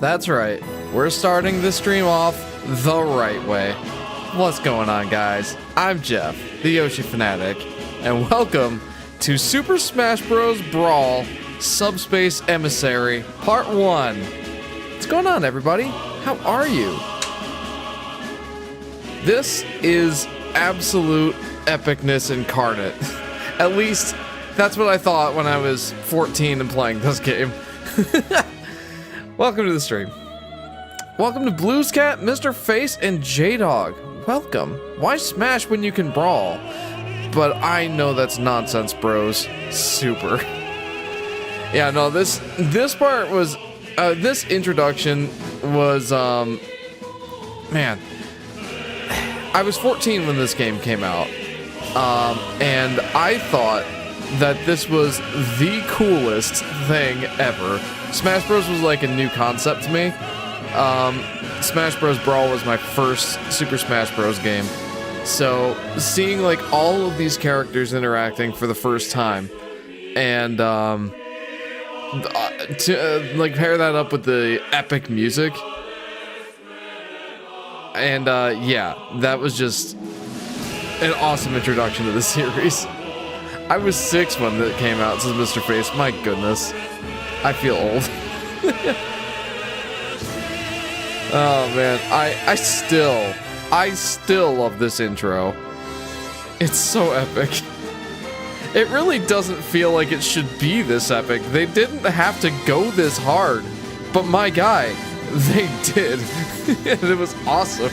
That's right. We're starting this stream off the right way. What's going on, guys? I'm Jeff, the Yoshi Fanatic, and welcome to Super Smash Bros. Brawl Subspace Emissary Part 1. What's going on, everybody? How are you? This is absolute epicness incarnate. At least, that's what I thought when I was 14 and playing this game. Welcome to the stream. Welcome to Blues Cat, Mr. Face, and J-Dog. Welcome. Why smash when you can brawl? But I know that's nonsense, bros. Super. Yeah, no, this part was, this introduction was, man. I was 14 when this game came out, and I thought that this was the coolest thing ever. Smash Bros was like a new concept to me. Smash Bros Brawl was my first Super Smash Bros game. So seeing like all of these characters interacting for the first time, and to like pair that up with the epic music, and yeah, that was just an awesome introduction to the series. I was 6 when that came out, says Mr. Face. My goodness. I feel old. Oh man, I still love this intro. It's so epic. It really doesn't feel like it should be this epic. They didn't have to go this hard, but my guy, they did. And it was awesome.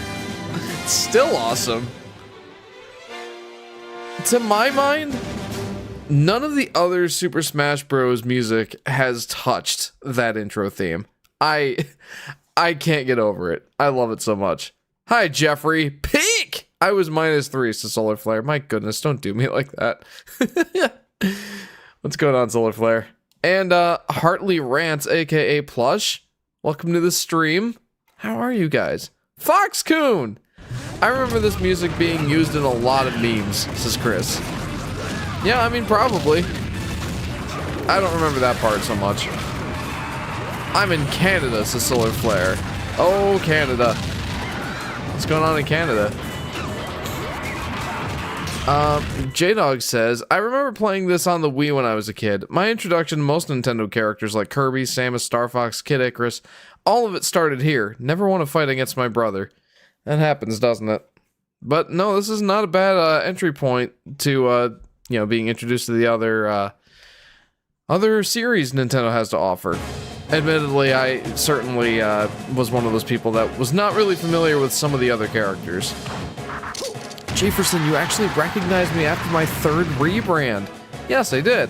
It's still awesome. To my mind, none of the other Super Smash Bros. Music has touched that intro theme. I can't get over it. I love it so much. Hi, Jeffrey. Peak! I was -3 to Solar Flare. My goodness, don't do me like that. What's going on, Solar Flare? And Hartley Rants, aka Plush. Welcome to the stream. How are you guys? Foxcoon! I remember this music being used in a lot of memes, says Chris. Yeah, I mean, probably. I don't remember that part so much. I'm in Canada, says Solar Flare. Oh, Canada. What's going on in Canada? J-Dog says, I remember playing this on the Wii when I was a kid. My introduction to most Nintendo characters like Kirby, Samus, Star Fox, Kid Icarus, all of it started here. Never want to fight against my brother. That happens, doesn't it? But no, this is not a bad entry point to, you know, being introduced to the other series Nintendo has to offer. Admittedly, I certainly was one of those people that was not really familiar with some of the other characters. Jefferson, you actually recognized me after my 3rd rebrand. Yes, I did.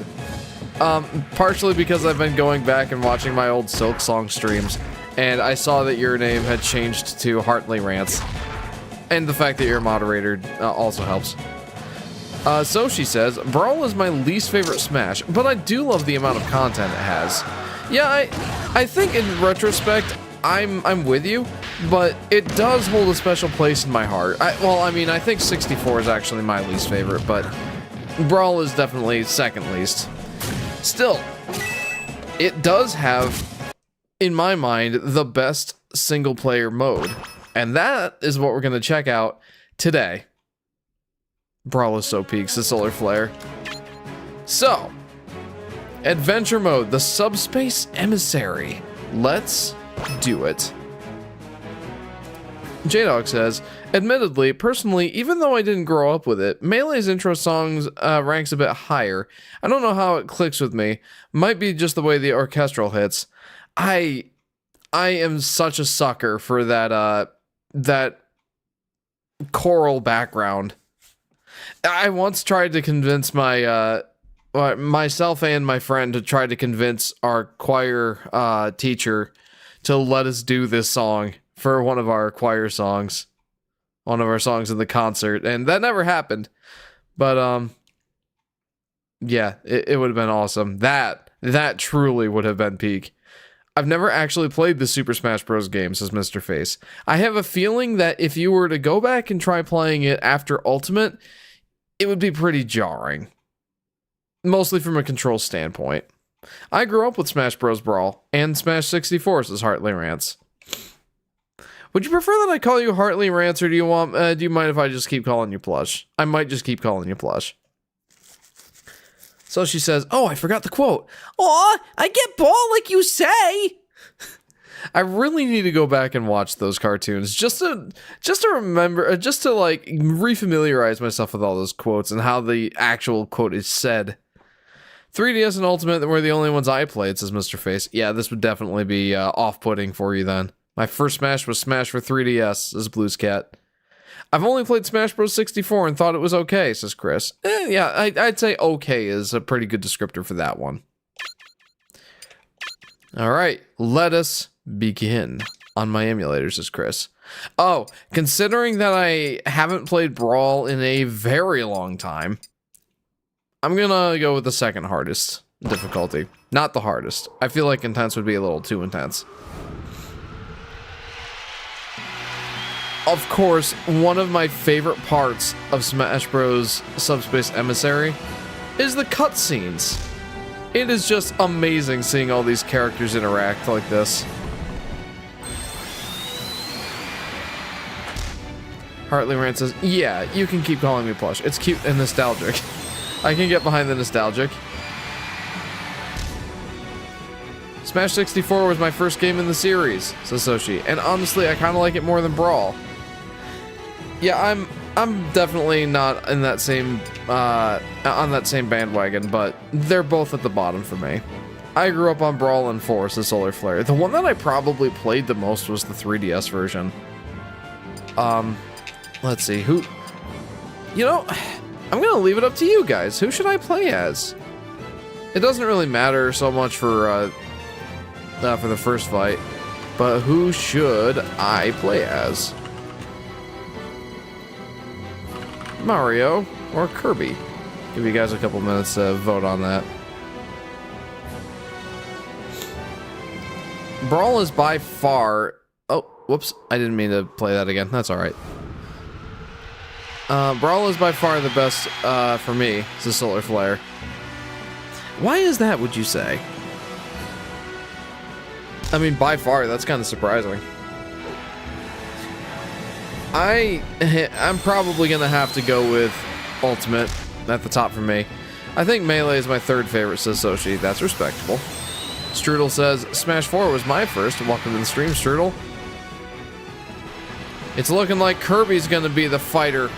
Partially because I've been going back and watching my old Silk Song streams, and I saw that your name had changed to Hartley Rants. And the fact that you're a moderator also helps. So she says, Brawl is my least favorite Smash, but I do love the amount of content it has. Yeah, I think in retrospect, I'm with you, but it does hold a special place in my heart. Well, I mean, I think 64 is actually my least favorite, but Brawl is definitely second least. Still, it does have, in my mind, the best single-player mode, and that is what we're going to check out today. Brawl is so peaks, the Solar Flare. So, adventure mode, the Subspace Emissary. Let's do it. J-Dog says, admittedly, personally, even though I didn't grow up with it, Melee's intro songs ranks a bit higher. I don't know how it clicks with me. Might be just the way the orchestral hits. I am such a sucker for that that choral background. I once tried to convince my myself and my friend to try to convince our choir teacher to let us do this song for one of our choir songs, one of our songs in the concert, and that never happened. But yeah, it would have been awesome. That truly would have been peak. I've never actually played the Super Smash Bros. Game, says Mr. Face. I have a feeling that if you were to go back and try playing it after Ultimate, it would be pretty jarring. Mostly from a control standpoint. I grew up with Smash Bros. Brawl and Smash 64, says Hartley Rants. Would you prefer that I call you Hartley Rants, or do you mind if I just keep calling you Plush? I might just keep calling you Plush. So she says, oh, I forgot the quote. Aw, I get Ball like you say. I really need to go back and watch those cartoons just to remember, just to like refamiliarize myself with all those quotes and how the actual quote is said. 3DS and Ultimate were the only ones I played, says Mr. Face. Yeah, this would definitely be off-putting for you then. My first Smash was Smash for 3DS, says Blues Cat. I've only played Smash Bros. 64 and thought it was okay, says Chris. Yeah, I'd say okay is a pretty good descriptor for that one. Alright, let us begin on my emulator, says Chris. Oh, considering that I haven't played Brawl in a very long time, I'm gonna go with the second hardest difficulty. Not the hardest. I feel like intense would be a little too intense. Of course, one of my favorite parts of Smash Bros. Subspace Emissary is the cutscenes. It is just amazing seeing all these characters interact like this. Hartley Rant says, yeah, you can keep calling me Plush. It's cute and nostalgic. I can get behind the nostalgic. Smash 64 was my first game in the series, says Soshi, and honestly, I kind of like it more than Brawl. Yeah, I'm definitely not in that same on that same bandwagon, but they're both at the bottom for me. I grew up on Brawl and 4, says Solar Flare. The one that I probably played the most was the 3DS version. Let's see, who... You know, I'm gonna leave it up to you guys. Who should I play as? It doesn't really matter so much for the first fight, but who should I play as? Mario or Kirby? Give you guys a couple minutes to vote on that. Brawl is by far... Oh, whoops. I didn't mean to play that again. That's alright. Brawl is by far the best for me, says Solar Flare. Why is that, would you say? I mean, by far, that's kind of surprising. I'm probably gonna have to go with Ultimate at the top for me. I think Melee is my third favorite, says Soshi. That's respectable. Strudel says, Smash 4 was my first. Welcome to the stream, Strudel. It's looking like Kirby's gonna be the fighter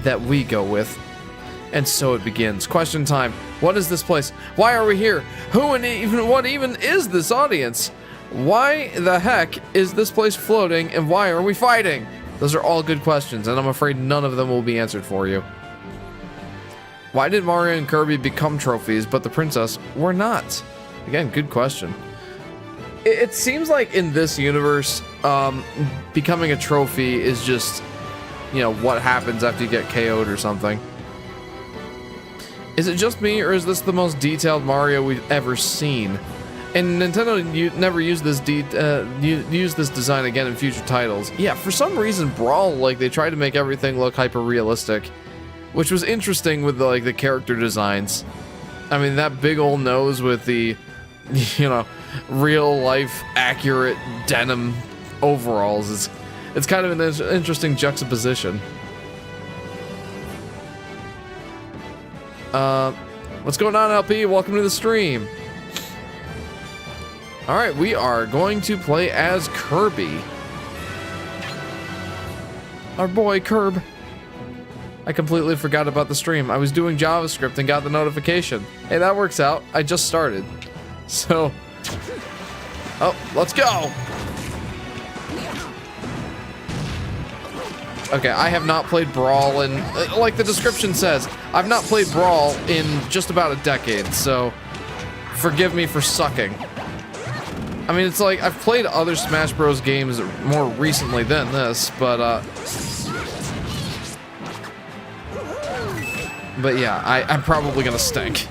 that we go with. And so it begins. Question time. What is this place? Why are we here? Who and what even is this audience? Why the heck is this place floating, and why are we fighting? Those are all good questions, and I'm afraid none of them will be answered for you. Why did Mario and Kirby become trophies, but the princess were not? Again, good question. It seems like in this universe, becoming a trophy is just, you know, what happens after you get KO'd or something. Is it just me, or is this the most detailed Mario we've ever seen? And Nintendo never used this this design again in future titles. Yeah, for some reason, Brawl, like, they tried to make everything look hyper-realistic, which was interesting with the character designs. I mean, that big old nose with the, you know, real-life accurate denim overalls it's kind of an interesting juxtaposition. What's going on, LP? Welcome to the stream. Alright, we are going to play as Kirby. Our boy, Kirb. I completely forgot about the stream. I was doing JavaScript and got the notification. Hey, that works out. I just started. So... Oh, let's go! Okay, I have not played Brawl in... like the description says, I've not played Brawl in just about a decade, so... Forgive me for sucking. I mean, it's like, I've played other Smash Bros. Games more recently than this, but yeah, I'm probably gonna stink.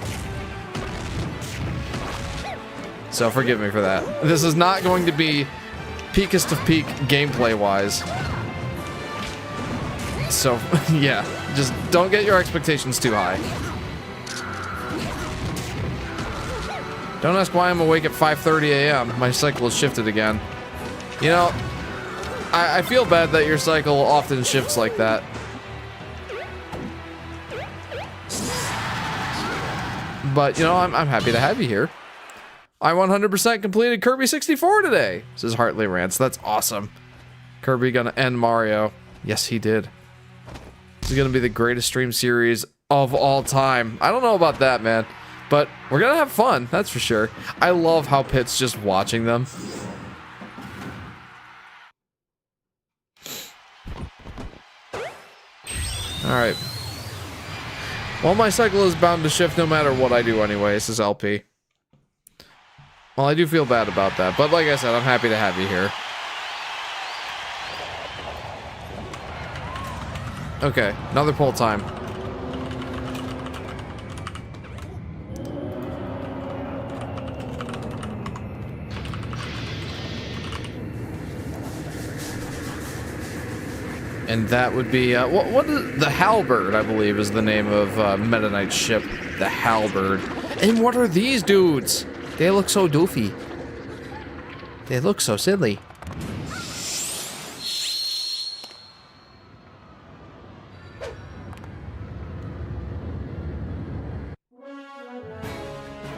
So forgive me for that. This is not going to be peakest of peak gameplay-wise. So, yeah, just don't get your expectations too high. Don't ask why I'm awake at 5:30 a.m. My cycle has shifted again. You know, I feel bad that your cycle often shifts like that. But, you know, I'm happy to have you here. I 100% completed Kirby 64 today, says Hartley Rants. That's awesome. Kirby gonna end Mario. Yes, he did. This is gonna be the greatest stream series of all time. I don't know about that, man. But we're gonna have fun, that's for sure. I love how Pitt's just watching them. Alright. Well, my cycle is bound to shift no matter what I do anyway, says LP. Well, I do feel bad about that, but like I said, I'm happy to have you here. Okay, another poll time. And that would be, what is the Halberd, I believe, is the name of Meta Knight's ship. The Halberd. And what are these dudes? They look so doofy. They look so silly.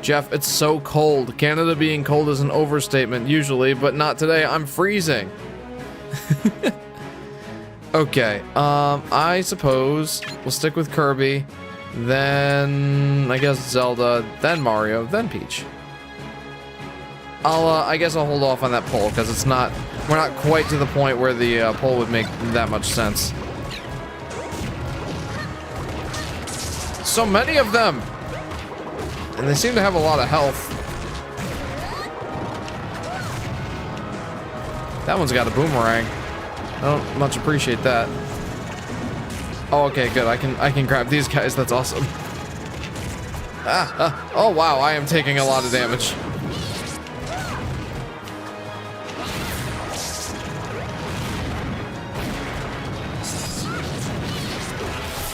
Jeff, it's so cold. Canada being cold is an overstatement usually, but not today. I'm freezing. Okay, I suppose we'll stick with Kirby, then I guess Zelda, then Mario, then Peach. I guess I'll hold off on that poll because it's not, we're not quite to the point where the poll would make that much sense. So many of them, and they seem to have a lot of health. That one's got a boomerang. I don't much appreciate that. Oh, okay, good. I can grab these guys. That's awesome. Oh wow, I am taking a lot of damage.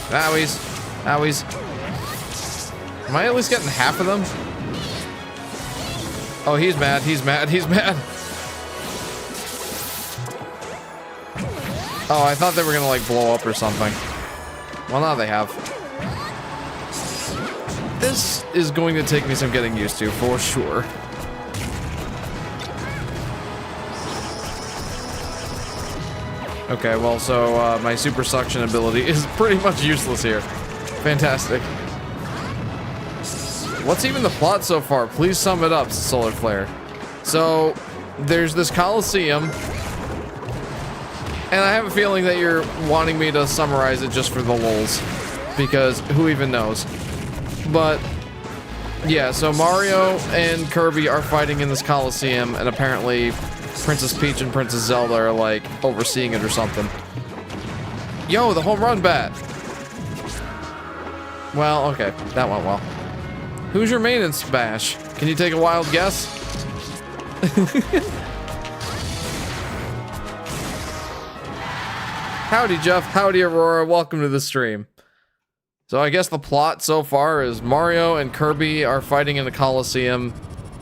Owies. Owies. Am I at least getting half of them? Oh, he's mad. He's mad. He's mad. Oh, I thought they were gonna like blow up or something. Well, now they have. This is going to take me some getting used to, for sure. Okay, well, so my super suction ability is pretty much useless here. Fantastic. What's even the plot so far? Please sum it up, Solar Flare. So, there's this Coliseum. And I have a feeling that you're wanting me to summarize it just for the lulz, because who even knows? But yeah, so Mario and Kirby are fighting in this Coliseum, and apparently Princess Peach and Princess Zelda are like overseeing it or something. Yo, the home run bat! Well, okay, that went well. Who's your main in Smash? Can you take a wild guess? Howdy, Jeff. Howdy, Aurora. Welcome to the stream. So I guess the plot so far is Mario and Kirby are fighting in the Coliseum,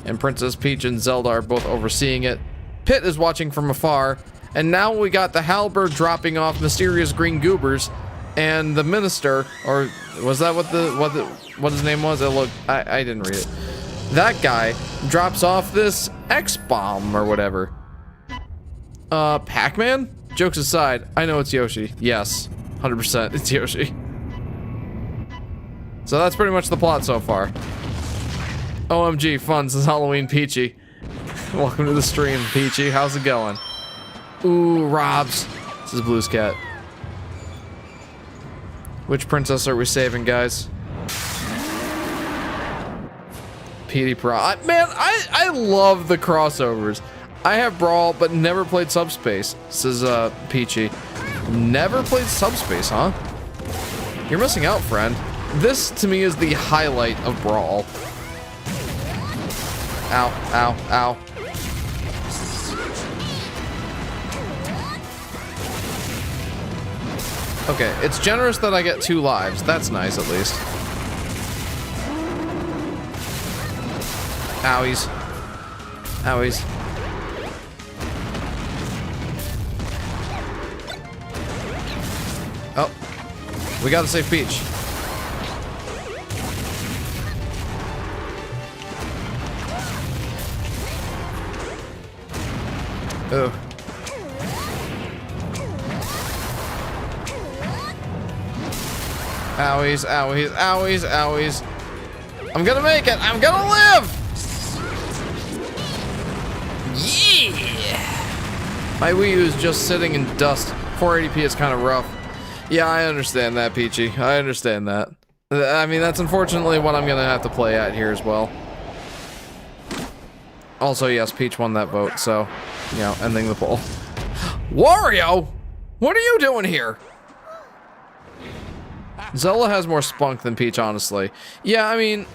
and Princess Peach and Zelda are both overseeing it. Pit is watching from afar, and now we got the Halberd dropping off mysterious green goobers, and the minister, or was that what his name was? I didn't read it. That guy drops off this X-bomb or whatever. Pac-Man? Jokes aside, I know it's Yoshi. Yes, 100% it's Yoshi. So that's pretty much the plot so far. OMG, fun, says Halloween Peachy. Welcome to the stream, Peachy. How's it going? Ooh, Robs. This is Blue's cat. Which princess are we saving, guys? PD Pro. Man, I love the crossovers. I have Brawl, but never played Subspace, says Peachy. Never played Subspace, huh? You're missing out, friend. This, to me, is the highlight of Brawl. Ow, ow, ow. Okay, it's generous that I get 2 lives. That's nice, at least. Owies. Owies. Oh. We gotta save Peach. Oh. Owies, owies, owies, owies. I'm gonna make it! I'm gonna live! Yeah! My Wii U is just sitting in dust. 480p is kind of rough. Yeah, I understand that, Peachy. I understand that. I mean, that's unfortunately what I'm gonna have to play at here as well. Also, yes, Peach won that vote, so, you know, ending the poll. Wario! What are you doing here? Zelda has more spunk than Peach, honestly. Yeah, I mean,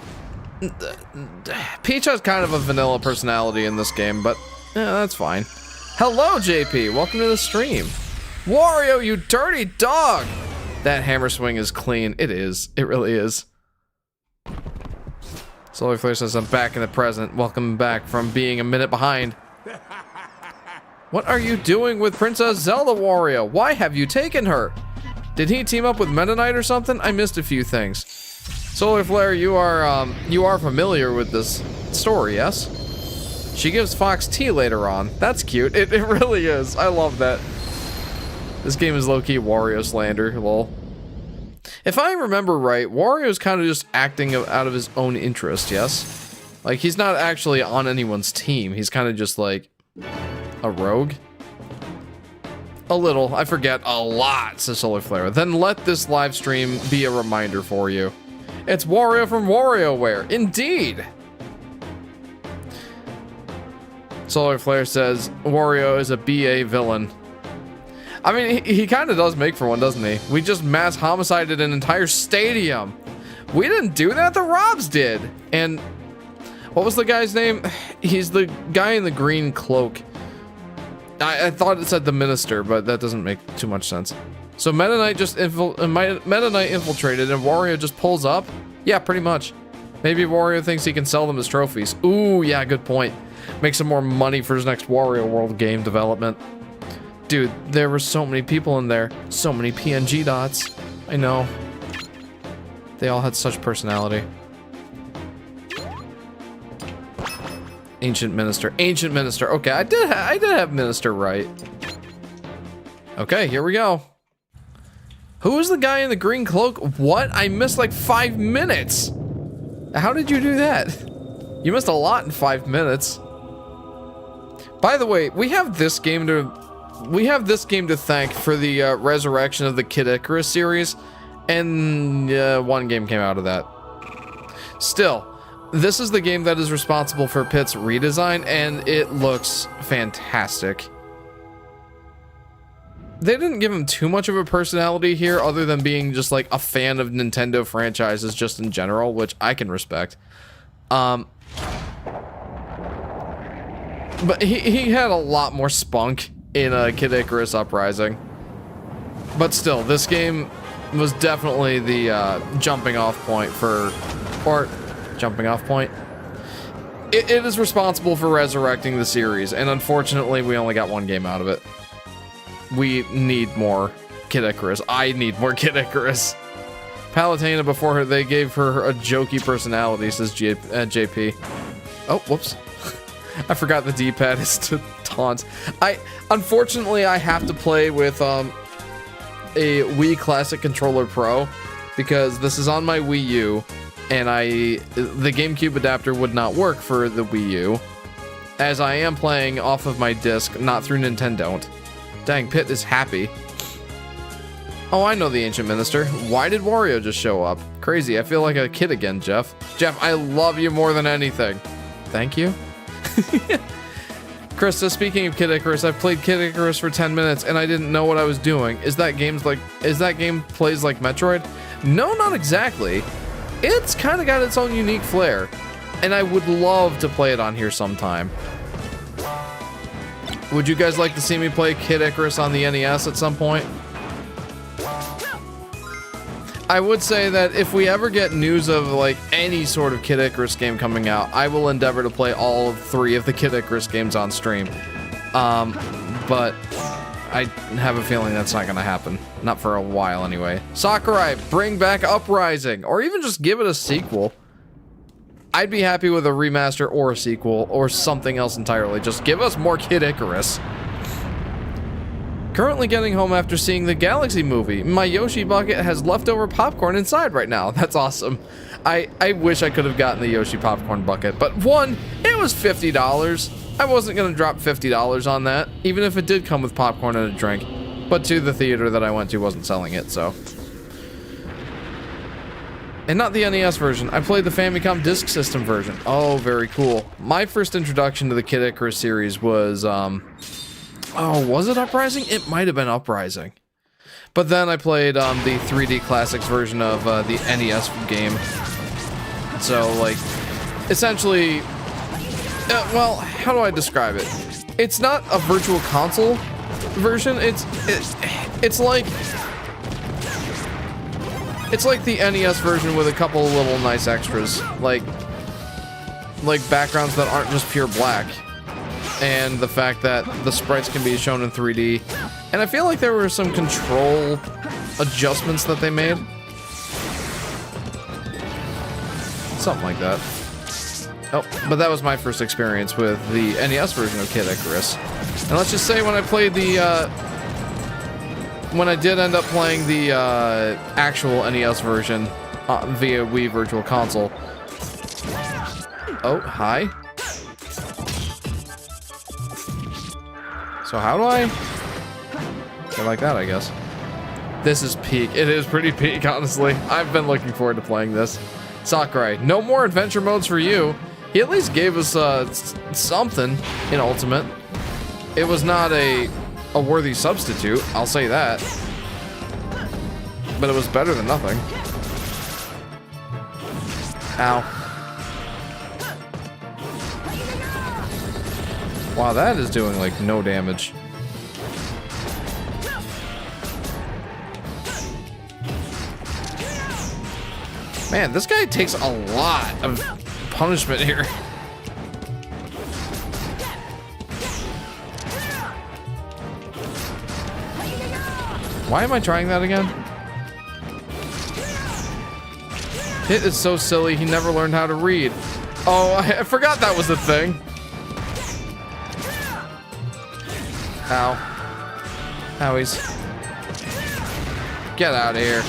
Peach has kind of a vanilla personality in this game, but yeah, that's fine. Hello, JP. Welcome to the stream. Wario, you dirty dog! That hammer swing is clean. It is. It really is. Solar Flare says, I'm back in the present. Welcome back from being a minute behind. What are you doing with Princess Zelda, Wario? Why have you taken her? Did he team up with Meta Knight or something? I missed a few things. Solar Flare, you are familiar with this story, yes? She gives Fox tea later on. That's cute. It really is. I love that. This game is low-key Wario slander, lol. If I remember right, Wario's kind of just acting out of his own interest, yes? Like, he's not actually on anyone's team. He's kind of just like a rogue. A little. I forget a lot, says Solar Flare. Then let this live stream be a reminder for you. It's Wario from WarioWare. Indeed! Solar Flare says, Wario is a BA villain. I mean, he kind of does make for one, doesn't he? We just mass homicided an entire stadium. We didn't do that, the Robs did. And what was the guy's name? He's the guy in the green cloak. I thought it said the minister, but that doesn't make too much sense. So Meta Knight just Meta Knight infiltrated and Wario just pulls up? Yeah, pretty much. Maybe Wario thinks he can sell them as trophies. Ooh, yeah, good point. Make some more money for his next Wario World game development. Dude, there were so many people in there. So many PNG dots. I know. They all had such personality. Ancient Minister. Ancient Minister. Okay, I did have Minister right. Okay, here we go. Who is the guy in the green cloak? What? I missed like 5 minutes. How did you do that? You missed a lot in 5 minutes. By the way, we have this game to thank for the resurrection of the Kid Icarus series, and one game came out of that. Still, this is the game that is responsible for Pit's redesign, and it looks fantastic. They didn't give him too much of a personality here, other than being just like a fan of Nintendo franchises just in general, which I can respect. But he had a lot more spunk in Kid Icarus Uprising. But still, this game was definitely the jumping off point for... Or, jumping off point? It is responsible for resurrecting the series, and unfortunately we only got one game out of it. We need more Kid Icarus. I need more Kid Icarus. Palutena, before her, they gave her a jokey personality, says JP. Oh, whoops. I forgot the D-pad is to taunt. Unfortunately, I have to play with a Wii Classic Controller Pro because this is on my Wii U, and the GameCube adapter would not work for the Wii U, as I am playing off of my disc, not through Nintendo. Dang, Pit is happy. Oh, I know the Ancient Minister. Why did Wario just show up? Crazy, I feel like a kid again, Jeff. Jeff, I love you more than anything. Thank you. Krista, speaking of Kid Icarus, I've played Kid Icarus for 10 minutes and I didn't know what I was doing. Is that game plays like Metroid? No, not exactly. It's kind of got its own unique flair, and I would love to play it on here sometime. Would you guys like to see me play Kid Icarus on the NES at some point? I would say that if we ever get news of like any sort of Kid Icarus game coming out, I will endeavor to play all 3 of the Kid Icarus games on stream. But I have a feeling that's not gonna happen. Not for a while anyway. Sakurai, bring back Uprising, or even just give it a sequel. I'd be happy with a remaster or a sequel or something else entirely. Just give us more Kid Icarus. Currently getting home after seeing the Galaxy movie. My Yoshi bucket has leftover popcorn inside right now. That's awesome. I wish I could have gotten the Yoshi popcorn bucket, but one, it was $50. I wasn't gonna drop $50 on that, even if it did come with popcorn and a drink. But two, the theater that I went to wasn't selling it, so. And not the NES version. I played the Famicom Disk System version. Oh, very cool. My first introduction to the Kid Icarus series was, oh, was it Uprising? It might have been Uprising. But then I played the 3D Classics version of the NES game. So, like, essentially, well, how do I describe it? It's not a virtual console version. It's like the NES version with a couple of little nice extras, like backgrounds that aren't just pure black. And the fact that the sprites can be shown in 3D. And I feel like there were some control adjustments that they made. Something like that. Oh, but that was my first experience with the NES version of Kid Icarus. And let's just say when I played the, when I did end up playing the actual NES version via Wii Virtual Console. Oh, hi. So how do I get like that, I guess? This is peak. It is pretty peak, honestly. I've been looking forward to playing this. Sakurai, no more adventure modes for you. He at least gave us something in Ultimate. It was not a worthy substitute, I'll say that. But it was better than nothing. Ow. Wow, that is doing, like, no damage. Man, this guy takes a lot of punishment here. Why am I trying that again? Hit is so silly, he never learned how to read. Oh, I forgot that was a thing. Ow. Howies. Get out of here.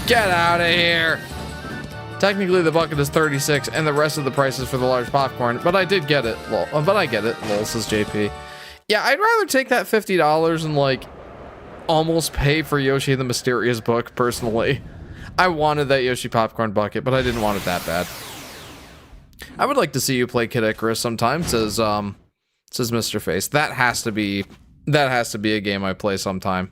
Get out of here! Technically, the bucket is 36, and the rest of the price is for the large popcorn, but I did get it. Lol. But I get it. Lol, says JP. Yeah, I'd rather take that $50 and, like, almost pay for Yoshi the Mysterious Book, personally. I wanted that Yoshi popcorn bucket, but I didn't want it that bad. I would like to see you play Kid Icarus sometime, says Mr. Face. That has to be a game I play sometime.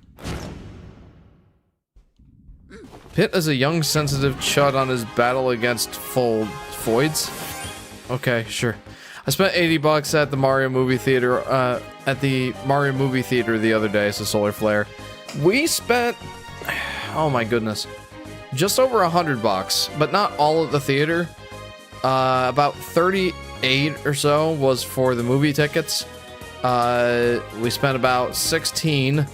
Pit is a young, sensitive chud on his battle against Foids. Okay, sure. I spent $80 at the Mario movie theater, the other day, so Solar Flare. We spent, oh my goodness, just over $100, but not all at the theater. About 38 or so was for the movie tickets. We spent about 16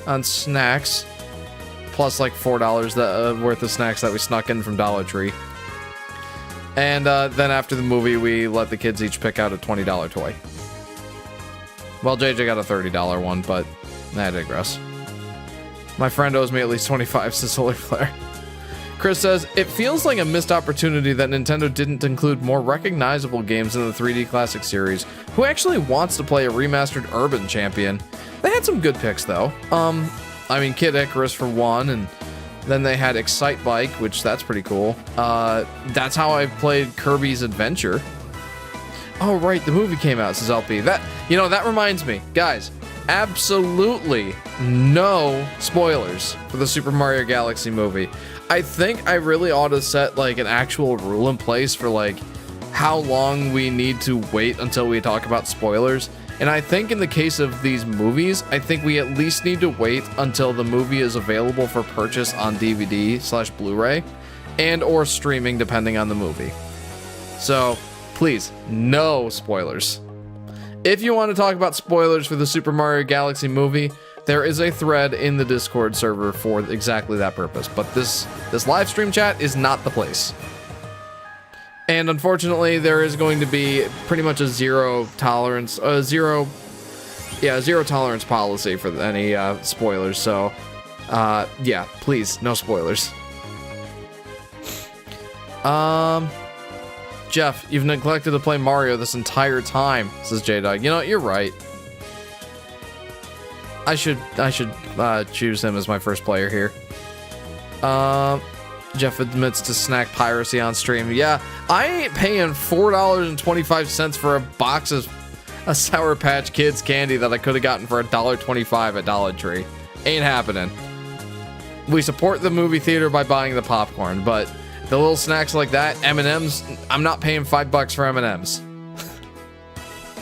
on snacks, plus like $4 worth of snacks that we snuck in from Dollar Tree. And then after the movie, we let the kids each pick out a $20 toy. Well, JJ got a $30 one, but I digress. My friend owes me at least 25, says Solar Flare. Chris says, it feels like a missed opportunity that Nintendo didn't include more recognizable games in the 3D Classic series. Who actually wants to play a remastered Urban Champion? They had some good picks, though. I mean, Kid Icarus for one, and then they had Excite Bike, which that's pretty cool. That's how I played Kirby's Adventure. Oh, right, the movie came out, says LP. That reminds me. Guys, absolutely no spoilers for the Super Mario Galaxy movie. I think I really ought to set, like, an actual rule in place for, like, how long we need to wait until we talk about spoilers. And I think in the case of these movies, I think we at least need to wait until the movie is available for purchase on DVD/Blu-ray and or streaming depending on the movie. So please, no spoilers. If you want to talk about spoilers for the Super Mario Galaxy movie, there is a thread in the Discord server for exactly that purpose. But this live stream chat is not the place. And unfortunately, there is going to be pretty much a zero tolerance policy for any spoilers. So, yeah, please, no spoilers. Jeff, you've neglected to play Mario this entire time, says J-Dog. You know, you're right. I should choose him as my first player here. Jeff admits to snack piracy on stream. Yeah, I ain't paying $4.25 for a box of a Sour Patch Kids candy that I could have gotten for $1.25 at Dollar Tree. Ain't happening. We support the movie theater by buying the popcorn, but the little snacks like that, M&Ms, I'm not paying $5 for M&Ms.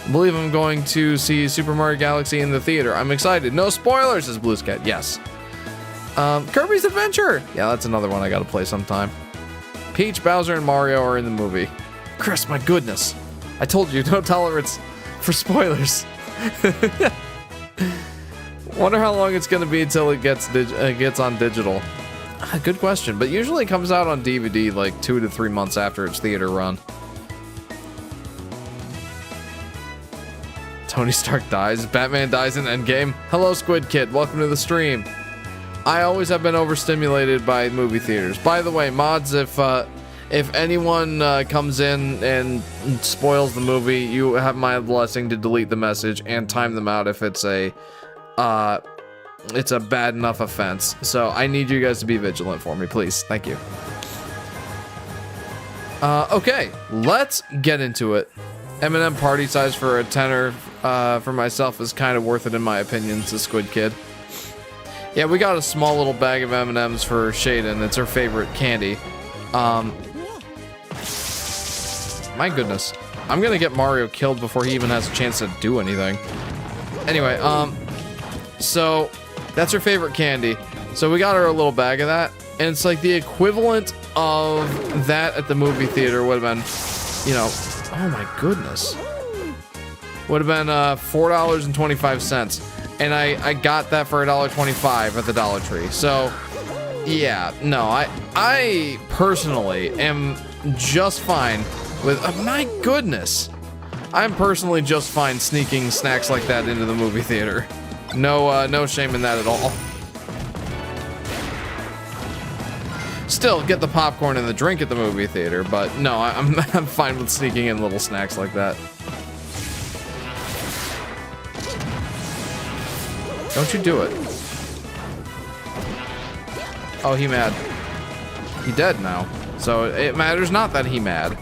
I believe I'm going to see Super Mario Galaxy in the theater. I'm excited. No spoilers, says Blues Cat. Yes. Kirby's Adventure. Yeah, that's another one I gotta play sometime. Peach, Bowser, and Mario are in the movie. Chris, my goodness. I told you, no tolerance for spoilers. Wonder how long it's gonna be until it gets on digital. Good question, but usually it comes out on DVD like 2 to 3 months after its theater run. Tony Stark dies. Batman dies in Endgame. Hello, Squid Kid. Welcome to the stream. I always have been overstimulated by movie theaters. By the way, mods, if anyone comes in and spoils the movie, you have my blessing to delete the message and time them out if it's a bad enough offense. So I need you guys to be vigilant for me, please. Thank you. Okay, let's get into it. M&M party size for a tenner for myself is kind of worth it in my opinion, says Squid Kid. Yeah, we got a small little bag of M&Ms for Shaden. It's her favorite candy. My goodness. I'm gonna get Mario killed before he even has a chance to do anything. Anyway, so that's her favorite candy. So we got her a little bag of that. And it's like the equivalent of that at the movie theater would have been, you know, oh my goodness. Would have been $4.25. And I got that for $1.25 at the Dollar Tree. So, yeah, no, I personally am just fine with, my goodness. I'm personally just fine sneaking snacks like that into the movie theater. No shame in that at all. Still, get the popcorn and the drink at the movie theater, but no, I'm fine with sneaking in little snacks like that. Don't you do it. Oh, he mad. He dead now. So it matters not that he mad.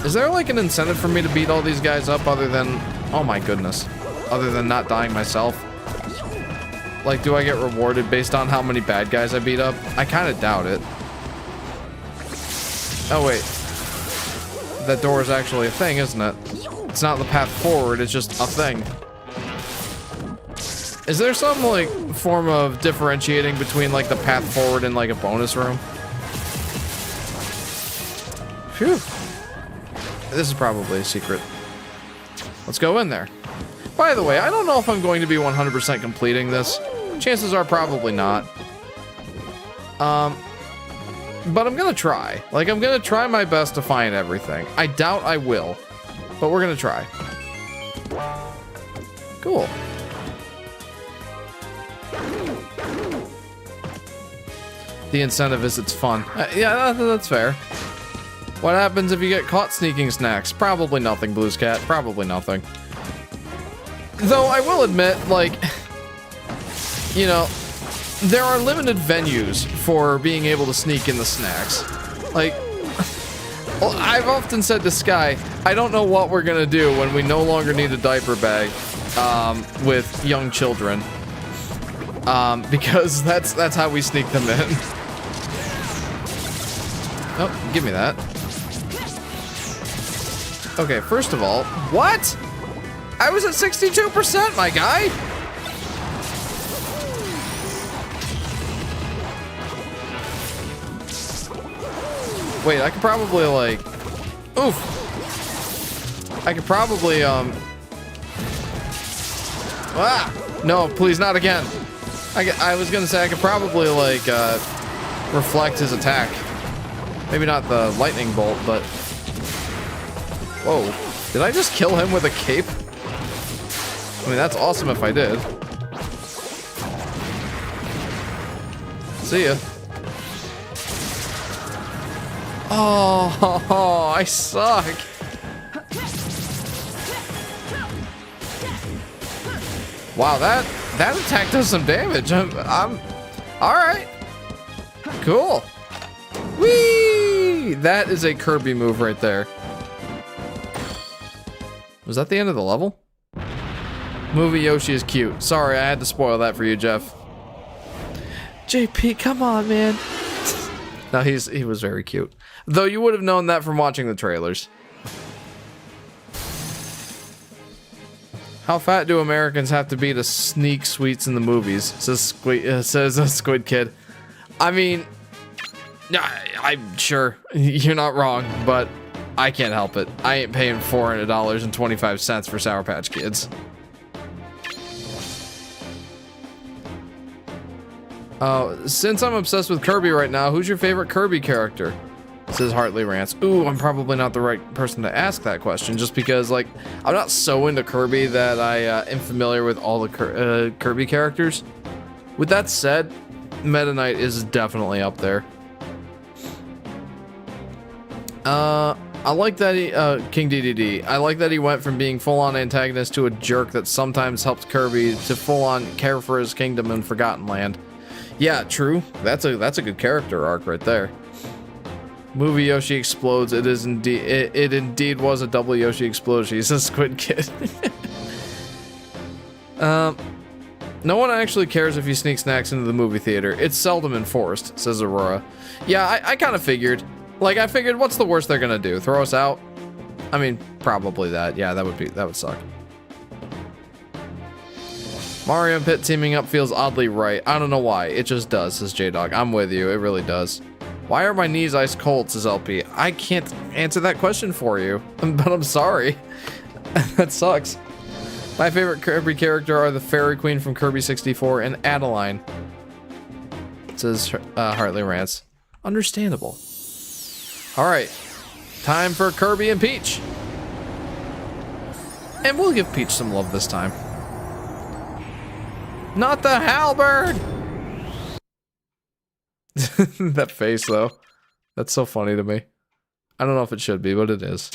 Is there like an incentive for me to beat all these guys up other than, oh my goodness, other than not dying myself? Like, do I get rewarded based on how many bad guys I beat up? I kind of doubt it. Oh wait. That door is actually a thing, isn't it? It's not the path forward, it's just a thing. Is there some, like, form of differentiating between, like, the path forward and, like, a bonus room? Phew. This is probably a secret. Let's go in there. By the way, I don't know if I'm going to be 100% completing this. Chances are probably not. But I'm gonna try. Like, I'm gonna try my best to find everything. I doubt I will. But we're gonna try. Cool. The incentive is it's fun. Yeah, that's fair. What happens if you get caught sneaking snacks? Probably nothing, Blues Cat. Probably nothing. Though I will admit, like, you know, there are limited venues for being able to sneak in the snacks. Like, well, I've often said to Sky, I don't know what we're gonna do when we no longer need a diaper bag with young children. Because that's how we sneak them in. Oh, give me that. Okay, first of all, what? I was at 62%, my guy. Wait, I could probably like, oof. I could probably, no, please not again. I was gonna say I could probably like, reflect his attack. Maybe not the lightning bolt, but, whoa. Did I just kill him with a cape? I mean, that's awesome if I did. See ya. Oh, I suck. Wow, that attack does some damage. I'm all right. Cool. Whee! That is a Kirby move right there. Was that the end of the level? Movie Yoshi is cute. Sorry, I had to spoil that for you, Jeff. JP, come on, man. No, he was very cute. Though you would have known that from watching the trailers. How fat do Americans have to be to sneak sweets in the movies? Says a Squid Kid. I mean, I'm sure you're not wrong, but I can't help it. I ain't paying $400.25 for Sour Patch Kids. Since I'm obsessed with Kirby right now, who's your favorite Kirby character? Says Hartley Rants. Ooh, I'm probably not the right person to ask that question, just because, like, I'm not so into Kirby that I am familiar with all the Kirby characters. With that said, Meta Knight is definitely up there. I like that he, King DDD, I like that he went from being full-on antagonist to a jerk that sometimes helps Kirby to full-on care for his kingdom in Forgotten Land. Yeah, true. That's a good character arc right there. Movie Yoshi explodes. It is indeed. It indeed was a double Yoshi explosion. He's a Squid Kid. No one actually cares if you sneak snacks into the movie theater. It's seldom enforced, says Aurora. Yeah, I kind of figured. Like, I figured, what's the worst they're gonna do? Throw us out? I mean, probably that. Yeah, that would suck. Mario and Pit teaming up feels oddly right. I don't know why. It just does, says J-Dog. I'm with you. It really does. Why are my knees ice cold, says LP. I can't answer that question for you, but I'm sorry. That sucks. My favorite Kirby character are the Fairy Queen from Kirby 64 and Adeline, says Hartley Rants. Understandable. All right, time for Kirby and Peach. And we'll give Peach some love this time. Not the halberd! That face, though. That's so funny to me. I don't know if it should be, but it is.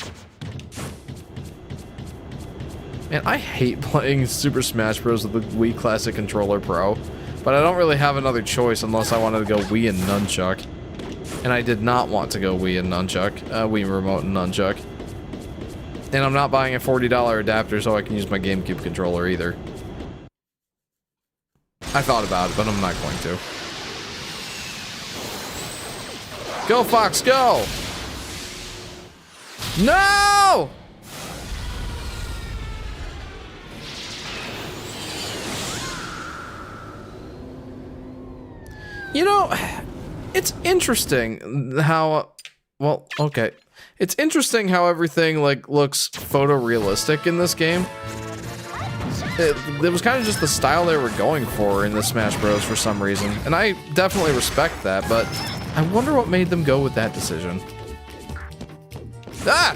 Man, I hate playing Super Smash Bros. With the Wii Classic Controller Pro, but I don't really have another choice unless I wanted to go Wii and Nunchuck. And I did not want to go Wii and Nunchuck, Wii Remote and Nunchuck. And I'm not buying a $40 adapter so I can use my GameCube controller either. I thought about it, but I'm not going to. Go, Fox, go! No! You know, it's interesting how, well, okay. It's interesting how everything, like, looks photorealistic in this game. It was kind of just the style they were going for in the Smash Bros. For some reason. And I definitely respect that, but I wonder what made them go with that decision. Ah!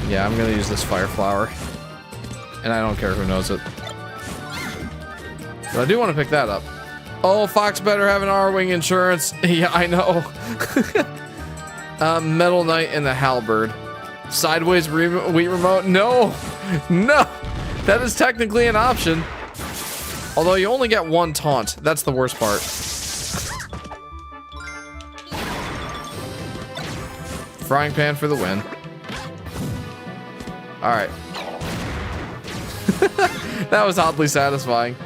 Yeah, I'm gonna use this Fire Flower. And I don't care who knows it. But I do want to pick that up. Oh, Fox better have an R-Wing insurance. Yeah, I know. Metal Knight and the Halberd. Sideways Wii Remote? No! No! That is technically an option. Although you only get one taunt. That's the worst part. Frying pan for the win. Alright. That was oddly satisfying.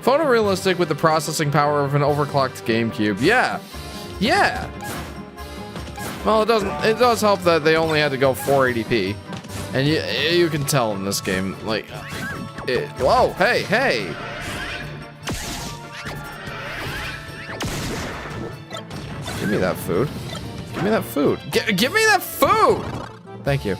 Photorealistic with the processing power of an overclocked GameCube. Yeah. Yeah. Well, it does help that they only had to go 480p. And you can tell in this game, like, whoa, hey, hey. Give me that food. Give me that food. Give me that food! Thank you.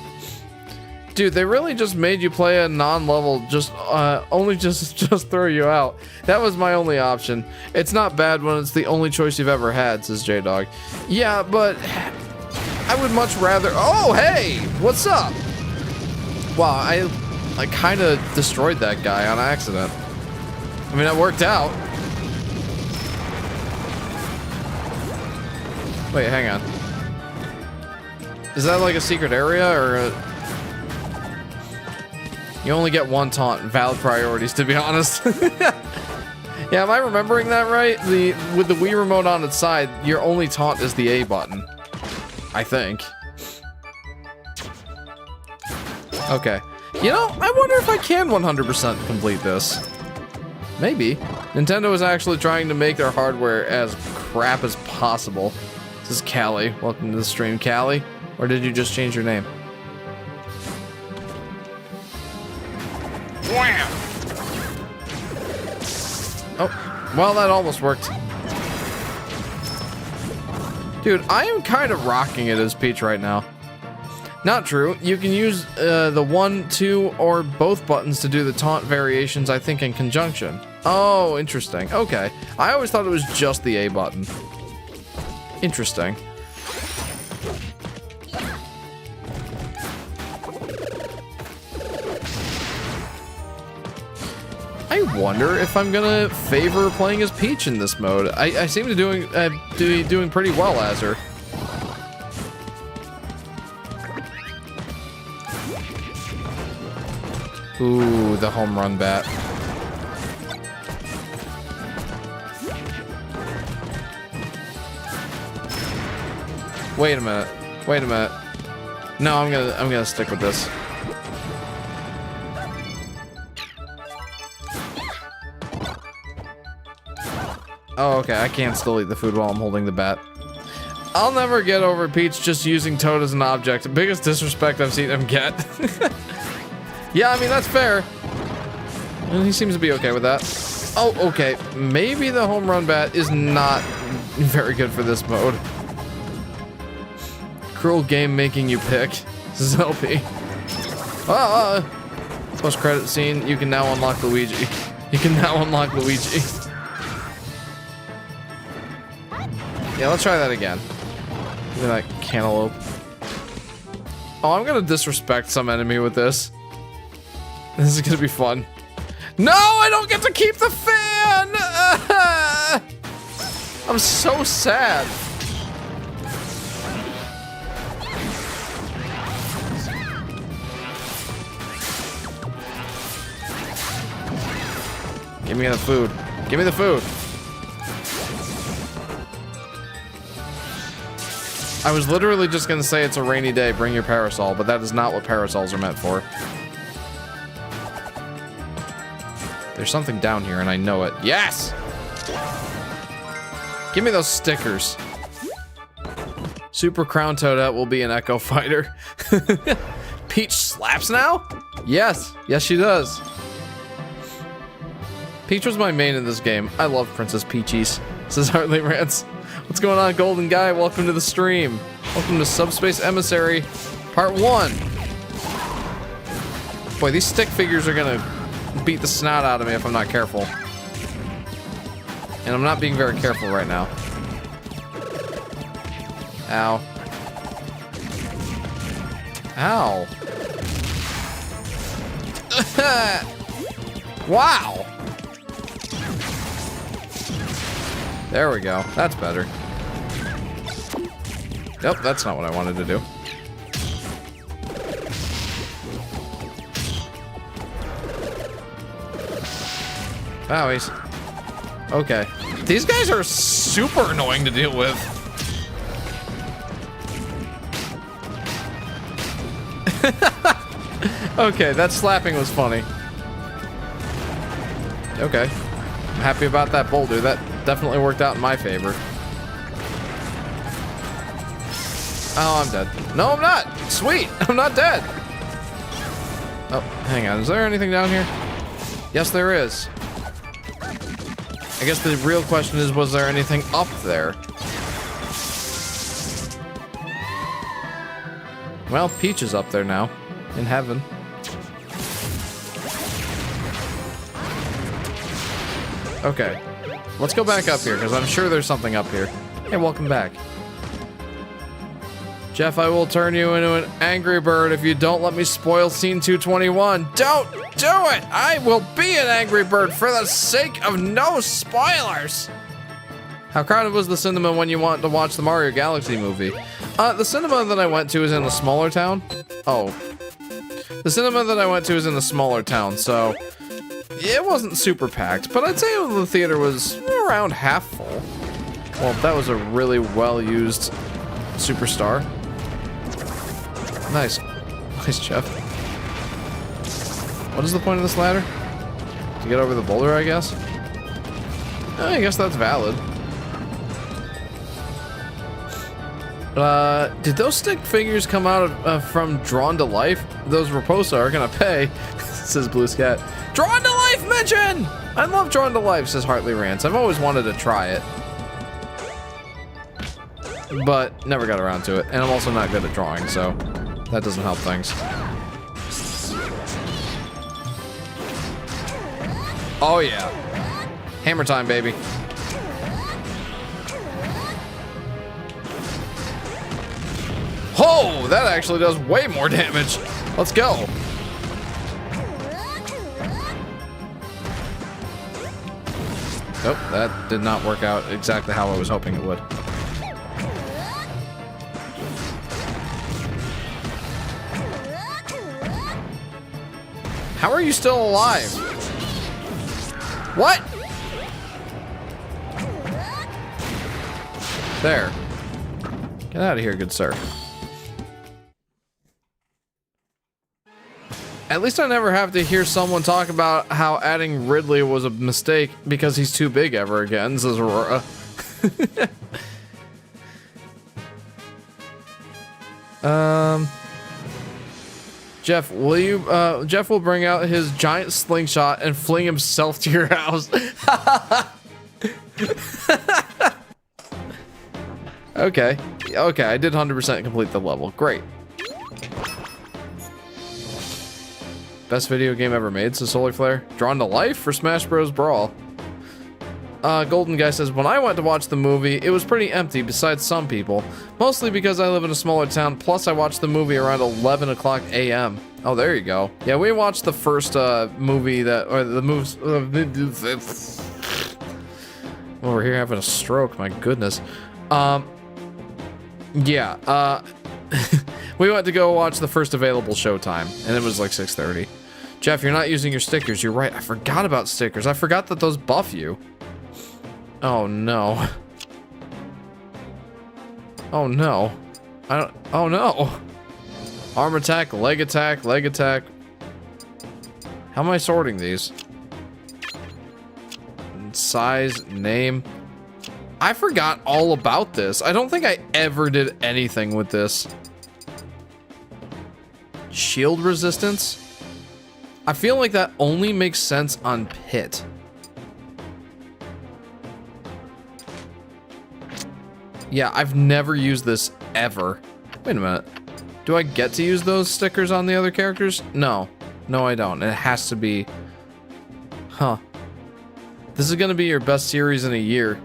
Dude, they really just made you play a non-level, just throw you out. That was my only option. It's not bad when it's the only choice you've ever had, says J-Dog. Yeah, but I would much rather... Oh, hey! What's up? Wow, I kind of destroyed that guy on accident. I mean, that worked out. Wait, hang on. Is that like a secret area, or... You only get one taunt. Valid priorities, to be honest. Yeah, am I remembering that right? With the Wii remote on its side, your only taunt is the A button. I think. Okay. You know, I wonder if I can 100% complete this. Maybe. Nintendo is actually trying to make their hardware as crap as possible. This is Callie. Welcome to the stream, Callie. Or did you just change your name? Wham! Oh, well, that almost worked. Dude, I am kind of rocking it as Peach right now. Not true. You can use the 1, 2, or both buttons to do the taunt variations, I think, in conjunction. Oh, interesting. Okay. I always thought it was just the A button. Interesting. I wonder if I'm gonna favor playing as Peach in this mode. I seem to be doing pretty well as her. Ooh, the home run bat. Wait a minute. Wait a minute. No, I'm gonna stick with this. Oh, okay, I can't still eat the food while I'm holding the bat. I'll never get over Peach just using Toad as an object. The biggest disrespect I've seen him get. Yeah, I mean, that's fair. And he seems to be okay with that. Oh, okay. Maybe the home run bat is not very good for this mode. Cruel game making you pick. This is LP. Post-credit scene, you can now unlock Luigi. You can now unlock Luigi. Yeah, let's try that again. Give me that cantaloupe. Oh, I'm gonna disrespect some enemy with this. This is gonna be fun. No, I don't get to keep the fan! I'm so sad. Give me the food. Give me the food. I was literally just gonna say it's a rainy day, bring your parasol, but that is not what parasols are meant for. There's something down here and I know it. Yes! Give me those stickers. Super Crown Toadette will be an Echo Fighter. Peach slaps now? Yes. Yes, she does. Peach was my main in this game. I love Princess Peachies. Says Hartley Rants. What's going on, Golden Guy? Welcome to the stream. Welcome to Subspace Emissary, Part 1. Boy, these stick figures are gonna beat the snot out of me if I'm not careful. And I'm not being very careful right now. Ow. Ow. Wow. There we go. That's better. Yep, that's not what I wanted to do. Wowies. Okay. These guys are super annoying to deal with. Okay, that slapping was funny. Okay. I'm happy about that boulder. That definitely worked out in my favor. Oh, I'm dead. No, I'm not. Sweet. I'm not dead. Oh, hang on. Is there anything down here? Yes, there is. I guess the real question is, was there anything up there? Well, Peach is up there now. In heaven. Okay. Let's go back up here, because I'm sure there's something up here. Hey, welcome back. Jeff, I will turn you into an angry bird if you don't let me spoil scene 221. Don't do it! I will be an angry bird for the sake of no spoilers! How crowded was the cinema when you wanted to watch the Mario Galaxy movie? The cinema that I went to is in a smaller town. Oh. The cinema that I went to is in a smaller town, so it wasn't super packed, but I'd say the theater was around half full. Well, that was a really well-used superstar. Nice. Nice, Jeff. What is the point of this ladder? To get over the boulder, I guess? I guess that's valid. Did those stick figures come out from Drawn to Life? Those Raposa are gonna pay, says Blue Scat. Drawn to Life mention! I love Drawn to Life, says Hartley Rants. I've always wanted to try it, but never got around to it. And I'm also not good at drawing, so that doesn't help things. Oh yeah. Hammer time, baby. Oh, that actually does way more damage. Let's go. Nope, that did not work out exactly how I was hoping it would. How are you still alive? What? There. Get out of here, good sir. At least I never have to hear someone talk about how adding Ridley was a mistake because he's too big ever again, says Aurora. Jeff, will you, Jeff will bring out his giant slingshot and fling himself to your house. Okay. Okay, I did 100% complete the level. Great. Best video game ever made, says Solar Flare. Drawn to Life for Smash Bros. Brawl. Golden Guy says, when I went to watch the movie, it was pretty empty besides some people. Mostly because I live in a smaller town, plus I watched the movie around 11 o'clock a.m. Oh, there you go. Yeah, we watched the first movie that, or the moves. Over here having a stroke, my goodness. Yeah, we went to go watch the first available showtime, and it was like 6:30. Jeff, you're not using your stickers. You're right. I forgot about stickers. I forgot that those buff you. Oh, no. Oh, no. I don't... Oh, no. Arm attack, leg attack, leg attack. How am I sorting these? Size, name... I forgot all about this. I don't think I ever did anything with this. Shield resistance? I feel like that only makes sense on Pit. Yeah, I've never used this ever. Wait a minute. Do I get to use those stickers on the other characters? No. No, I don't. It has to be... Huh. This is gonna be your best series in a year.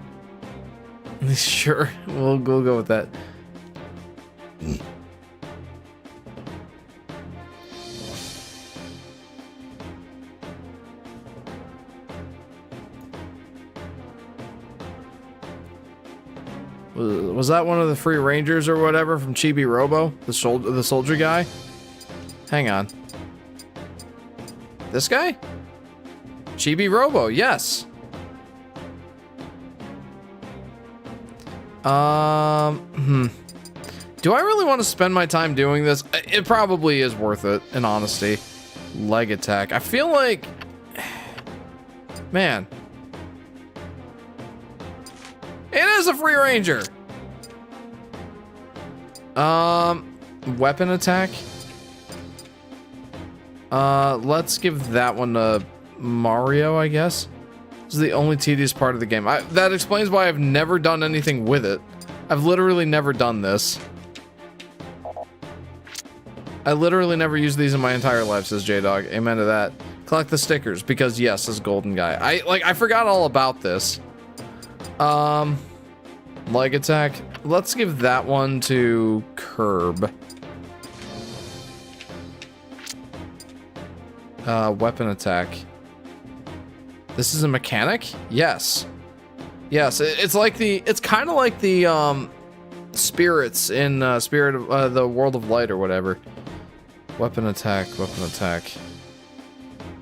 Sure, we'll go with that. Was that one of the free rangers or whatever from Chibi Robo? The soldier guy? Hang on. This guy? Chibi Robo, yes. Do Do I really want to spend my time doing this? It probably is worth it, in honesty. Leg attack. I feel like... Man. It is a free ranger! Weapon attack? Let's give that one to Mario, I guess. This is the only tedious part of the game. That explains why I've never done anything with it. I've literally never done this. I literally never used these in my entire life, says J-Dog. Amen to that. Collect the stickers, because yes, this golden guy. I forgot all about this. Leg attack. Let's give that one to Curb. Weapon attack. This is a mechanic? Yes. Yes, it's like it's kind of like the, spirits in, Spirit of, the World of Light or whatever. Weapon attack, weapon attack.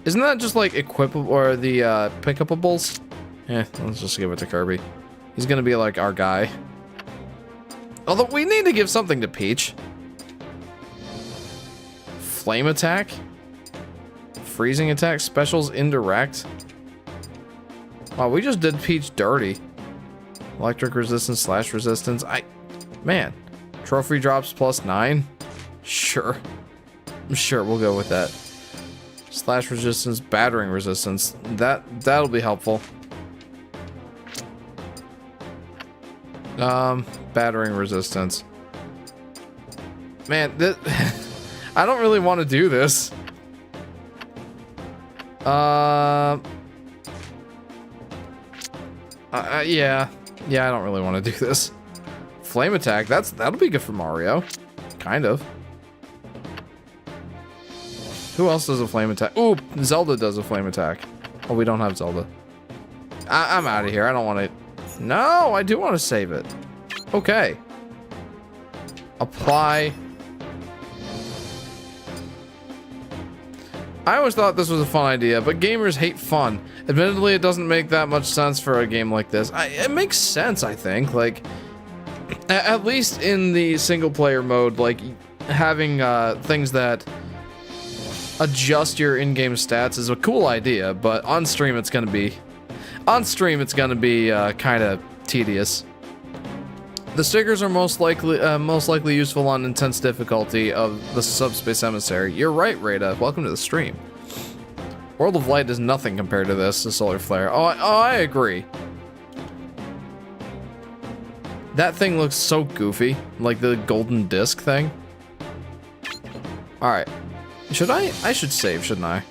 Isn't that just like equipable, or the, pickupables? Eh, let's just give it to Kirby. He's gonna be like our guy. Although we need to give something to Peach. Flame attack? Freezing attack? Specials indirect? Wow, we just did Peach dirty. Electric resistance, slash resistance. Man. Trophy drops +9? Sure. Sure, we'll go with that. Slash resistance, battering resistance. That'll be helpful. Battering resistance. Man, I don't really want to do this. Yeah, I don't really want to do this. Flame attack, that'll be good for Mario. Kind of. Who else does a flame attack? Ooh, Zelda does a flame attack. Oh, we don't have Zelda. I'm out of here. I don't want to. No, I do want to save it. Okay. Apply. I always thought this was a fun idea, but gamers hate fun. Admittedly, it doesn't make that much sense for a game like this. It makes sense, I think. Like, at least in the single-player mode, like, having things that adjust your in-game stats is a cool idea, but on stream it's gonna be kind of tedious. The stickers are most likely useful on intense difficulty of the Subspace Emissary. You're right, Rada. Welcome to the stream. World of Light is nothing compared to this, the Solar Flare. Oh, I agree. That thing looks so goofy, like the golden disc thing. All right. I should save, shouldn't I?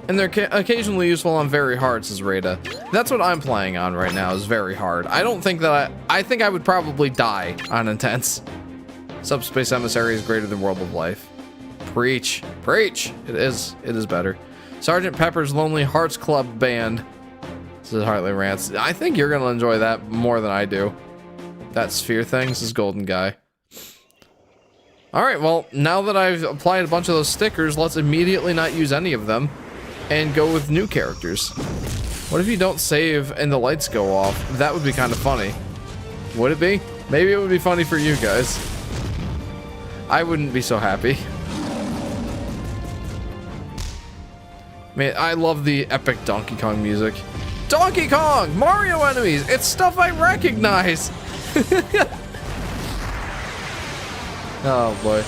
And they're occasionally useful on very hard, says Rada. That's what I'm playing on right now, is very hard. I don't think that I think I would probably die on intense. Subspace Emissary is greater than World of Life. Preach. Preach. It is better. Sergeant Pepper's Lonely Hearts Club Band. This is Hartley Rants. I think you're gonna enjoy that more than I do. That sphere thing, this is Golden Guy. Alright, well, now that I've applied a bunch of those stickers, let's immediately not use any of them and go with new characters. What if you don't save and the lights go off? That would be kind of funny. Would it be? Maybe it would be funny for you guys. I wouldn't be so happy. Man, I love the epic Donkey Kong music. Donkey Kong! Mario enemies! It's stuff I recognize! Oh boy.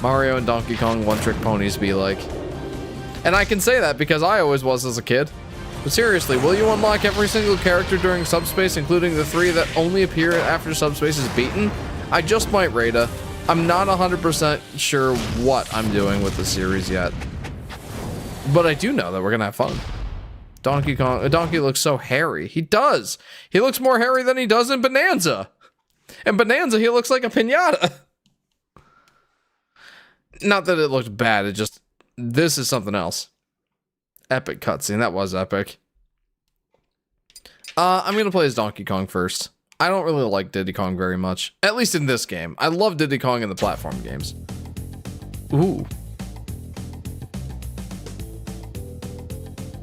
Mario and Donkey Kong one-trick ponies be like. And I can say that because I always was as a kid. But seriously, will you unlock every single character during Subspace, including the 3 that only appear after Subspace is beaten? I just might, Rada. I'm not 100% sure what I'm doing with the series yet. But I do know that we're gonna have fun. Donkey looks so hairy. He does! He looks more hairy than he does in Bonanza! In Bonanza, he looks like a piñata. Not that it looked bad, it just... This is something else. Epic cutscene, that was epic. I'm gonna play as Donkey Kong first. I don't really like Diddy Kong very much. At least in this game. I love Diddy Kong in the platform games. Ooh.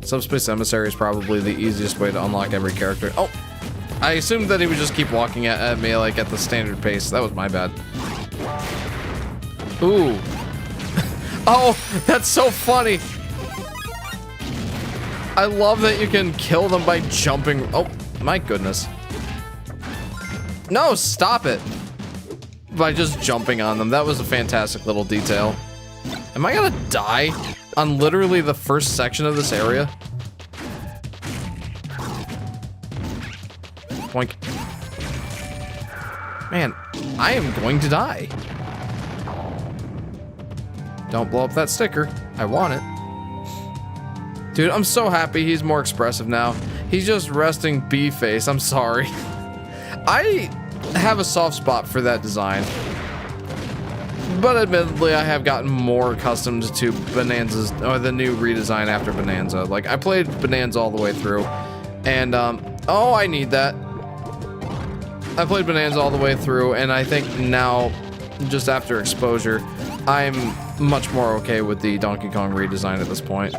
Subspace Emissary is probably the easiest way to unlock every character. Oh! I assumed that he would just keep walking at me like at the standard pace. That was my bad. Ooh. Oh, that's so funny. I love that you can kill them by jumping. Oh, my goodness. No, stop it. By just jumping on them. That was a fantastic little detail. Am I gonna die on literally the first section of this area? Boink. Man, I am going to die. Don't blow up that sticker. I want it. Dude, I'm so happy he's more expressive now. He's just resting B face. I'm sorry. I have a soft spot for that design. But admittedly, I have gotten more accustomed to Bonanza's, or the new redesign after Bonanza. Like, I played Bonanza all the way through. And, oh, I need that. I played Bonanza all the way through, and I think now, just after exposure, I'm much more okay with the Donkey Kong redesign at this point.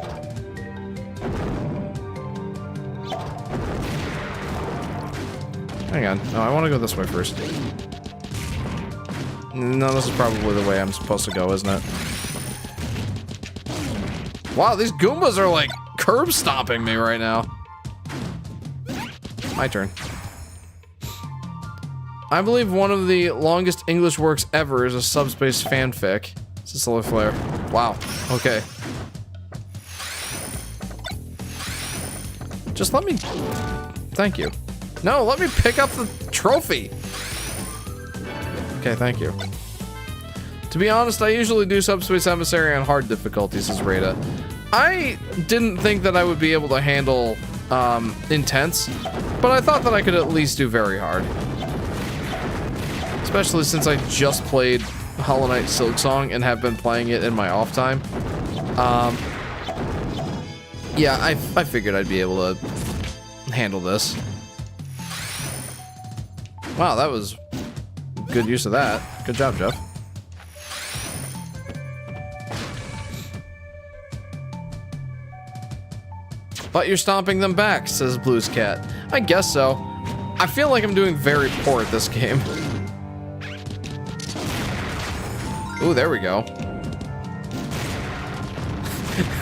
Hang on. No, I want to go this way first. No, this is probably the way I'm supposed to go, isn't it? Wow, these Goombas are like curb stomping me right now. My turn. I believe one of the longest English works ever is a Subspace fanfic. It's a solar flare. Wow. Okay. Just let me... Thank you. No, let me pick up the trophy. Okay, thank you. To be honest, I usually do Subspace Emissary on hard difficulties, says Rada. I didn't think that I would be able to handle intense, but I thought that I could at least do very hard. Especially since I just played Hollow Knight Silksong and have been playing it in my off time. Yeah, I figured I'd be able to handle this. Wow, that was good use of that. Good job, Jeff. But you're stomping them back, says Blue's Cat. I guess so. I feel like I'm doing very poor at this game. Ooh, there we go.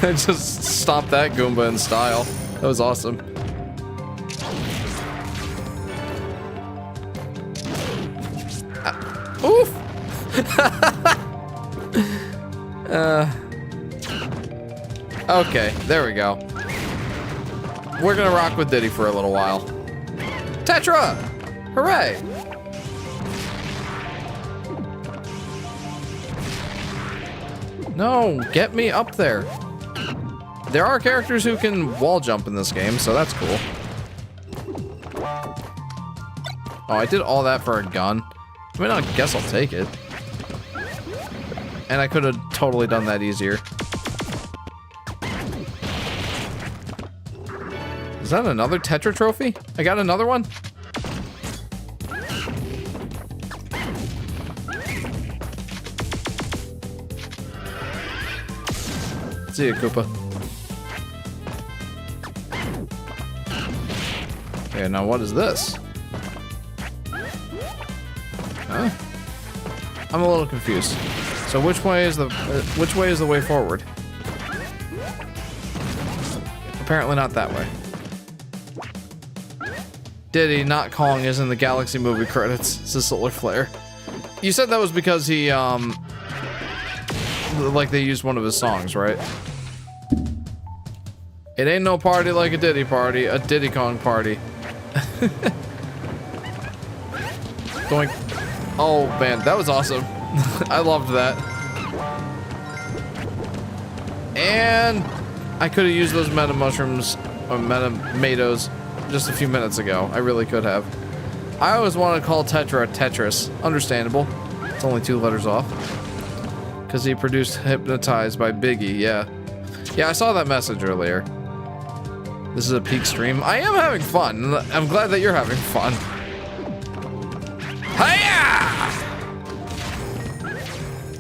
I just stomped that Goomba in style. That was awesome. Oof! Okay, there we go. We're gonna rock with Diddy for a little while. Tetra! Hooray! No, get me up there. There are characters who can wall jump in this game, so that's cool. Oh, I did all that for a gun. I mean, I guess I'll take it. And I could have totally done that easier. Is that another Tetra trophy? I got another one? See ya, Koopa. Okay, now what is this? Huh? I'm a little confused. So which way is the way forward? Apparently not that way. Diddy, not Kong, is in the Galaxy movie credits, says Solar Flare. You said that was because he, like they used one of his songs, right? It ain't no party like a Diddy party, a Diddy Kong party. Doink. Oh man, that was awesome. I loved that. And I could have used those meta mushrooms, or meta tomatoes, just a few minutes ago. I really could have. I always want to call Tetra Tetris. Understandable. It's only 2 letters off. Because he produced Hypnotized by Biggie, yeah. Yeah, I saw that message earlier. This is a peak stream. I am having fun. I'm glad that you're having fun. Hiya!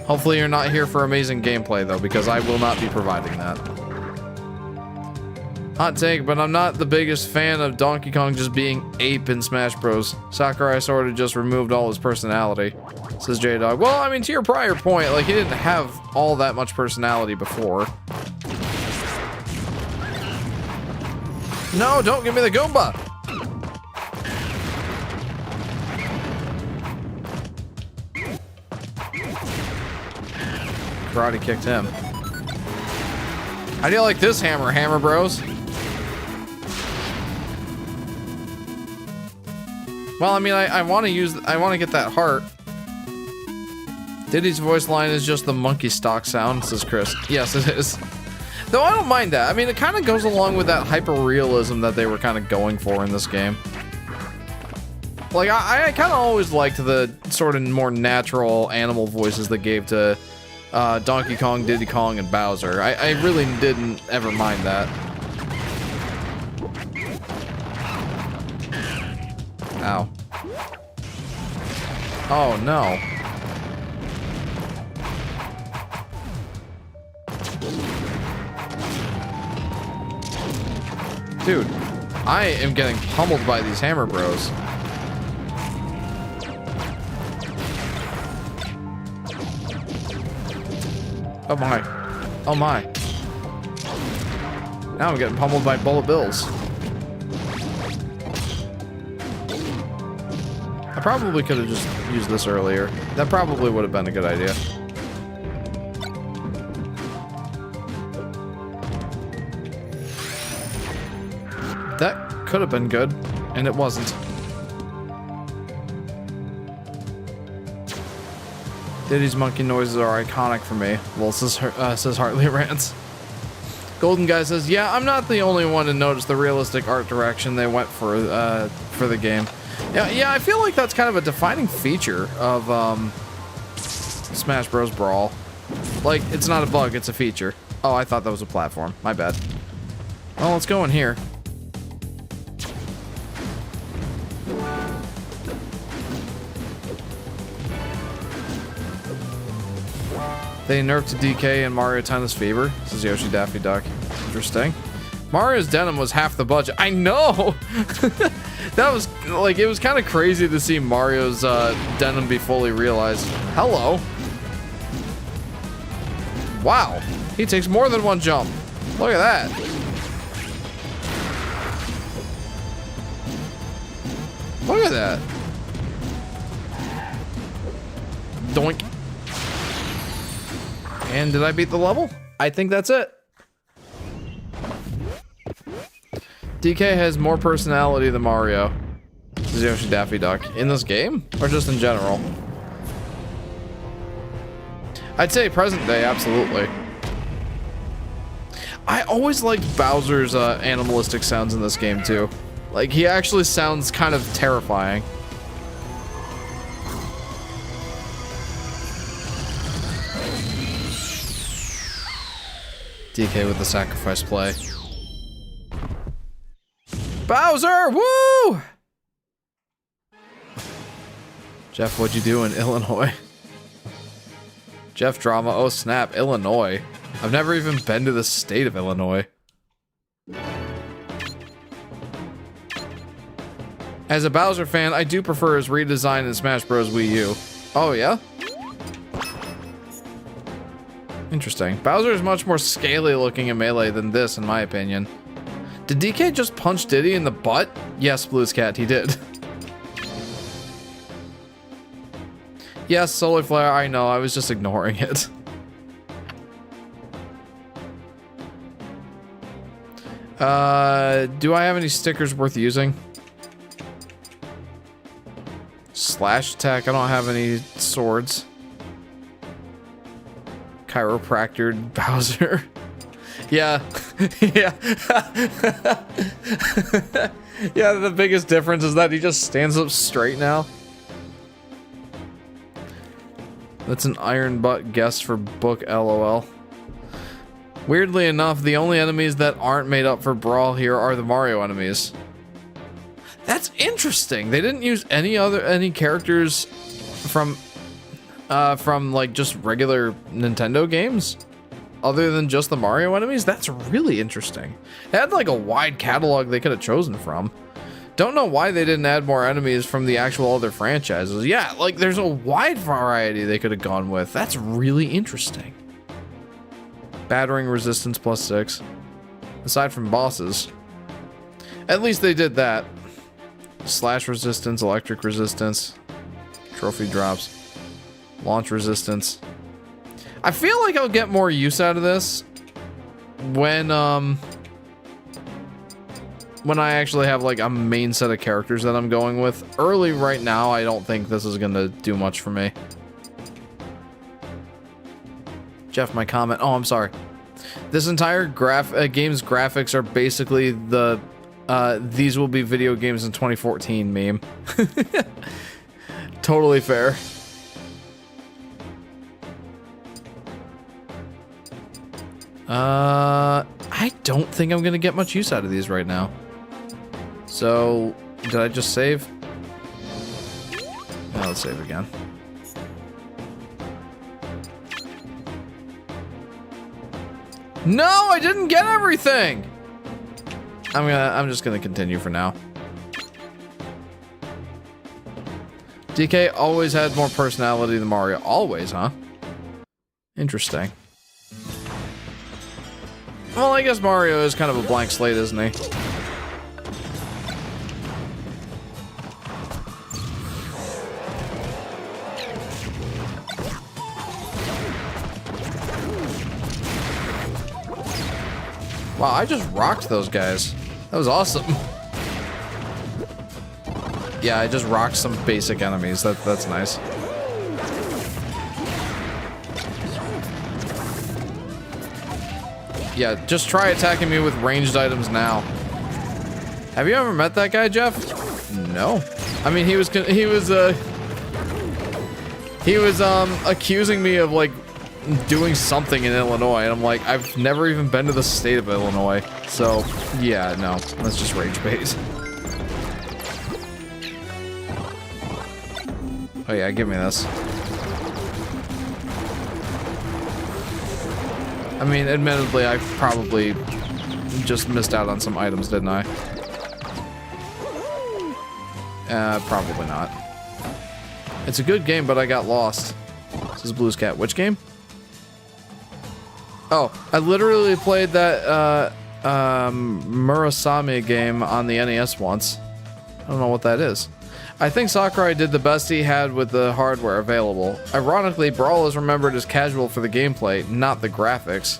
Hopefully you're not here for amazing gameplay, though, because I will not be providing that. Hot take, but I'm not the biggest fan of Donkey Kong just being ape in Smash Bros. Sakurai sort of just removed all his personality, says J-Dog. Well, I mean, to your prior point, like, he didn't have all that much personality before. No, don't give me the Goomba! Karate kicked him. How do you like this hammer bros? Well, I mean, I want to get that heart. Diddy's voice line is just the monkey stock sound, says Chris. Yes, it is. Though I don't mind that. I mean, it kind of goes along with that hyper-realism that they were kind of going for in this game. Like, I kind of always liked the sort of more natural animal voices they gave to Donkey Kong, Diddy Kong, and Bowser. I really didn't ever mind that. Ow. Oh, no. Dude, I am getting pummeled by these hammer bros. Oh my. Oh my. Now I'm getting pummeled by bullet bills. I probably could have just used this earlier. That probably would have been a good idea. That could have been good, and it wasn't. Diddy's monkey noises are iconic for me. Well, says Hartley Rants. Golden Guy says, yeah, I'm not the only one to notice the realistic art direction they went for the game. Yeah, I feel like that's kind of a defining feature of Smash Bros. Brawl. Like, it's not a bug, it's a feature. Oh, I thought that was a platform. My bad. Well, let's go in here. They nerfed to DK and Mario Tennis Fever. This is Yoshi Daffy Duck. Interesting. Mario's denim was half the budget. I know! That was, like, it was kind of crazy to see Mario's denim be fully realized. Hello. Wow. He takes more than one jump. Look at that. Look at that. Doink. And did I beat the level? I think that's it. DK has more personality than Mario. This is Yoshi Daffy Duck. In this game? Or just in general? I'd say present day, absolutely. I always liked Bowser's animalistic sounds in this game too. Like, he actually sounds kind of terrifying. DK with the sacrifice play. Bowser! Woo! Jeff, what'd you do in Illinois? Jeff Drama, oh snap, Illinois. I've never even been to the state of Illinois. As a Bowser fan, I do prefer his redesign in Smash Bros. Wii U. Oh yeah? Interesting. Bowser is much more scaly looking in Melee than this, in my opinion. Did DK just punch Diddy in the butt? Yes, Blues Cat, he did. Yes, Solar Flare, I know, I was just ignoring it. Do I have any stickers worth using? Slash attack, I don't have any swords. Chiropractor Bowser. Yeah. Yeah. Yeah, the biggest difference is that he just stands up straight now. That's an iron butt guess for book LOL. Weirdly enough, the only enemies that aren't made up for Brawl here are the Mario enemies. That's interesting. They didn't use any characters from like just regular Nintendo games. other than just the Mario enemies? That's really interesting. It had like a wide catalog they could have chosen from. Don't know why they didn't add more enemies from the actual other franchises. Yeah, like there's a wide variety they could have gone with. That's really interesting. Battering resistance +6. Aside from bosses. At least they did that. Slash resistance, electric resistance, trophy drops, launch resistance. I feel like I'll get more use out of this when I actually have like a main set of characters that I'm going with. Early right now, I don't think this is gonna do much for me. Jeff, my comment. Oh, I'm sorry. This entire game's graphics are basically the these will be video games in 2014 meme. Totally fair. I don't think I'm gonna get much use out of these right now. So, did I just save? Yeah, let's save again. No, I didn't get everything. I'm just gonna continue for now. DK always had more personality than Mario. Always, huh? Interesting. Well, I guess Mario is kind of a blank slate, isn't he? Wow, I just rocked those guys. That was awesome. Yeah, I just rocked some basic enemies. That's nice. Yeah, just try attacking me with ranged items now. Have you ever met that guy, Jeff? No. I mean, he was accusing me of like doing something in Illinois, and I'm like, I've never even been to the state of Illinois. So, yeah, no, that's just rage bait. Oh yeah, give me this. I mean, admittedly, I probably just missed out on some items, didn't I? Probably not. It's a good game, but I got lost. This is Blue's Cat. Which game? Oh, I literally played that Murasame game on the NES once. I don't know what that is. I think Sakurai did the best he had with the hardware available. Ironically, Brawl is remembered as casual for the gameplay, not the graphics.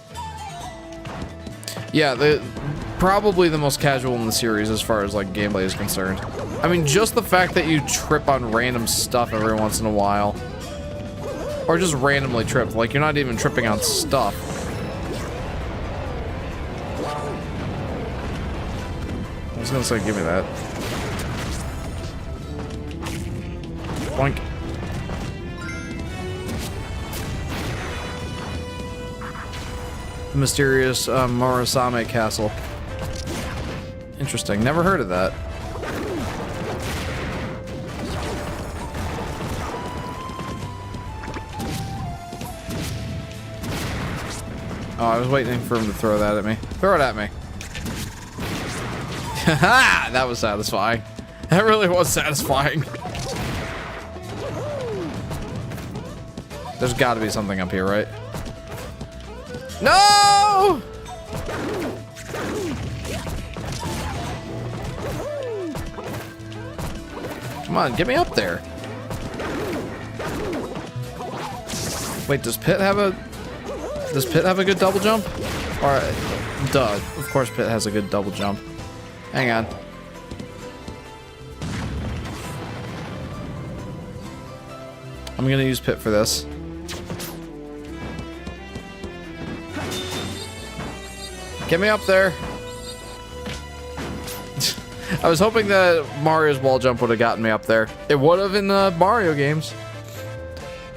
Yeah, probably the most casual in the series as far as like gameplay is concerned. I mean, just the fact that you trip on random stuff every once in a while. Or just randomly trip, like you're not even tripping on stuff. I was gonna say, give me that. Boink. The mysterious Murasame Castle. Interesting. Never heard of that. Oh, I was waiting for him to throw that at me. Throw it at me. Haha! That was satisfying. That really was satisfying. There's got to be something up here, right? No! Come on, get me up there. Wait, does Pit have a good double jump? Or, duh, of course Pit has a good double jump. Hang on. I'm gonna use Pit for this. Get me up there. I was hoping that Mario's wall jump would have gotten me up there. It would have in the Mario games.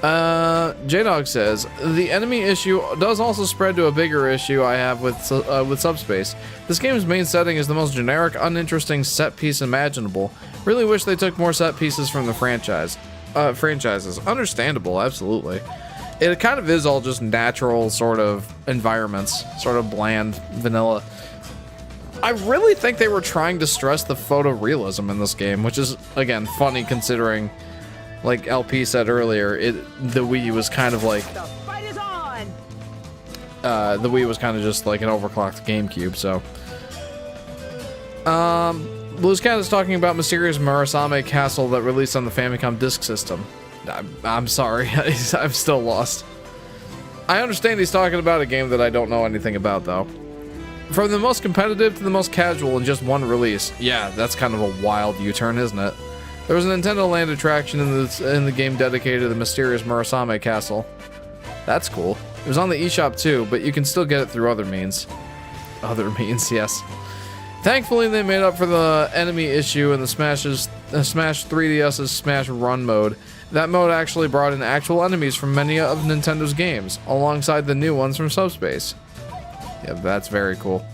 J-Dog says, the enemy issue does also spread to a bigger issue I have with Subspace. This game's main setting is the most generic, uninteresting set piece imaginable. Really wish they took more set pieces from the franchises. Understandable, absolutely. It kind of is all just natural sort of environments, sort of bland, vanilla. I really think they were trying to stress the photorealism in this game, which is, again, funny considering, like LP said earlier, the Wii was kind of like... The fight is on! The Wii was kind of just like an overclocked GameCube, so... Blue's Cat is talking about Mysterious Murasame Castle that released on the Famicom Disk System. I'm sorry, I'm still lost. I understand he's talking about a game that I don't know anything about, though. From the most competitive to the most casual in just one release. Yeah, that's kind of a wild U-turn, isn't it? There was a Nintendo Land attraction in the game dedicated to the Mysterious Murasame Castle. That's cool. It was on the eShop too, but you can still get it through other means. Other means, yes. Thankfully, they made up for the enemy issue in the Smash 3DS's Smash Run mode. That mode actually brought in actual enemies from many of Nintendo's games, alongside the new ones from Subspace. Yeah, that's very cool.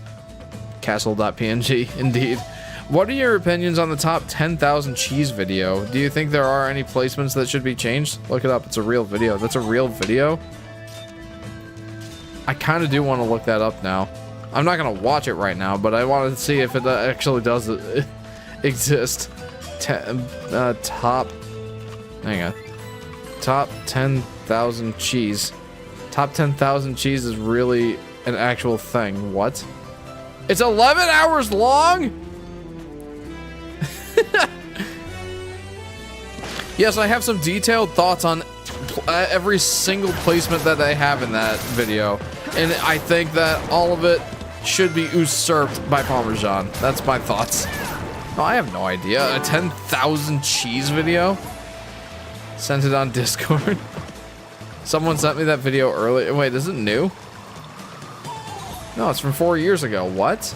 Castle.png, indeed. What are your opinions on the top 10,000 cheese video? Do you think there are any placements that should be changed? Look it up, it's a real video. That's a real video? I kind of do want to look that up now. I'm not going to watch it right now, but I wanted to see if it actually does exist. Top... Hang on. Top 10,000 cheese. Top 10,000 cheese is really an actual thing. What? It's 11 hours long? Yes, I have some detailed thoughts on every single placement that I have in that video. And I think that all of it should be usurped by Parmesan. That's my thoughts. Oh, I have no idea. A 10,000 cheese video? Sent it on Discord. Someone sent me that video earlier. Wait, is it new? No, it's from 4 years ago. What?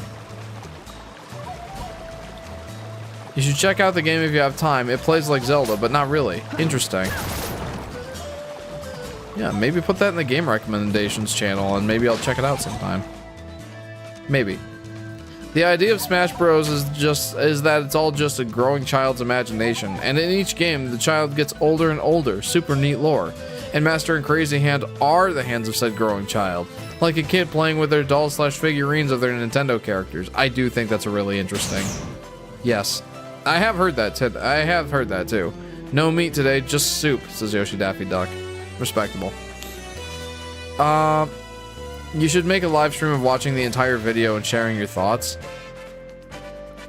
You should check out the game if you have time. It plays like Zelda, but not really. Interesting. Yeah, maybe put that in the game recommendations channel, and maybe I'll check it out sometime. Maybe. The idea of Smash Bros. is that it's all just a growing child's imagination, and in each game, the child gets older and older. Super neat lore. And Master and Crazy Hand are the hands of said growing child. Like a kid playing with their dolls/figurines of their Nintendo characters. I do think that's really interesting. Yes. I have heard that too. No meat today, just soup, says Yoshi Daffy Duck. Respectable. You should make a live stream of watching the entire video and sharing your thoughts.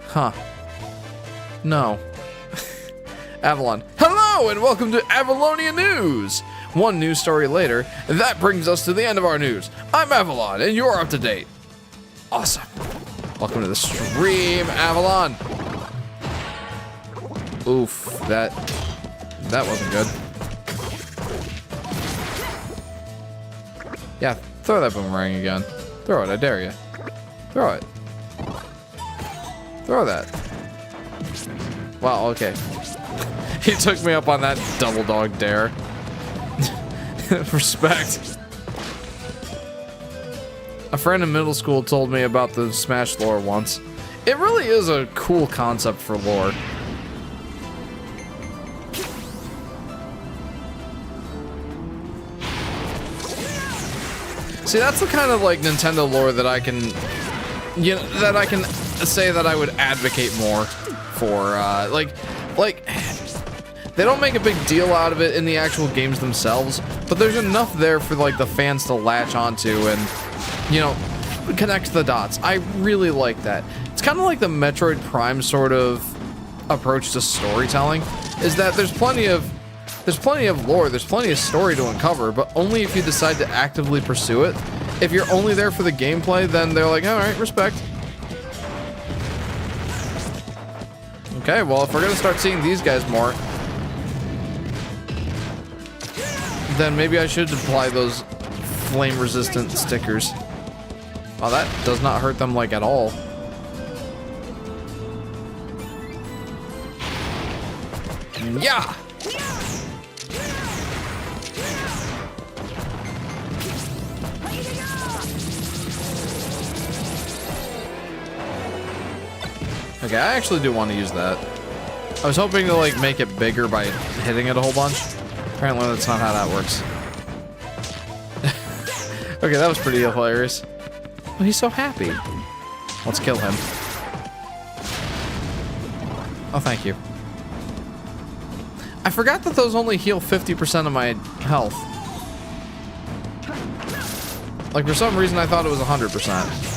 Huh. No. Avalon. Hello and welcome to Avalonia News! One news story later, that brings us to the end of our news. I'm Avalon and you're up to date. Awesome. Welcome to the stream, Avalon. Oof, that wasn't good. Yeah, throw that boomerang again. Throw it, I dare you. Throw it. Throw that. Wow, okay. He took me up on that double dog dare. Respect. A friend in middle school told me about the Smash lore once. It really is a cool concept for lore. See, that's the kind of like Nintendo lore that I can, you know, that I can say that I would advocate more for. Like, they don't make a big deal out of it in the actual games themselves, but there's enough there for like the fans to latch onto and, you know, connect the dots. I really like that. It's kind of like the Metroid Prime sort of approach to storytelling, is that there's plenty of lore, there's plenty of story to uncover, but only if you decide to actively pursue it. If you're only there for the gameplay, then they're like, alright, respect. Okay, well, if we're gonna start seeing these guys more, then maybe I should apply those flame-resistant stickers. Oh, that does not hurt them, like, at all. Yeah! Okay, I actually do want to use that. I was hoping to, like, make it bigger by hitting it a whole bunch. Apparently that's not how that works. Okay, that was pretty hilarious. Oh, he's so happy. Let's kill him. Oh, thank you. I forgot that those only heal 50% of my health. Like, for some reason, I thought it was 100%.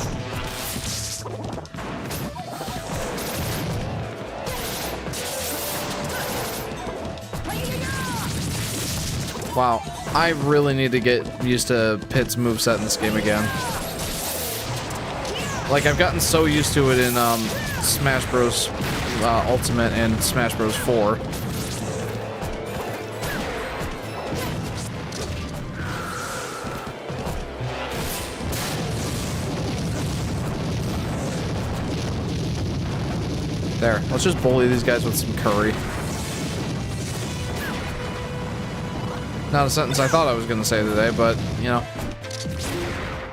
Wow, I really need to get used to Pit's moveset in this game again. Like, I've gotten so used to it in Smash Bros. Ultimate and Smash Bros. 4. There, let's just bully these guys with some curry. Not a sentence I thought I was going to say today, but, you know.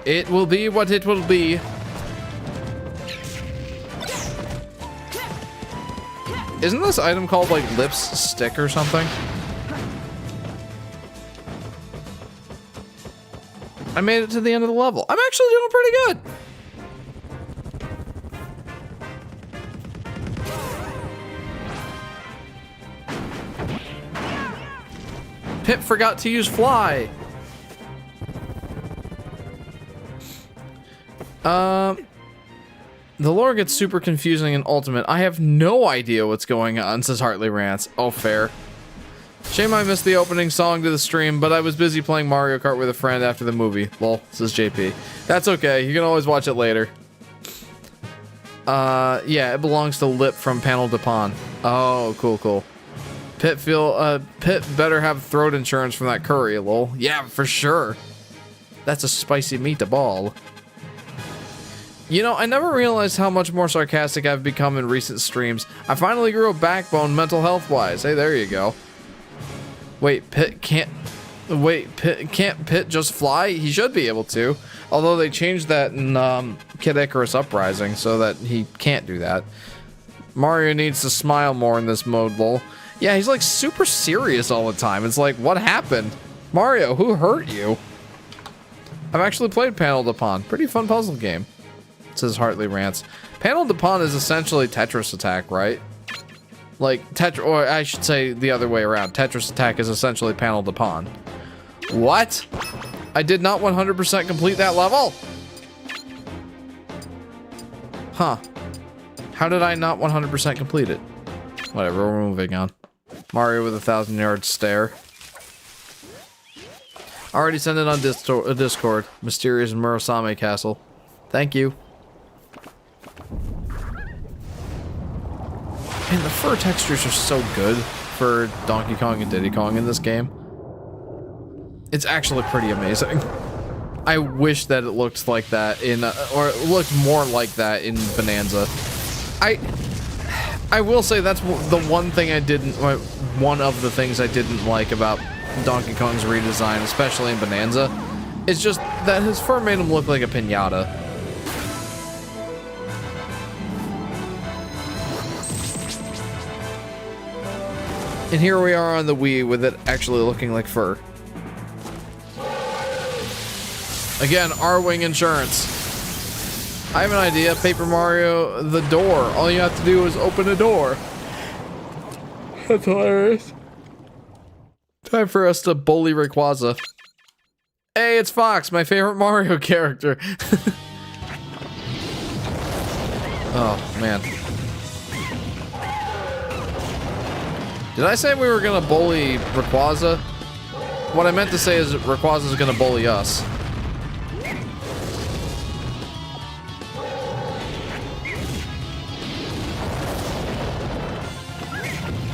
It will be what it will be. Isn't this item called, like, Lips Stick or something? I made it to the end of the level. I'm actually doing pretty good. Pip forgot to use fly. The lore gets super confusing in Ultimate. I have no idea what's going on, says Hartley Rants. Oh, fair. Shame I missed the opening song to the stream, but I was busy playing Mario Kart with a friend after the movie. Lol, says JP. That's okay. You can always watch it later. Yeah, it belongs to Lip from Panel de Pon. Oh, cool, cool. Pit better have throat insurance from that curry, lol. Yeah, for sure. That's a spicy meatball. You know, I never realized how much more sarcastic I've become in recent streams. I finally grew a backbone mental health-wise. Hey, there you go. Wait, can't Pit just fly? He should be able to. Although they changed that in Kid Icarus Uprising so that he can't do that. Mario needs to smile more in this mode, lol. Yeah, he's like super serious all the time. It's like, what happened? Mario, who hurt you? I've actually played Panel de Pon. Pretty fun puzzle game, says Hartley Rants. Panel de Pon is essentially Tetris Attack, right? Like, or I should say the other way around. Tetris Attack is essentially Panel de Pon. What? I did not 100% complete that level? Huh. How did I not 100% complete it? Whatever, we're moving on. Mario with a 1,000-yard stare. Already sent it on Discord. Mysterious Murasame Castle. Thank you. Man, the fur textures are so good for Donkey Kong and Diddy Kong in this game. It's actually pretty amazing. I wish that it looked like that in, or it looked more like that in Bonanza. I will say that's the one thing I didn't, one of the things I didn't like about Donkey Kong's redesign, especially in Bonanza, is just that his fur made him look like a piñata. And here we are on the Wii with it actually looking like fur. Again, R-Wing insurance. I have an idea. Paper Mario, the door. All you have to do is open a door. That's hilarious. Time for us to bully Rayquaza. Hey, it's Fox, my favorite Mario character. Oh, man. Did I say we were gonna bully Rayquaza? What I meant to say is that Rayquaza's gonna bully us.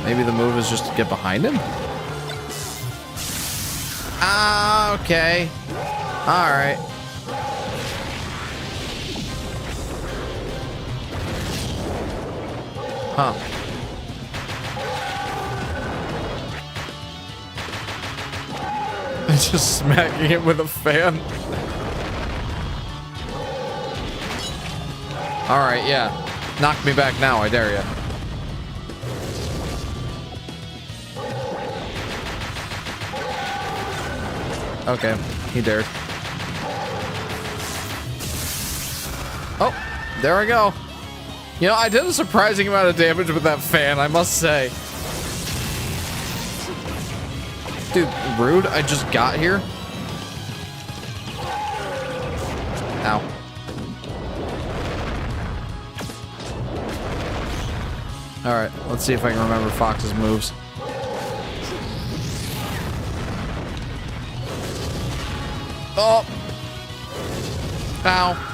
Maybe the move is just to get behind him? Ah, okay. Alright. Huh. Just smacking him with a fan. Alright, yeah. Knock me back now, I dare ya. Okay, he dared. there I go. You know, I did a surprising amount of damage with that fan, I must say. Dude, rude. I just got here. Ow. Alright, let's see if I can remember Fox's moves. Oh! Ow.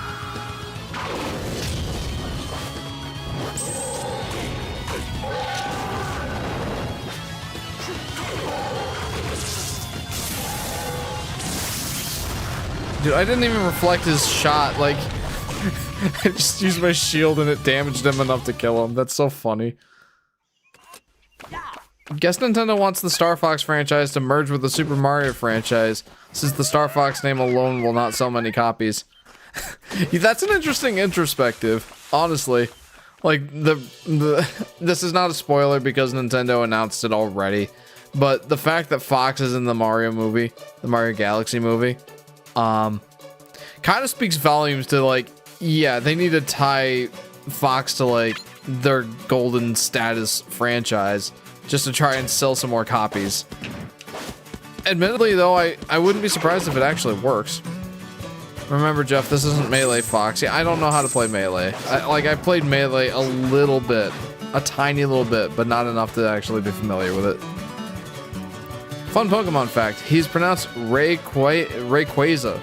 Dude, I didn't even reflect his shot. Like, I just used my shield and it damaged him enough to kill him. That's so funny. Guess Nintendo wants the Star Fox franchise to merge with the Super Mario franchise, since the Star Fox name alone will not sell many copies. That's an interesting introspective, honestly. Like, this is not a spoiler because Nintendo announced it already, but the fact that Fox is in the Mario movie, the Mario Galaxy movie, kind of speaks volumes to, like, yeah, they need to tie Fox to, like, their golden status franchise just to try and sell some more copies. Admittedly, though, I wouldn't be surprised if it actually works. Remember, Jeff, this isn't Melee Fox. Yeah, I don't know how to play Melee. I played Melee a little bit. A tiny little bit, but not enough to actually be familiar with it. Fun Pokemon fact. He's pronounced Rayquaza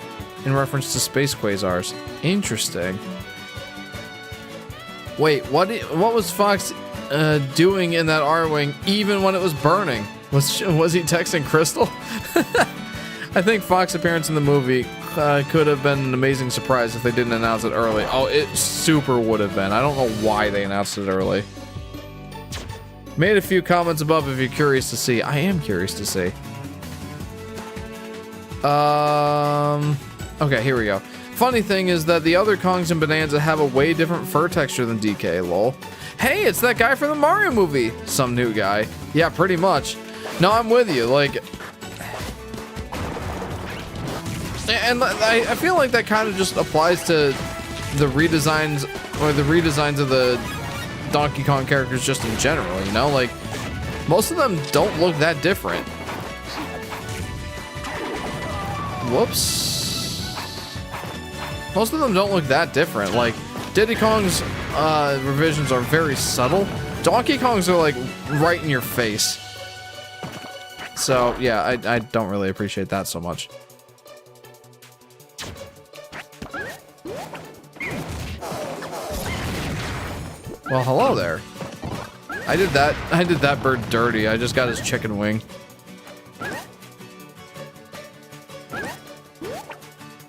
in reference to space quasars. Interesting. Wait, what was Fox doing in that R-Wing even when it was burning? Was he texting Crystal? I think Fox's appearance in the movie could have been an amazing surprise if they didn't announce it early. Oh, it super would have been. I don't know why they announced it early. Made a few comments above if you're curious to see. I am curious to see. Okay, here we go. Funny thing is that the other Kongs and Bonanza have a way different fur texture than DK, lol. Hey, it's that guy from the Mario movie. Some new guy. Yeah, pretty much. No, I'm with you. Like, and I feel like that kind of just applies to the redesigns, or the redesigns of the Donkey Kong characters just in general, you know? Like, most of them don't look that different. Whoops. Most of them don't look that different. Like, Diddy Kong's revisions are very subtle. Donkey Kong's are, like, right in your face. So, yeah, I don't really appreciate that so much. Well, hello there. I did that bird dirty. I just got his chicken wing.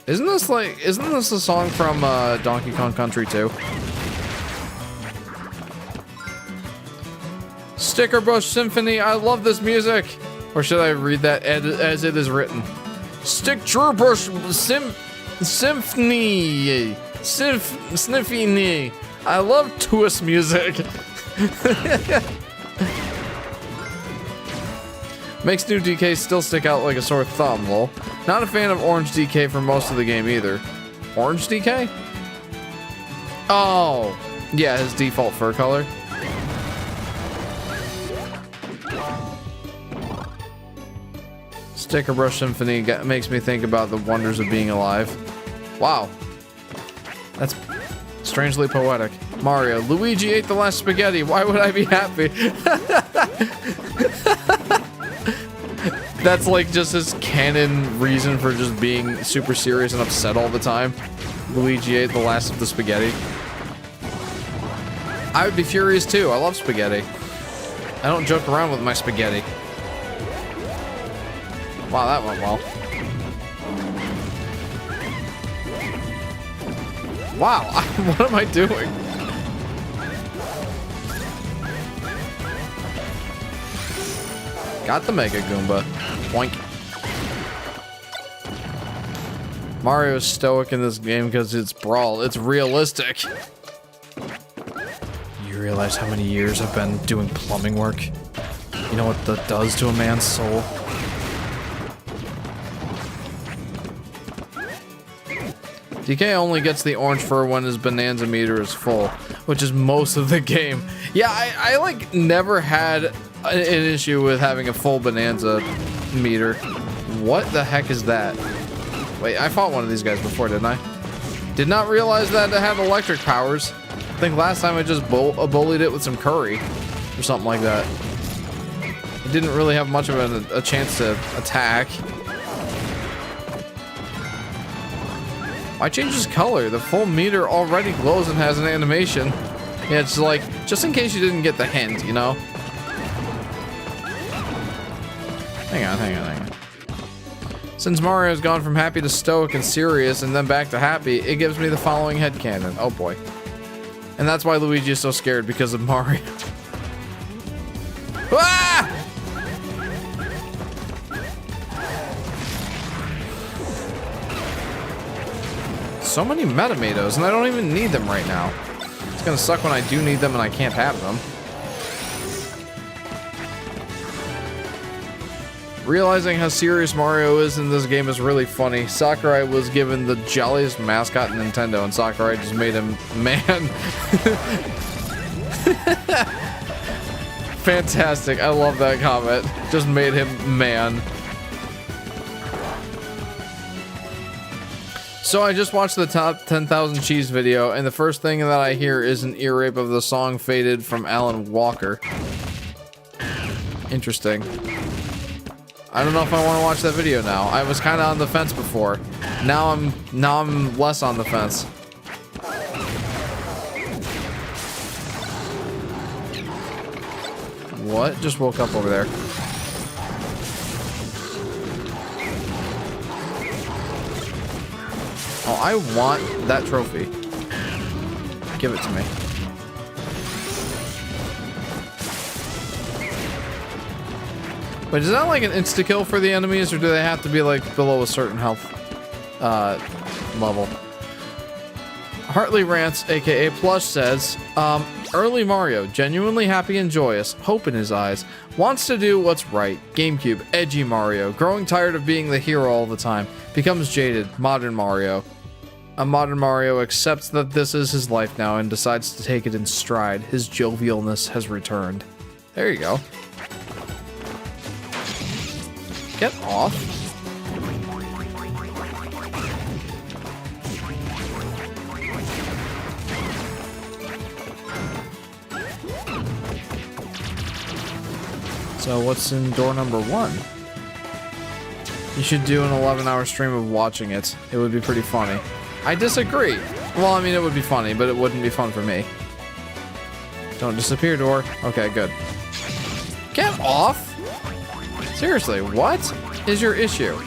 Isn't this a song from Donkey Kong Country 2? Sticker Bush Symphony, I love this music. Or should I read that as it is written? Sticker Bush Symphony. Sniffy. I love twist music. Makes new DK still stick out like a sore thumb, lol. Not a fan of orange DK for most of the game either. Orange DK? Oh, yeah, his default fur color. Sticker Brush Symphony makes me think about the wonders of being alive. Wow. That's strangely poetic. Mario, Luigi ate the last spaghetti. Why would I be happy? That's like just his canon reason for just being super serious and upset all the time. Luigi ate the last of the spaghetti. I would be furious too. I love spaghetti. I don't joke around with my spaghetti. Wow, that went well. Wow, what am I doing? Got the Mega Goomba. Boink. Mario's stoic in this game because it's Brawl. It's realistic. You realize how many years I've been doing plumbing work? You know what that does to a man's soul? DK only gets the orange fur when his bonanza meter is full, which is most of the game. Yeah, I like never had an issue with having a full bonanza meter. What the heck is that? Wait, I fought one of these guys before, didn't I? Did not realize that it had electric powers. I think last time I just bullied it with some curry or something like that. It didn't really have much of a chance to attack. Why change his color? The full meter already glows and has an animation. Yeah, it's like, just in case you didn't get the hint, you know? Hang on. Since Mario has gone from happy to stoic and serious and then back to happy, it gives me the following headcanon. Oh boy. And that's why Luigi is so scared, because of Mario. Ah! So many Metamatos, and I don't even need them right now. It's gonna suck when I do need them and I can't have them. Realizing how serious Mario is in this game is really funny. Sakurai was given the jolliest mascot in Nintendo, and Sakurai just made him man. Fantastic. I love that comment. Just made him man. So I just watched the top 10,000 cheese video, and the first thing that I hear is an ear rape of the song Faded from Alan Walker. Interesting. I don't know if I want to watch that video now. I was kind of on the fence before. Now I'm less on the fence. What? Just woke up over there. Oh, I want that trophy. Give it to me. But is that like an insta-kill for the enemies, or do they have to be like below a certain health level? Hartley Rants, aka Plush, says, early Mario, genuinely happy and joyous, hope in his eyes, wants to do what's right. GameCube, edgy Mario, growing tired of being the hero all the time, becomes jaded, modern Mario. A modern Mario accepts that this is his life now and decides to take it in stride. His jovialness has returned. There you go. Get off. So what's in door number 1? You should do an 11-hour stream of watching it. It would be pretty funny. I disagree. Well, I mean, it would be funny, but it wouldn't be fun for me. Don't disappear, door. Okay, good. Get off! Seriously, what is your issue?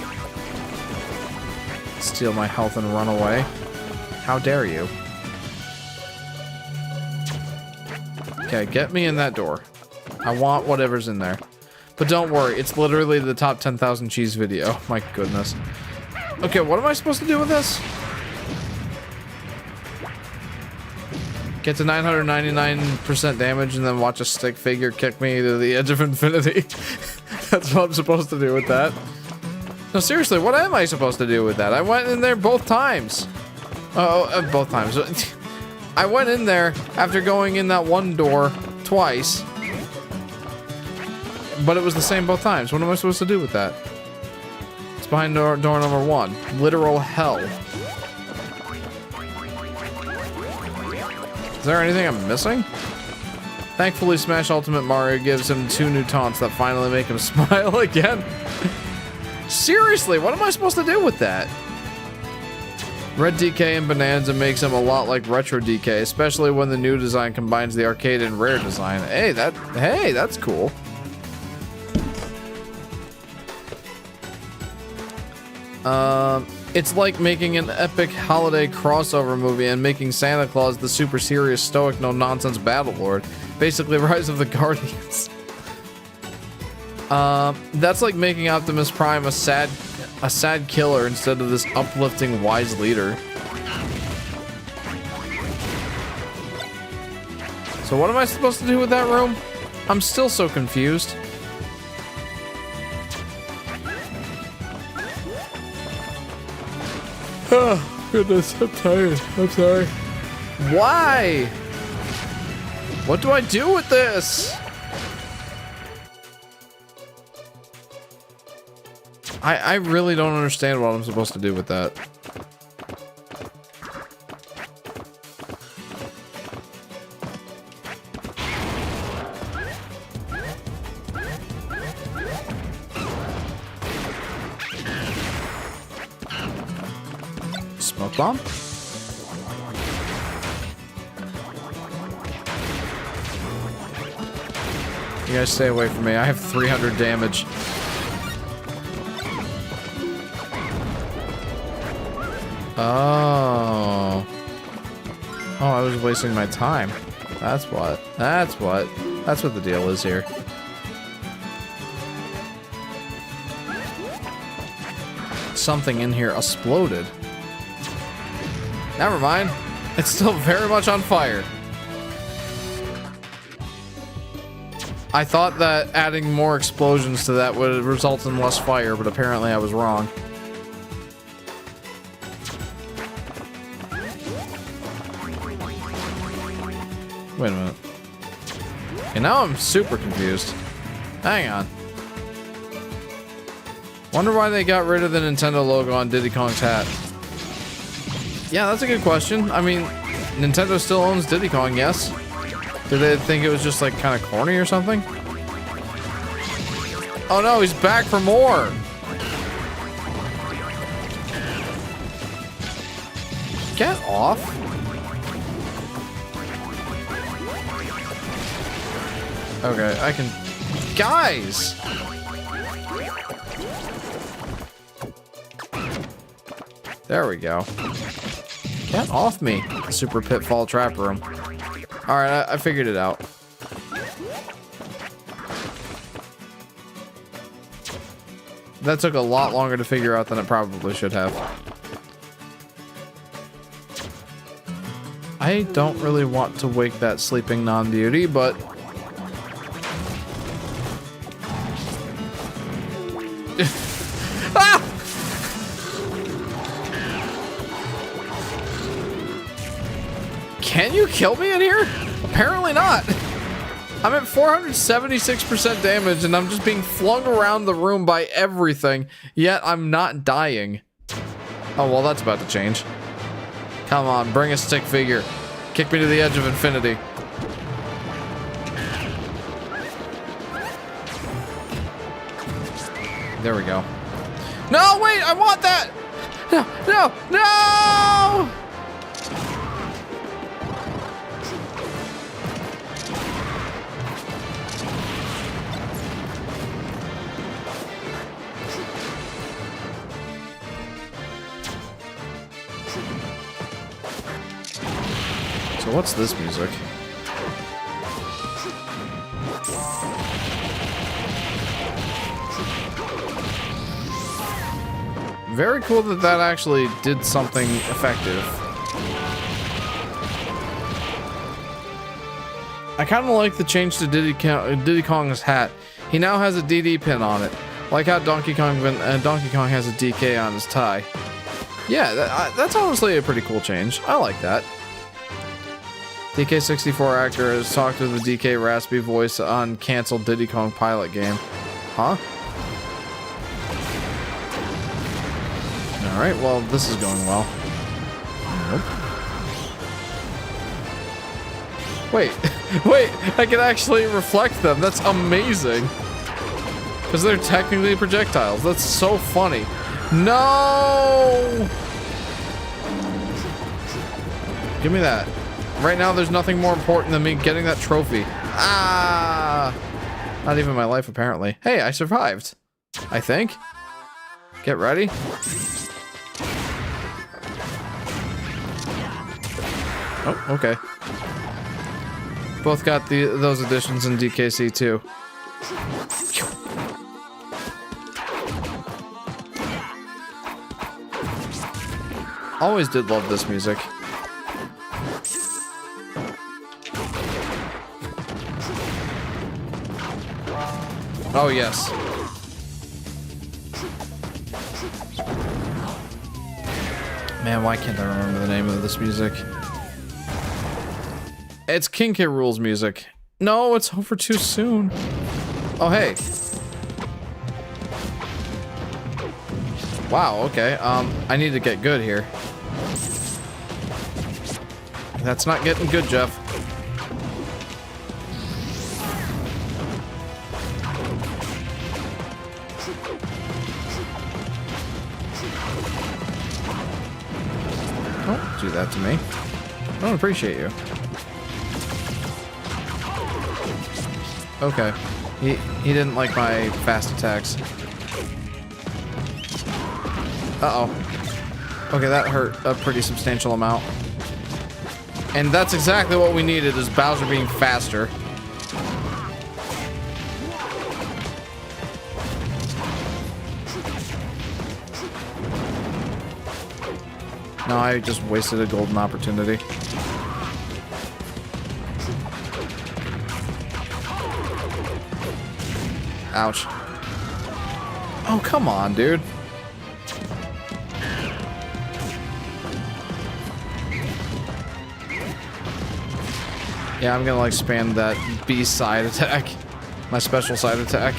Steal my health and run away. How dare you? Okay, get me in that door. I want whatever's in there. But don't worry, it's literally the top 10,000 cheese video. My goodness. Okay, what am I supposed to do with this? Get to 999% damage and then watch a stick figure kick me to the edge of infinity. That's what I'm supposed to do with that. No, seriously, what am I supposed to do with that? I went in there both times. Both times. I went in there after going in that one door twice. But it was the same both times. What am I supposed to do with that? It's behind door number 1. Literal hell. Is there anything I'm missing? Thankfully, Smash Ultimate Mario gives him 2 new taunts that finally make him smile again. Seriously, what am I supposed to do with that? Red DK and Bonanza makes him a lot like Retro DK, especially when the new design combines the arcade and rare design. Hey, that's cool. It's like making an epic holiday crossover movie and making Santa Claus the super serious, stoic, no-nonsense battle lord. Basically, Rise of the Guardians. That's like making Optimus Prime a sad killer instead of this uplifting, wise leader. So what am I supposed to do with that room? I'm still so confused. Goodness, I'm tired. I'm sorry. Why? What do I do with this? I really don't understand what I'm supposed to do with that. Smoke bomb? You guys stay away from me. I have 300 damage. Oh. Oh, I was wasting my time. That's what. That's what the deal is here. Something in here exploded. Never mind. It's still very much on fire. I thought that adding more explosions to that would result in less fire, but apparently I was wrong. Wait a minute. Okay, now I'm super confused. Hang on. Wonder why they got rid of the Nintendo logo on Diddy Kong's hat. Yeah, that's a good question. I mean, Nintendo still owns Diddy Kong, yes? Did they think it was just like kind of corny or something? Oh no, he's back for more! Get off! Okay, I can... Guys! There we go. Get off me, Super Pitfall Trap Room. Alright, I figured it out. That took a lot longer to figure out than it probably should have. I don't really want to wake that sleeping non-beauty, but... Ah! Can you kill me in here? Apparently not. I'm at 476% damage and I'm just being flung around the room by everything, yet I'm not dying. Oh, well, that's about to change. Come on, bring a stick figure. Kick me to the edge of infinity. There we go. No, wait, I want that! No, no, no! So what's this music? Very cool that that actually did something effective. I kind of like the change to Diddy Kong's hat. He now has a DD pin on it, like how Donkey Kong has a DK on his tie. Yeah, that's honestly a pretty cool change. I like that. DK64 actor has talked with the DK raspy voice on canceled Diddy Kong pilot game. Huh? Alright, well, this is going well. Nope. Wait, wait, I can actually reflect them. That's amazing. Because they're technically projectiles. That's so funny. No! Give me that. Right now, there's nothing more important than me getting that trophy. Ah! Not even my life, apparently. Hey, I survived. I think. Get ready. Oh, okay. Both got those additions in DKC too. Always did love this music. Oh, yes. Man, why can't I remember the name of this music? It's King K. Rool's music. No, it's over too soon. Oh, hey. Wow, okay. I need to get good here. That's not getting good, Jeff. Don't do that to me. I don't appreciate you. Okay. He didn't like my fast attacks. Uh-oh. Okay, that hurt a pretty substantial amount. And that's exactly what we needed, is Bowser being faster. No, I just wasted a golden opportunity. Ouch. Oh, come on, dude. Yeah, I'm gonna like spam that B side attack. My special side attack.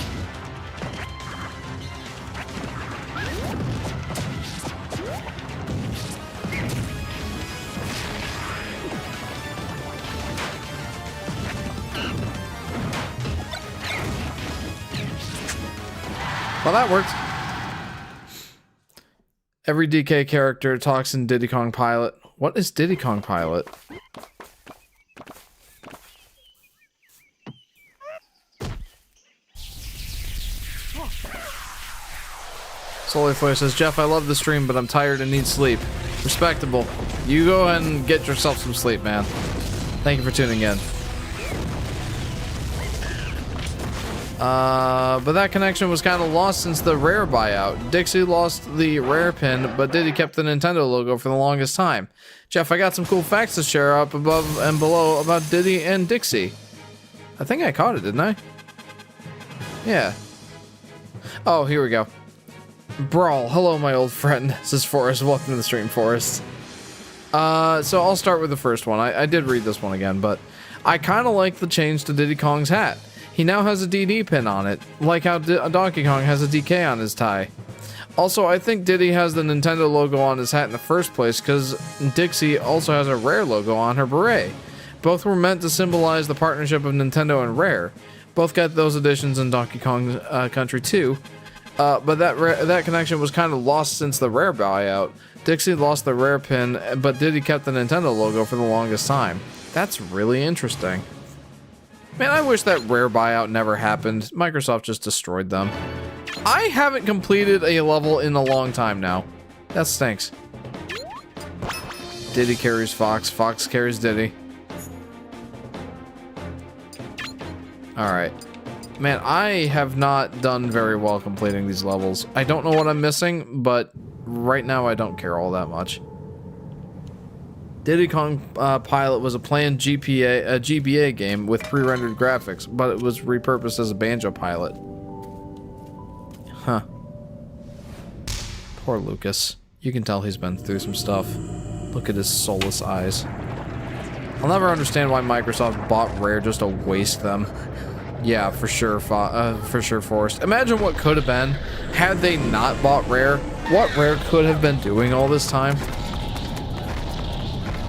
Well, that worked. Every DK character talks in Diddy Kong Pilot. What is Diddy Kong Pilot? Solarflare says, Jeff, I love the stream, but I'm tired and need sleep. Respectable. You go ahead and get yourself some sleep, man. Thank you for tuning in. But that connection was kind of lost since the Rare buyout. Dixie lost the Rare pin, but Diddy kept the Nintendo logo for the longest time. Jeff, I got some cool facts to share up above and below about Diddy and Dixie. I think I caught it, didn't I? Yeah. Oh, here we go. Brawl, hello my old friend, says Forrest. Welcome to the stream, Forrest. So I'll start with the first one. I did read this one again, but I kind of like the change to Diddy Kong's hat. He now has a DD pin on it, like how Donkey Kong has a DK on his tie. Also, I think Diddy has the Nintendo logo on his hat in the first place because Dixie also has a Rare logo on her beret. Both were meant to symbolize the partnership of Nintendo and Rare. Both got those additions in Donkey Kong Country 2. But that connection was kind of lost since the Rare buyout. Dixie lost the Rare pin, but Diddy kept the Nintendo logo for the longest time. That's really interesting. Man, I wish that Rare buyout never happened. Microsoft just destroyed them. I haven't completed a level in a long time now. That stinks. Diddy carries Fox, Fox carries Diddy. Alright. Man, I have not done very well completing these levels. I don't know what I'm missing, but right now I don't care all that much. Diddy Kong Pilot was a planned GBA game with pre-rendered graphics, but it was repurposed as a Banjo Pilot. Huh. Poor Lucas. You can tell he's been through some stuff. Look at his soulless eyes. I'll never understand why Microsoft bought Rare just to waste them. Yeah, for sure, Forrest. Imagine what could have been had they not bought Rare. What Rare could have been doing all this time.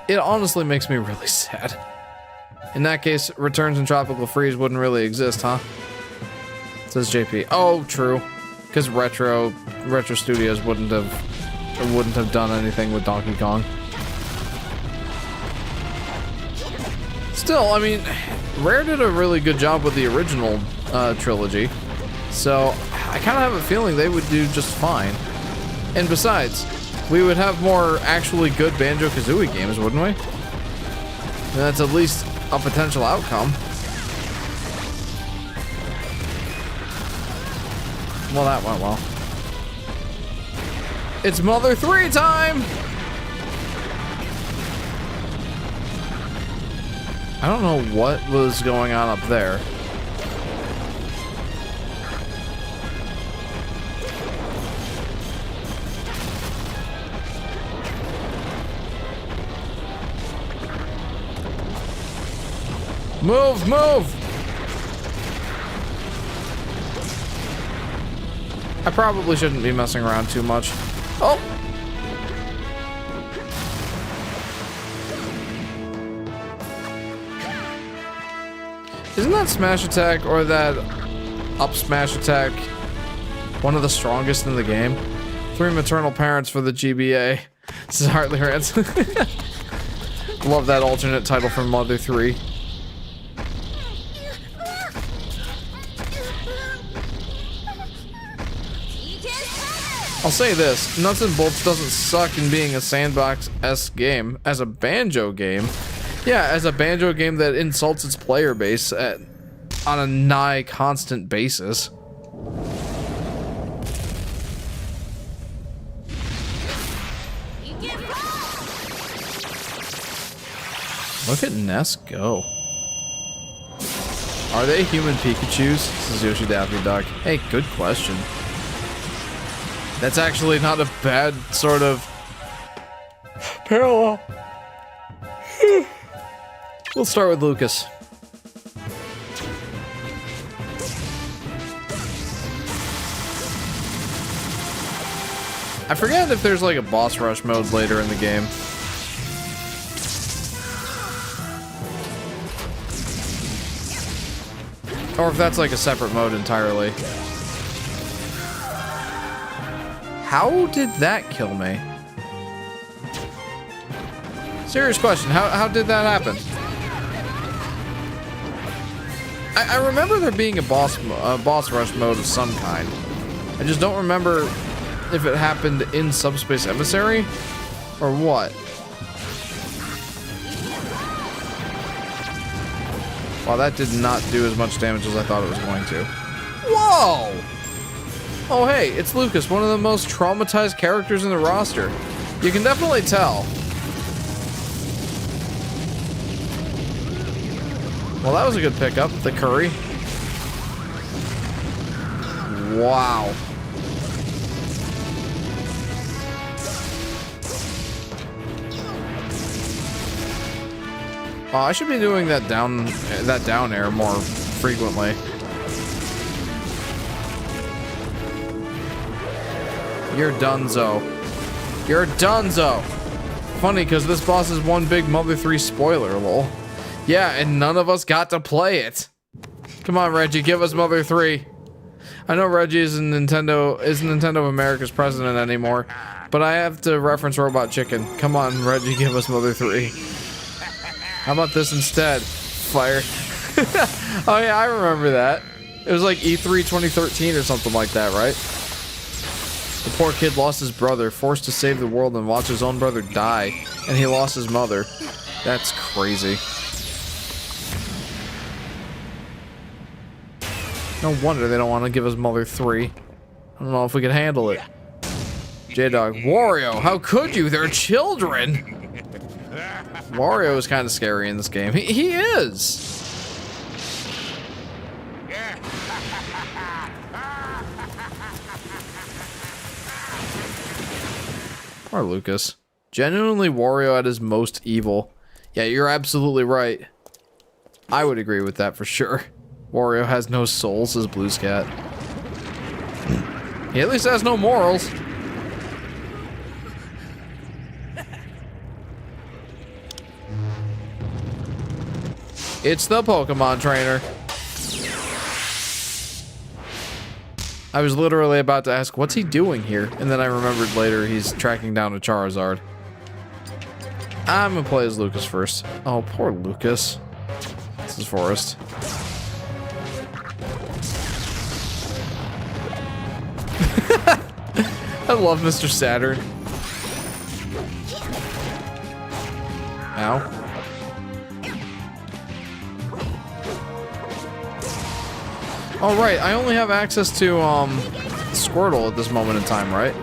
It honestly makes me really sad. In that case, Returns and Tropical Freeze wouldn't really exist, huh? Says JP. Oh, true. Because Retro Studios wouldn't have done anything with Donkey Kong. Still, I mean, Rare did a really good job with the original trilogy, so I kind of have a feeling they would do just fine. And besides, we would have more actually good Banjo-Kazooie games, wouldn't we? And that's at least a potential outcome. Well, that went well. It's Mother 3 time! I don't know what was going on up there. Move, move! I probably shouldn't be messing around too much. Oh! Isn't that smash attack or that up smash attack one of the strongest in the game? 3 maternal parents for the GBA. This is Hartley Rants. Love that alternate title from Mother 3. I'll say this, Nuts and Bolts doesn't suck in being a sandbox-esque game. As a banjo game, yeah, as a banjo game that insults its player base on a nigh constant basis. Look at Ness go. Are they human Pikachus? This is Yoshi Daffy Duck. Hey, good question. That's actually not a bad sort of parallel. We'll start with Lucas. I forget if there's like a boss rush mode later in the game. Or if that's like a separate mode entirely. How did that kill me? Serious question. How did that happen? I remember there being a boss rush mode of some kind. I just don't remember if it happened in Subspace Emissary or what. Wow, that did not do as much damage as I thought it was going to. Whoa! Oh hey, it's Lucas, one of the most traumatized characters in the roster. You can definitely tell. Well, that was a good pickup, the curry. Wow. Oh, I should be doing that down air more frequently. You're donezo. You're donezo. Funny, because this boss is one big Mother 3 spoiler, lol. Yeah, and none of us got to play it. Come on, Reggie, give us Mother 3. I know Reggie isn't Nintendo America's president anymore, but I have to reference Robot Chicken. Come on, Reggie, give us Mother 3. How about this instead? Fire. Oh yeah, I remember that. It was like E3 2013 or something like that, right? The poor kid lost his brother, forced to save the world and watch his own brother die, and he lost his mother. That's crazy. No wonder they don't want to give us Mother 3. I don't know if we can handle it. J-Dog, Wario, how could you? They're children! Wario is kind of scary in this game. He is! Poor Lucas. Genuinely Wario at his most evil. Yeah, you're absolutely right. I would agree with that for sure. Wario has no soul, says Blues Cat. He at least has no morals. It's the Pokemon trainer. I was literally about to ask, what's he doing here? And then I remembered later he's tracking down a Charizard. I'm gonna play as Lucas first. Oh, poor Lucas. This is Forest. I love Mr. Saturn. Ow. Oh, right, I only have access to, Squirtle at this moment in time, right?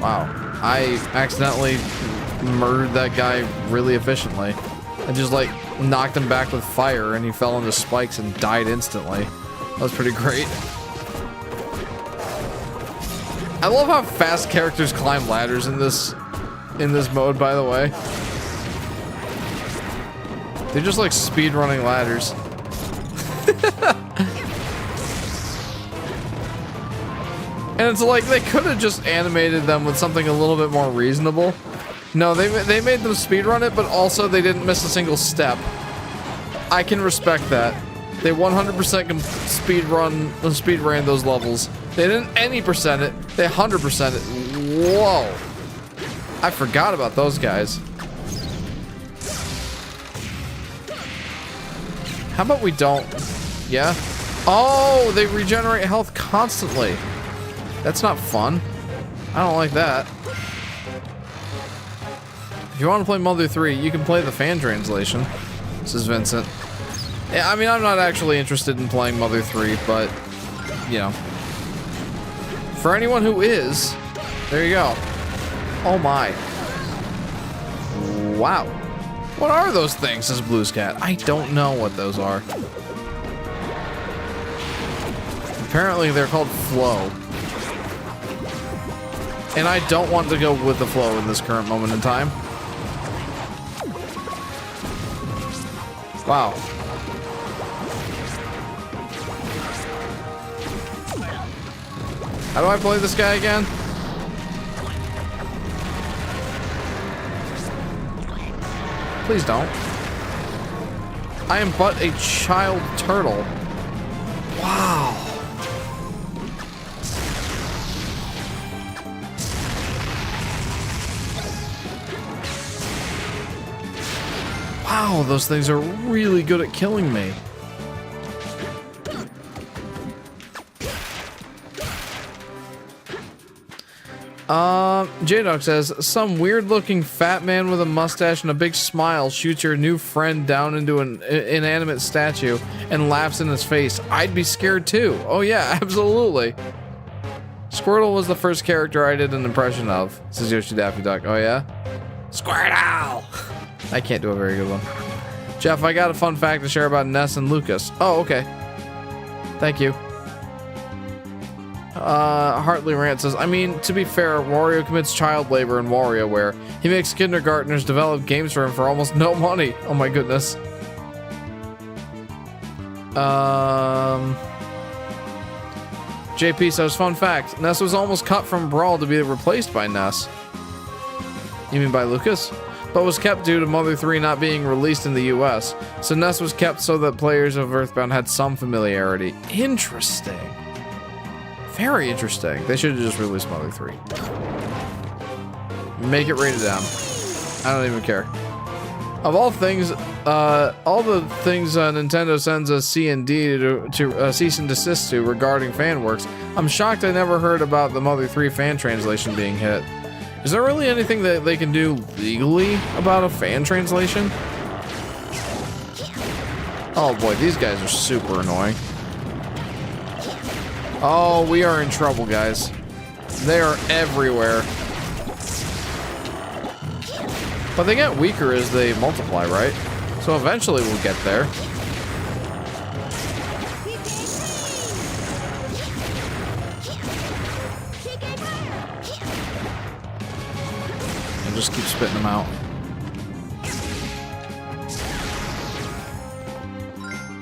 Wow. I accidentally murdered that guy really efficiently. I just, like, knocked him back with fire, and he fell into spikes and died instantly. That was pretty great. I love how fast characters climb ladders in this mode, by the way. They're just like speedrunning ladders. And it's like they could have just animated them with something a little bit more reasonable. No, they made them speedrun it, but also they didn't miss a single step. I can respect that. They 100% speed ran those levels. They didn't any percent it. They 100% it. Whoa. I forgot about those guys. How about we don't? Yeah? Oh, they regenerate health constantly. That's not fun. I don't like that. If you want to play Mother 3, you can play the fan translation. This is Vincent. Yeah, I mean, I'm not actually interested in playing Mother 3, but, you know. For anyone who is, there you go. Oh my. Wow. What are those things, says Blues Cat? I don't know what those are. Apparently they're called flow. And I don't want to go with the flow in this current moment in time. Wow. How do I play this guy again? Please don't. I am but a child turtle. Wow. Wow, those things are really good at killing me. J-Dog says, some weird-looking fat man with a mustache and a big smile shoots your new friend down into an inanimate statue and laughs in his face. I'd be scared too. Oh yeah, absolutely. Squirtle was the first character I did an impression of, says Yoshi Daffy Duck. Oh yeah? Squirtle! I can't do a very good one. Jeff, I got a fun fact to share about Ness and Lucas. Oh, okay. Thank you. Hartley Rant says, I mean, to be fair, Wario commits child labor in WarioWare. He makes kindergartners develop games for him for almost no money. Oh my goodness. JP says, fun fact, Ness was almost cut from Brawl to be replaced by Ness. You mean by Lucas? But was kept due to Mother 3 not being released in the US. So Ness was kept so that players of Earthbound had some familiarity. Interesting. Very interesting. They should have just released Mother 3. Make it rated M. I don't even care. Of all things, all the things Nintendo sends a C&D to cease and desist to regarding fan works, I'm shocked I never heard about the Mother 3 fan translation being hit. Is there really anything that they can do legally about a fan translation? Oh boy, these guys are super annoying. Oh, we are in trouble, guys. They are everywhere. But they get weaker as they multiply, right? So eventually we'll get there. And just keep spitting them out.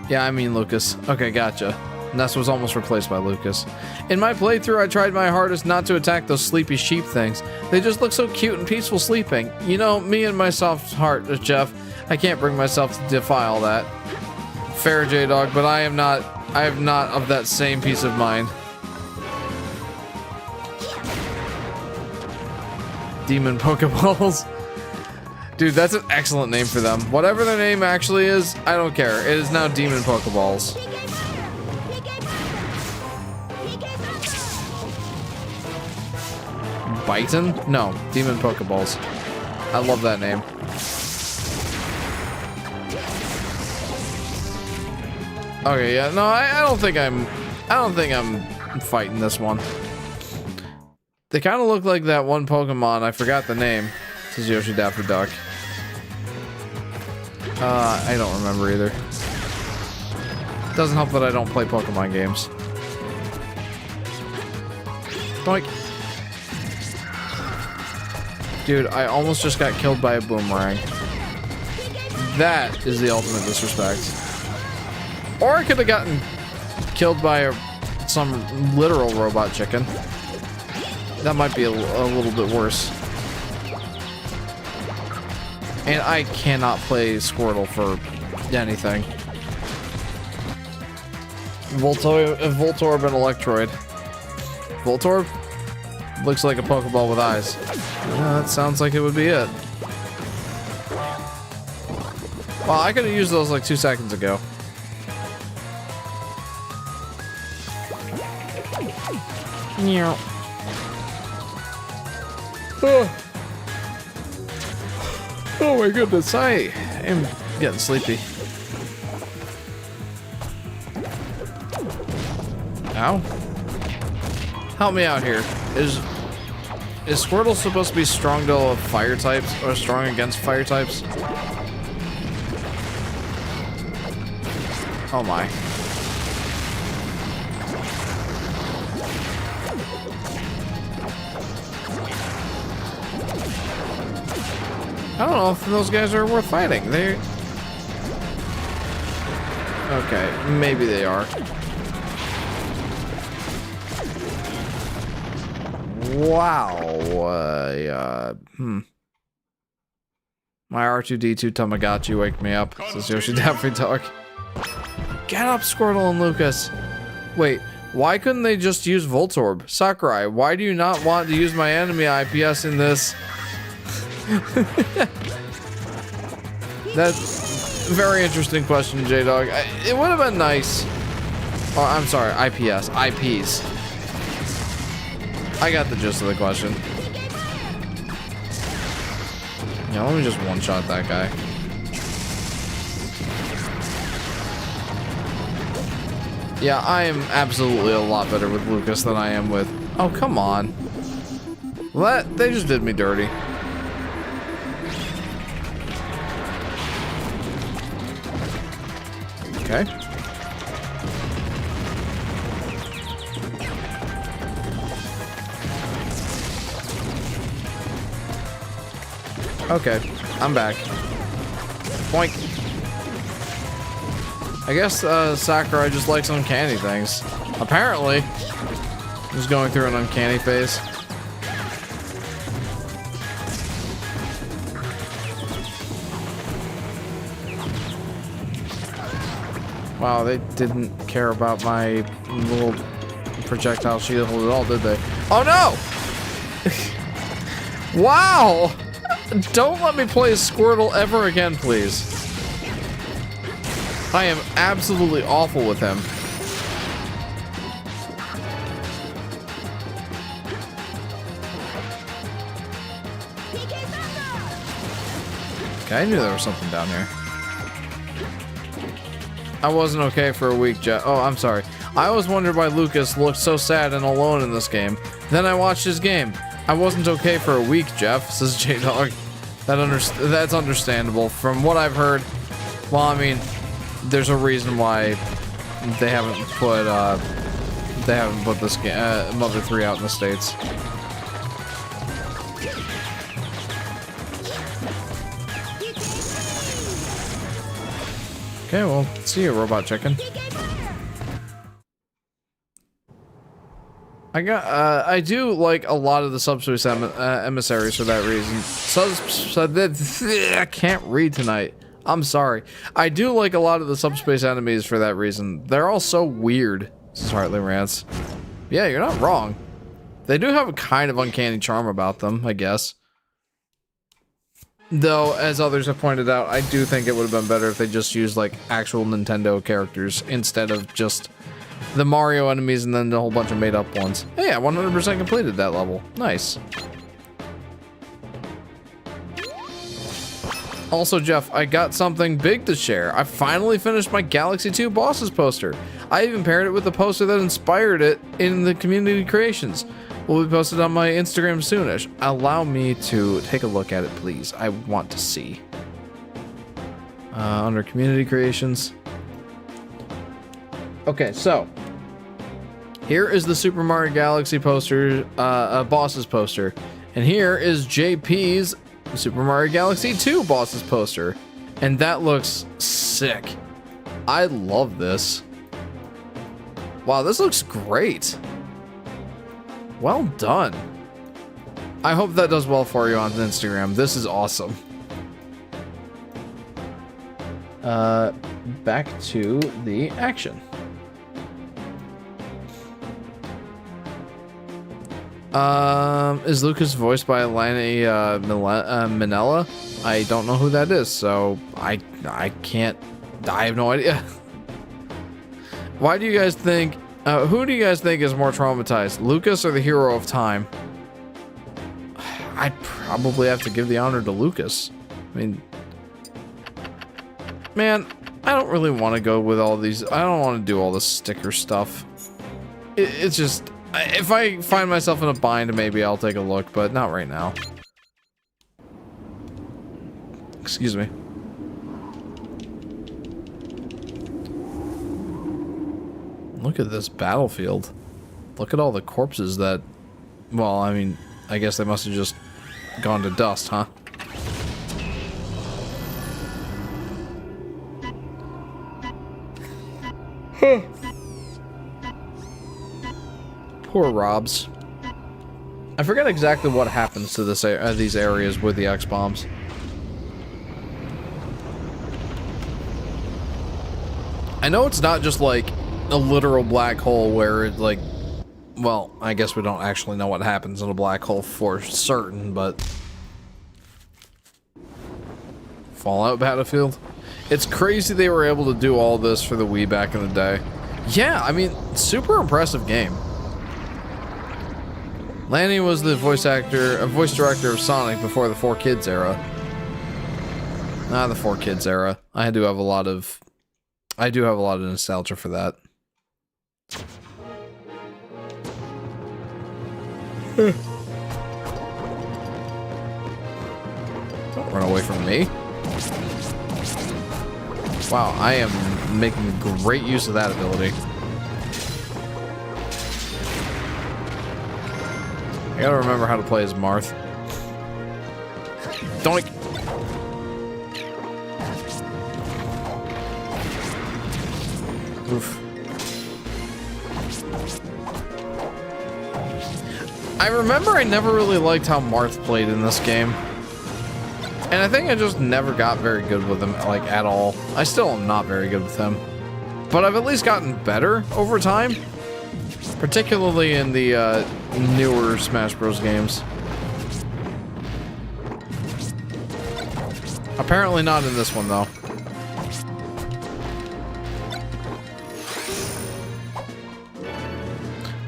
Yeah, I mean Lucas. Okay, gotcha. Ness was almost replaced by Lucas. In my playthrough, I tried my hardest not to attack those sleepy sheep things. They just look so cute and peaceful sleeping. You know, me and my soft heart, Jeff, I can't bring myself to defy all that. Fair, J-Dog, but I am not of that same peace of mind. Demon Pokeballs. Dude, that's an excellent name for them. Whatever their name actually is, I don't care. It is now Demon Pokeballs. Biton? No, Demon Pokeballs. I love that name. Okay, yeah, no, I don't think I'm fighting this one. They kind of look like that one Pokemon. I forgot the name. This is Yoshi Daffy Duck. I don't remember either. Doesn't help that I don't play Pokemon games. Doink. Dude, I almost just got killed by a boomerang. That is the ultimate disrespect. Or I could have gotten killed by some literal robot chicken. That might be a little bit worse. And I cannot play Squirtle for anything. Voltorb and Electroid. Voltorb? Looks like a Pokeball with eyes. Yeah, that sounds like it would be it. Well, I could have used those like 2 seconds ago. Meow. Oh my goodness, I am getting sleepy. Ow. Help me out here. Is Squirtle supposed to be strong to fire types or strong against fire types? Oh my. I don't know if those guys are worth fighting. They're... Okay, maybe they are. Wow. My R2-D2 Tamagotchi wake me up, says Yoshi Daffy Dog. Get up, Squirtle and Lucas. Wait, why couldn't they just use Voltorb? Sakurai, why do you not want to use my enemy IPS in this? That's a very interesting question, J-Dog. It would have been nice. Oh, I'm sorry, IPS. IPs. I got the gist of the question. Yeah, let me just one-shot that guy. Yeah, I am absolutely a lot better with Lucas than I am with... Oh, come on. They just did me dirty. Okay. Okay, I'm back. Boink. I guess Sakurai just likes uncanny things. Apparently. He's going through an uncanny phase. Wow, they didn't care about my little projectile shield at all, did they? Oh no! Wow! Don't let me play Squirtle ever again, please. I am absolutely awful with him. Okay, I knew there was something down here. I wasn't okay for a week, Jeff. Oh, I'm sorry. I always wondered why Lucas looked so sad and alone in this game. Then I watched his game. I wasn't okay for a week, Jeff, says J-Dog. That's understandable. From what I've heard, well, I mean, there's a reason why they haven't put this game, Mother 3 out in the States. Okay, well, see you, Robot Chicken. I do like a lot of the Subspace Emissaries for that reason. I can't read tonight. I'm sorry. I do like a lot of the Subspace enemies for that reason. They're all so weird. Hartley rants. Yeah, you're not wrong. They do have a kind of uncanny charm about them, I guess. Though, as others have pointed out, I do think it would have been better if they just used, like, actual Nintendo characters instead of just the Mario enemies and then a whole bunch of made-up ones. Hey, I 100% completed that level. Nice. Also, Jeff, I got something big to share. I finally finished my Galaxy 2 Bosses poster. I even paired it with the poster that inspired it in the community creations. Will be posted on my Instagram soonish. Allow me to take a look at it, please. I want to see. Under community creations. Okay, so here is the Super Mario Galaxy poster, Bosses poster, and here is JP's Super Mario Galaxy 2 Bosses poster. And that looks sick. I love this. Wow, this looks great. Well done. I hope that does well for you on Instagram. This is awesome. Back to the action. Is Lucas voiced by Lanny Minella? I don't know who that is, so I can't. I have no idea. Why do you guys think? Who do you guys think is more traumatized, Lucas or the hero of time? I'd probably have to give the honor to Lucas. I mean, man, I don't really want to go with all these. I don't want to do all this sticker stuff. It's just, if I find myself in a bind, maybe I'll take a look, but not right now. Excuse me. Look at this battlefield. Look at all the corpses that, well, I mean, I guess they must have just gone to dust, huh? Poor Robs. I forget exactly what happens to this these areas with the X-bombs. I know it's not just like a literal black hole where it like, well, I guess we don't actually know what happens in a black hole for certain, but Fallout Battlefield. It's crazy they were able to do all this for the Wii back in the day. Yeah, I mean, super impressive game. Lanny was the voice director of Sonic before the 4Kids era. Not the 4Kids era. I do have a lot of nostalgia for that. Don't run away from me. Wow, I am making great use of that ability. I gotta remember how to play as Marth. Doink! Oof. I remember I never really liked how Marth played in this game. And I think I just never got very good with him, like, at all. I still am not very good with him. But I've at least gotten better over time. Particularly in the newer Smash Bros. Games. Apparently not in this one, though.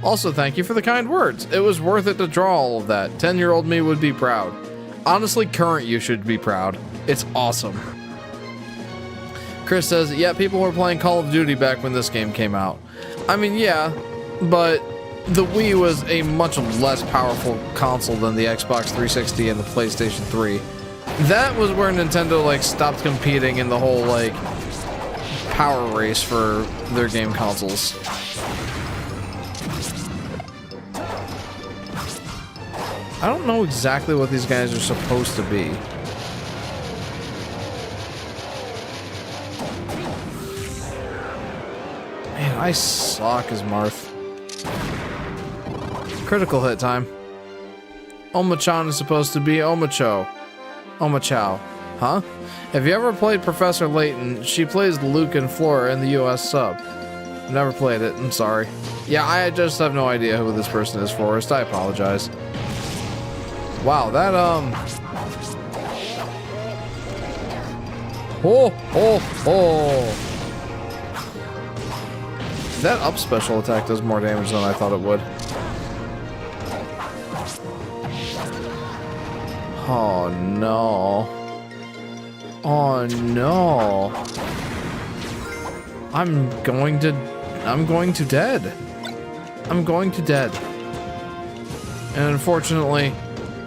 Also, thank you for the kind words. It was worth it to draw all of that. 10-year-old me would be proud. Honestly, current you should be proud. It's awesome. Chris says, yeah, people were playing Call of Duty back when this game came out. I mean, yeah, but the Wii was a much less powerful console than the Xbox 360 and the PlayStation 3. That was where Nintendo, like, stopped competing in the whole, like, power race for their game consoles. I don't know exactly what these guys are supposed to be. Man, I suck as Marth. Critical hit time. Omachan is supposed to be Omacho. Omachow. Huh? Have you ever played Professor Layton? She plays Luke and Flora in the US sub. Never played it, I'm sorry. Yeah, I just have no idea who this person is, Forrest. I apologize. Wow, that, That up special attack does more damage than I thought it would. Oh, no. Oh, no. I'm going to dead. I'm going to dead. And unfortunately,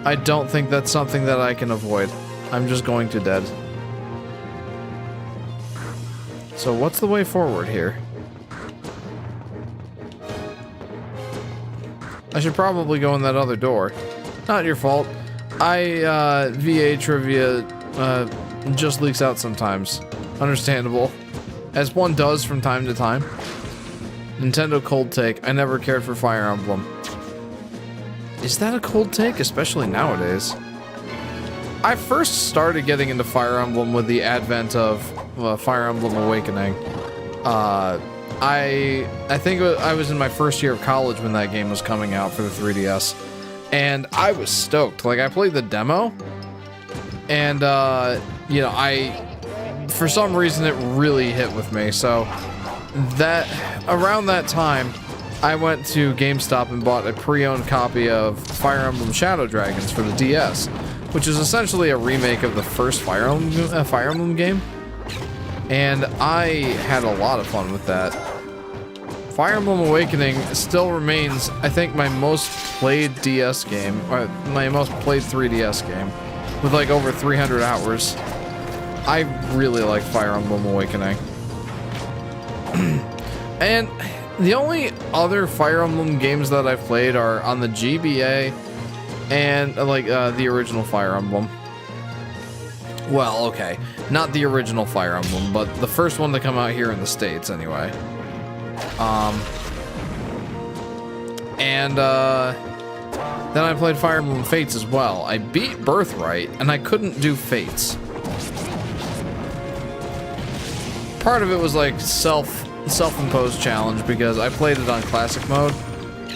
I don't think that's something that I can avoid. I'm just going to dead. So what's the way forward here? I should probably go in that other door. Not your fault. VA trivia just leaks out sometimes. Understandable. As one does from time to time. Nintendo cold take. I never cared for Fire Emblem. Is that a cold take? Especially nowadays. I first started getting into Fire Emblem with the advent of Fire Emblem Awakening. I think I was in my first year of college when that game was coming out for the 3DS. And I was stoked. Like, I played the demo. And, you know, for some reason, it really hit with me. So, around that time, I went to GameStop and bought a pre-owned copy of Fire Emblem Shadow Dragons for the DS, which is essentially a remake of the first Fire Emblem game. And I had a lot of fun with that. Fire Emblem Awakening still remains, I think, my most played DS game, or my most played 3DS game, with like over 300 hours. I really like Fire Emblem Awakening. And the only other Fire Emblem games that I've played are on the GBA and like the original Fire Emblem. Well, okay, not the original Fire Emblem, but the first one to come out here in the States, anyway. Then I played Fire Emblem Fates as well. I beat Birthright, and I couldn't do Fates. Part of it was like self-imposed challenge because I played it on classic mode,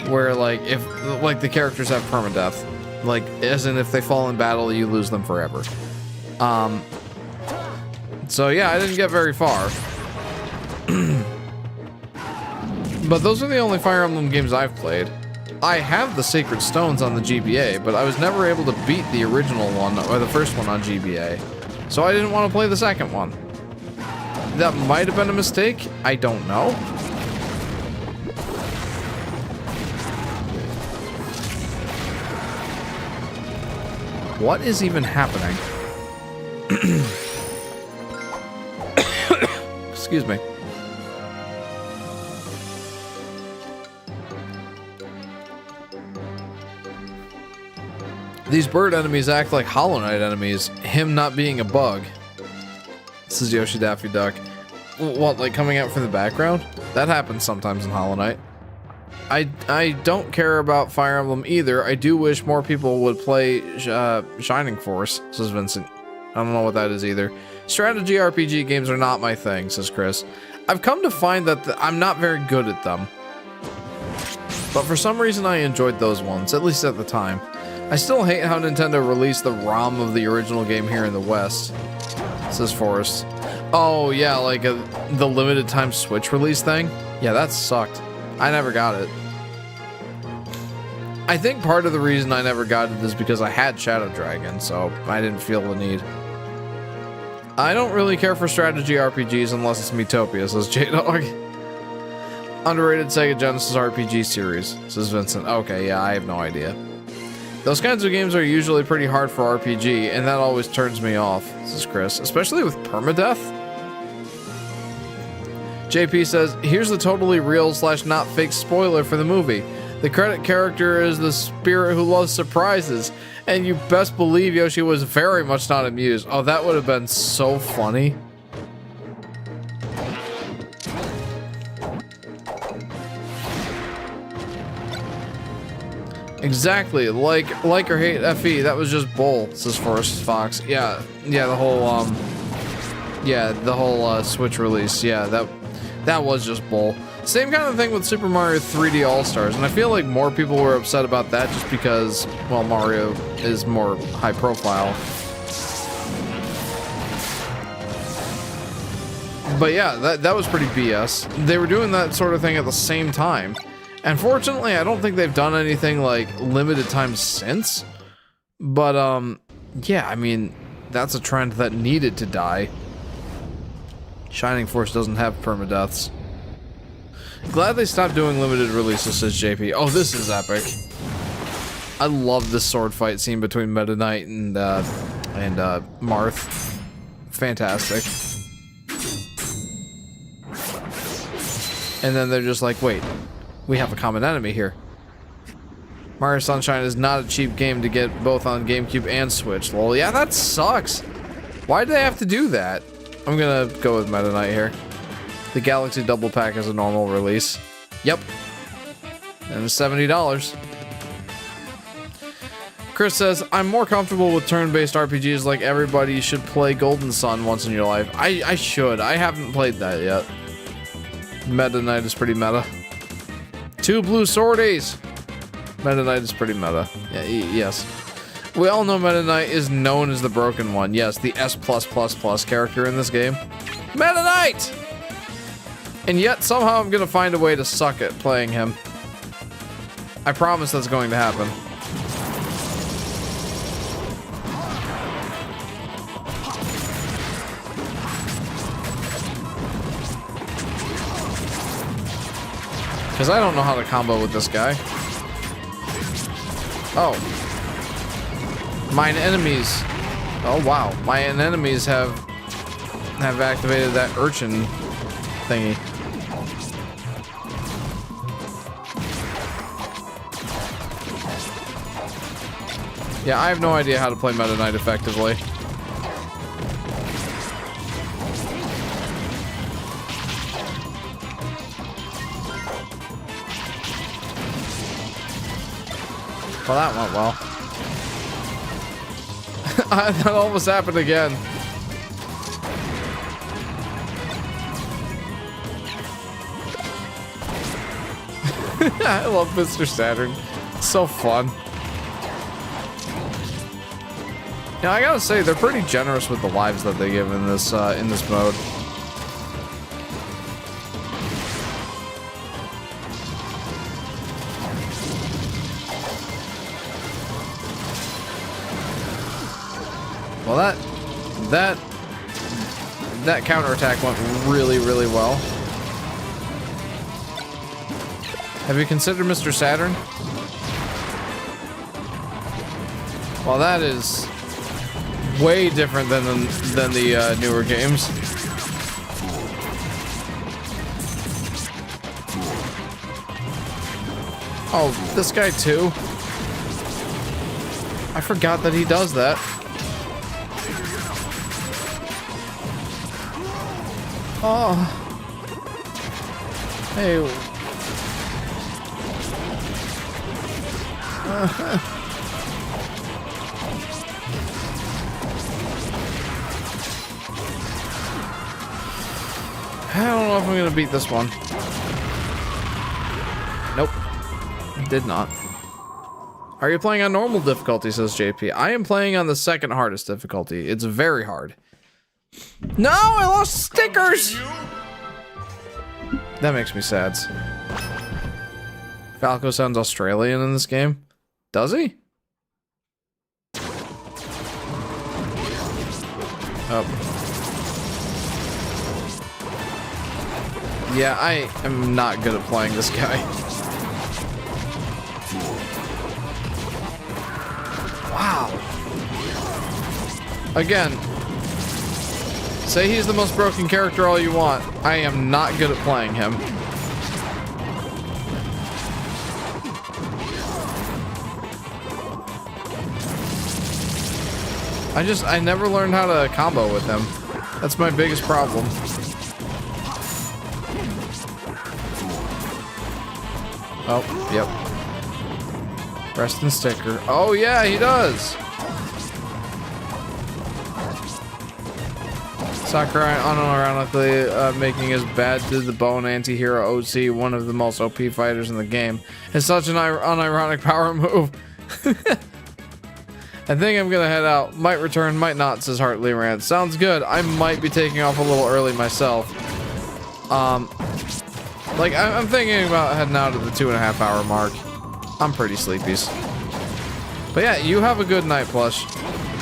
where like if the characters have permadeath, like as in if they fall in battle, you lose them forever. So yeah, I didn't get very far. But those are the only Fire Emblem games I've played. I have the Sacred Stones on the GBA, but I was never able to beat the original one, or the first one on GBA. So I didn't want to play the second one. That might have been a mistake. I don't know. What is even happening? Excuse me. These bird enemies act like Hollow Knight enemies, him not being a bug. This is Yoshi Daffy Duck. What, like coming out from the background? That happens sometimes in Hollow Knight. I don't care about Fire Emblem either. I do wish more people would play Shining Force, says Vincent. I don't know what that is either. Strategy RPG games are not my thing, says Chris. I've come to find that I'm not very good at them. But for some reason I enjoyed those ones, at least at the time. I still hate how Nintendo released the ROM of the original game here in the West, says Forrest. Oh yeah, like the limited time Switch release thing? Yeah, that sucked. I never got it. I think part of the reason I never got it is because I had Shadow Dragon, so I didn't feel the need. I don't really care for strategy RPGs unless it's Miitopia, says J-Dog. Underrated Sega Genesis RPG series, says Vincent. Okay, yeah, I have no idea. Those kinds of games are usually pretty hard for RPG, and that always turns me off, says Chris. Especially with permadeath. JP says, here's the totally real / not fake spoiler for the movie. The credit character is the spirit who loves surprises, and you best believe Yoshi was very much not amused. Oh, that would have been so funny. Exactly, like or hate FE, that was just bull, says Forrest Fox. Yeah, the whole Switch release, yeah, that was just bull. Same kind of thing with Super Mario 3D All-Stars, and I feel like more people were upset about that just because, well, Mario is more high profile. But yeah, that was pretty BS. They were doing that sort of thing at the same time. And fortunately, I don't think they've done anything like limited time since. But, yeah, I mean, that's a trend that needed to die. Shining Force doesn't have permadeaths. Glad they stopped doing limited releases, says JP. Oh, this is epic. I love this sword fight scene between Meta Knight and Marth. Fantastic. And then they're just like, wait. We have a common enemy here. Mario Sunshine is not a cheap game to get both on GameCube and Switch. Well, yeah, that sucks. Why did they have to do that? I'm gonna go with Meta Knight here. The Galaxy Double Pack is a normal release. Yep. And it's $70. Chris says, I'm more comfortable with turn-based RPGs. Like everybody should play Golden Sun once in your life. I should. I haven't played that yet. Meta Knight is pretty meta. 2 blue swordies. Meta Knight is pretty meta. Yeah, yes. We all know Meta Knight is known as the broken one. Yes, the S+++ character in this game. Meta Knight! And yet, somehow I'm gonna find a way to suck at playing him. I promise that's going to happen. Because I don't know how to combo with this guy. Oh. Mine enemies. Oh wow. My enemies have activated that urchin thingy. Yeah, I have no idea how to play Meta Knight effectively. Well, that went well. That almost happened again. I love Mr. Saturn. It's so fun. Yeah, I gotta say, they're pretty generous with the lives that they give in this mode. Well, that counterattack went really, really well. Have you considered Mr. Saturn? Well, that is way different than the newer games. Oh, this guy too? I forgot that he does that. Oh. Hey. I don't know if I'm gonna beat this one. Nope. Did not. Are you playing on normal difficulty, says JP. I am playing on the second hardest difficulty. It's very hard. No, I lost stickers! That makes me sad. Falco sounds Australian in this game. Does he? Oh. Yeah, I am not good at playing this guy. Wow. Again, say he's the most broken character all you want. I am not good at playing him. I never learned how to combo with him. That's my biggest problem. Oh, yep. Rest and sticker. Oh yeah, he does! Sakurai unironically making his bad to the bone anti-hero OC one of the most OP fighters in the game. It's such an unironic power move. I think I'm gonna head out. Might return, might not, says Hartley Rant. Sounds good. I might be taking off a little early myself. Like, I'm thinking about heading out at the 2.5 hour mark. I'm pretty sleepies. But yeah, you have a good night, Plush.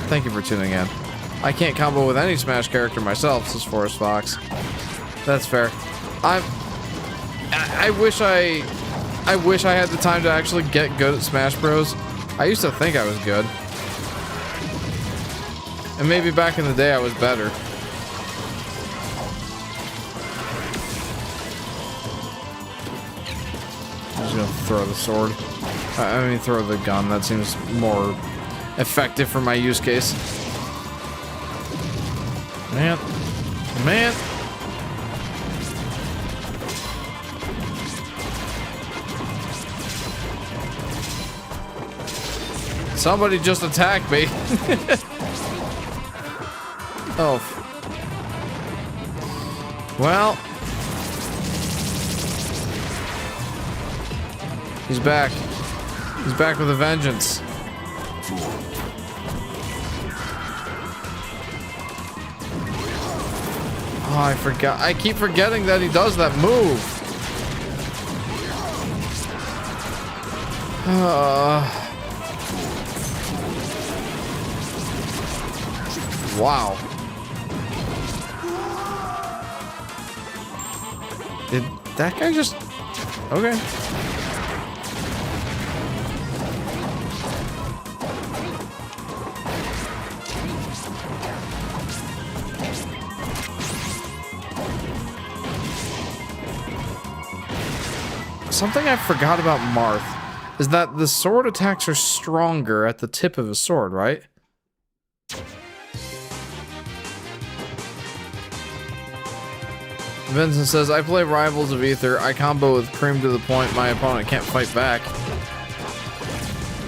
Thank you for tuning in. I can't combo with any Smash character myself, says Forest Fox. That's fair. I wish I had the time to actually get good at Smash Bros. I used to think I was good. And maybe back in the day I was better. I'm just gonna throw the sword. I mean, throw the gun. That seems more effective for my use case. Man. Man. Somebody just attacked me. Oh. Well. He's back. He's back with a vengeance. Oh, I forgot. I keep forgetting that he does that move. Wow. Did that guy just... Okay. Something I forgot about Marth is that the sword attacks are stronger at the tip of a sword, right? Vincent says, I play Rivals of Aether. I combo with Cream to the point my opponent can't fight back.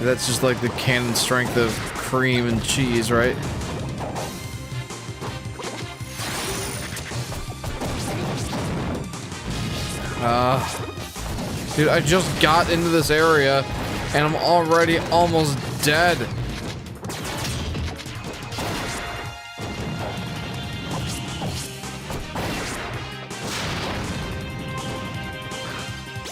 That's just like the canon strength of cream and cheese, right? Dude, I just got into this area and I'm already almost dead.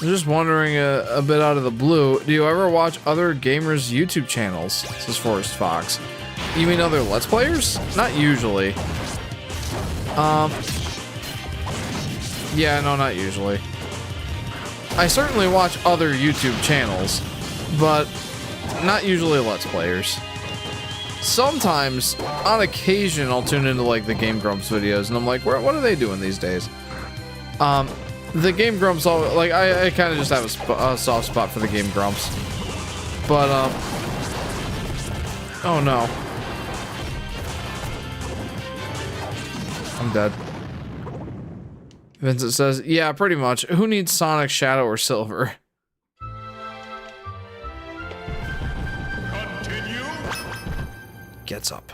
I'm just wondering a bit out of the blue, do you ever watch other gamers' YouTube channels? Says Forrest Fox. You mean other Let's Players? Not usually. Yeah, no, not usually. I certainly watch other YouTube channels, but not usually Let's Players. Sometimes, on occasion, I'll tune into like the Game Grumps videos, and I'm like, what are they doing these days? The Game Grumps, like, I kind of just have a soft spot for the Game Grumps. But, oh no. I'm dead. Vincent says, yeah, pretty much. Who needs Sonic, Shadow, or Silver? Continue. Gets up.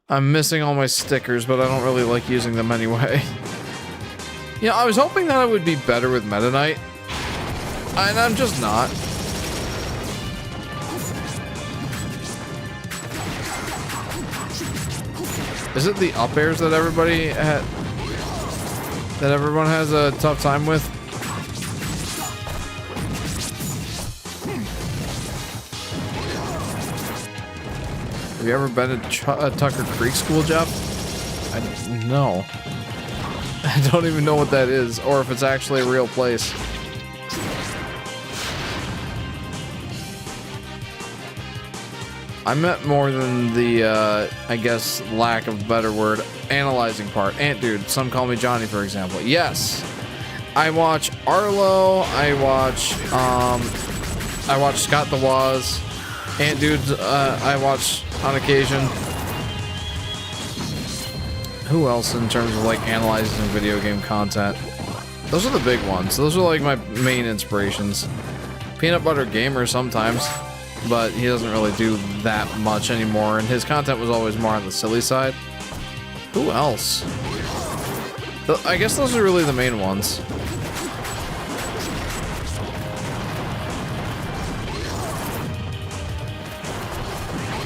I'm missing all my stickers, but I don't really like using them anyway. Yeah, I was hoping that I would be better with Meta Knight, and I'm just not. Is it the up airs that everyone has a tough time with? Have you ever been to Tucker Creek School, Jeff? No. I don't even know what that is, or if it's actually a real place. I meant more than the, I guess, lack of a better word, analyzing part. Dude, some call me Johnny, for example. Yes. I watch Arlo, I watch Scott the Waz. Dudes, I watch on occasion. Who else in terms of like analyzing video game content? Those are the big ones. Those are like my main inspirations. Peanut Butter Gamer sometimes, but he doesn't really do that much anymore, and his content was always more on the silly side. Who else? I guess those are really the main ones.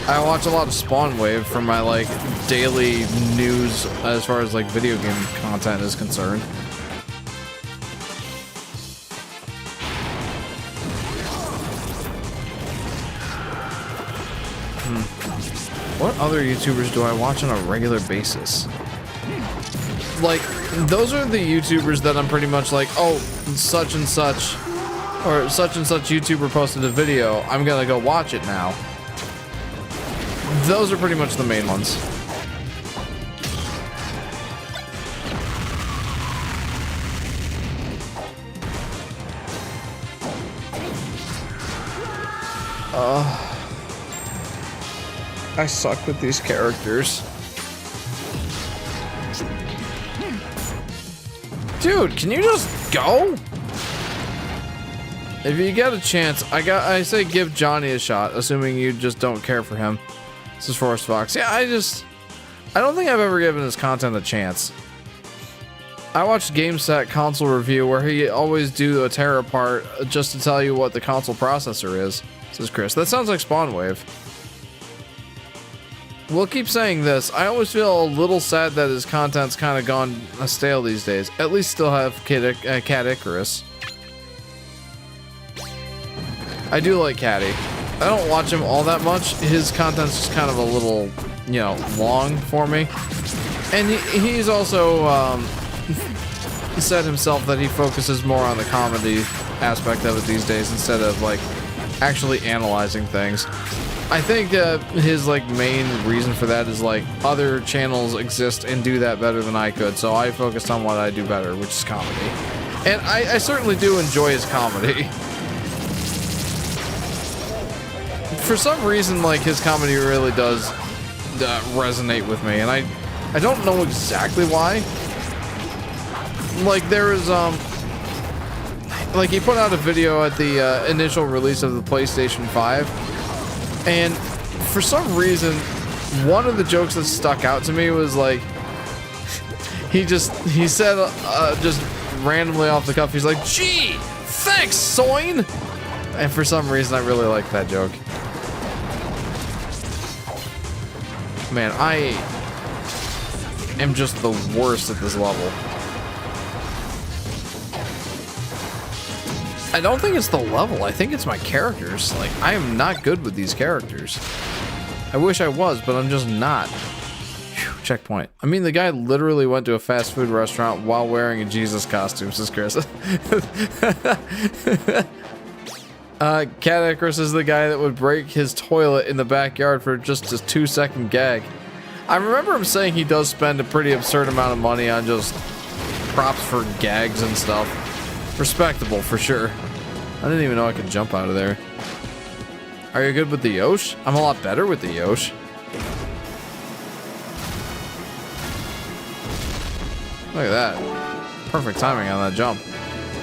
I watch a lot of Spawn Wave for my like daily news as far as like video game content is concerned. What other YouTubers do I watch on a regular basis? Like, those are the YouTubers that I'm pretty much like, oh, such and such YouTuber posted a video, I'm gonna go watch it now. Those are pretty much the main ones. I suck with these characters. Dude, can you just go? If you get a chance, I say give Johnny a shot, assuming you just don't care for him. This is Forest Fox. Yeah, I don't think I've ever given his content a chance. I watched GameSet console review where he always do a tear apart just to tell you what the console processor is, says Chris. That sounds like Spawnwave. We'll keep saying this. I always feel a little sad that his content's kind of gone stale these days. At least still have Cat Icarus. I do like Catty. I don't watch him all that much. His content's just kind of a little, you know, long for me. And he's also said himself that he focuses more on the comedy aspect of it these days instead of like actually analyzing things. I think his like main reason for that is like other channels exist and do that better than I could, so I focused on what I do better, which is comedy. And I certainly do enjoy his comedy. For some reason, like, his comedy really does resonate with me, and I don't know exactly why. Like, there was, like, he put out a video at the initial release of the PlayStation 5, and for some reason, one of the jokes that stuck out to me was, like, he said, just randomly off the cuff, he's like, "Gee, thanks, Soin!" And for some reason, I really like that joke. Man, I am just the worst at this level. I don't think it's the level. I think it's my characters. Like, I am not good with these characters. I wish I was, but I'm just not. Whew, checkpoint. I mean, the guy literally went to a fast food restaurant while wearing a Jesus costume, says Chris. Cat Icarus is the guy that would break his toilet in the backyard for just a 2-second gag. I remember him saying he does spend a pretty absurd amount of money on just props for gags and stuff. Respectable, for sure. I didn't even know I could jump out of there. Are you good with the Yosh? I'm a lot better with the Yosh. Look at that. Perfect timing on that jump.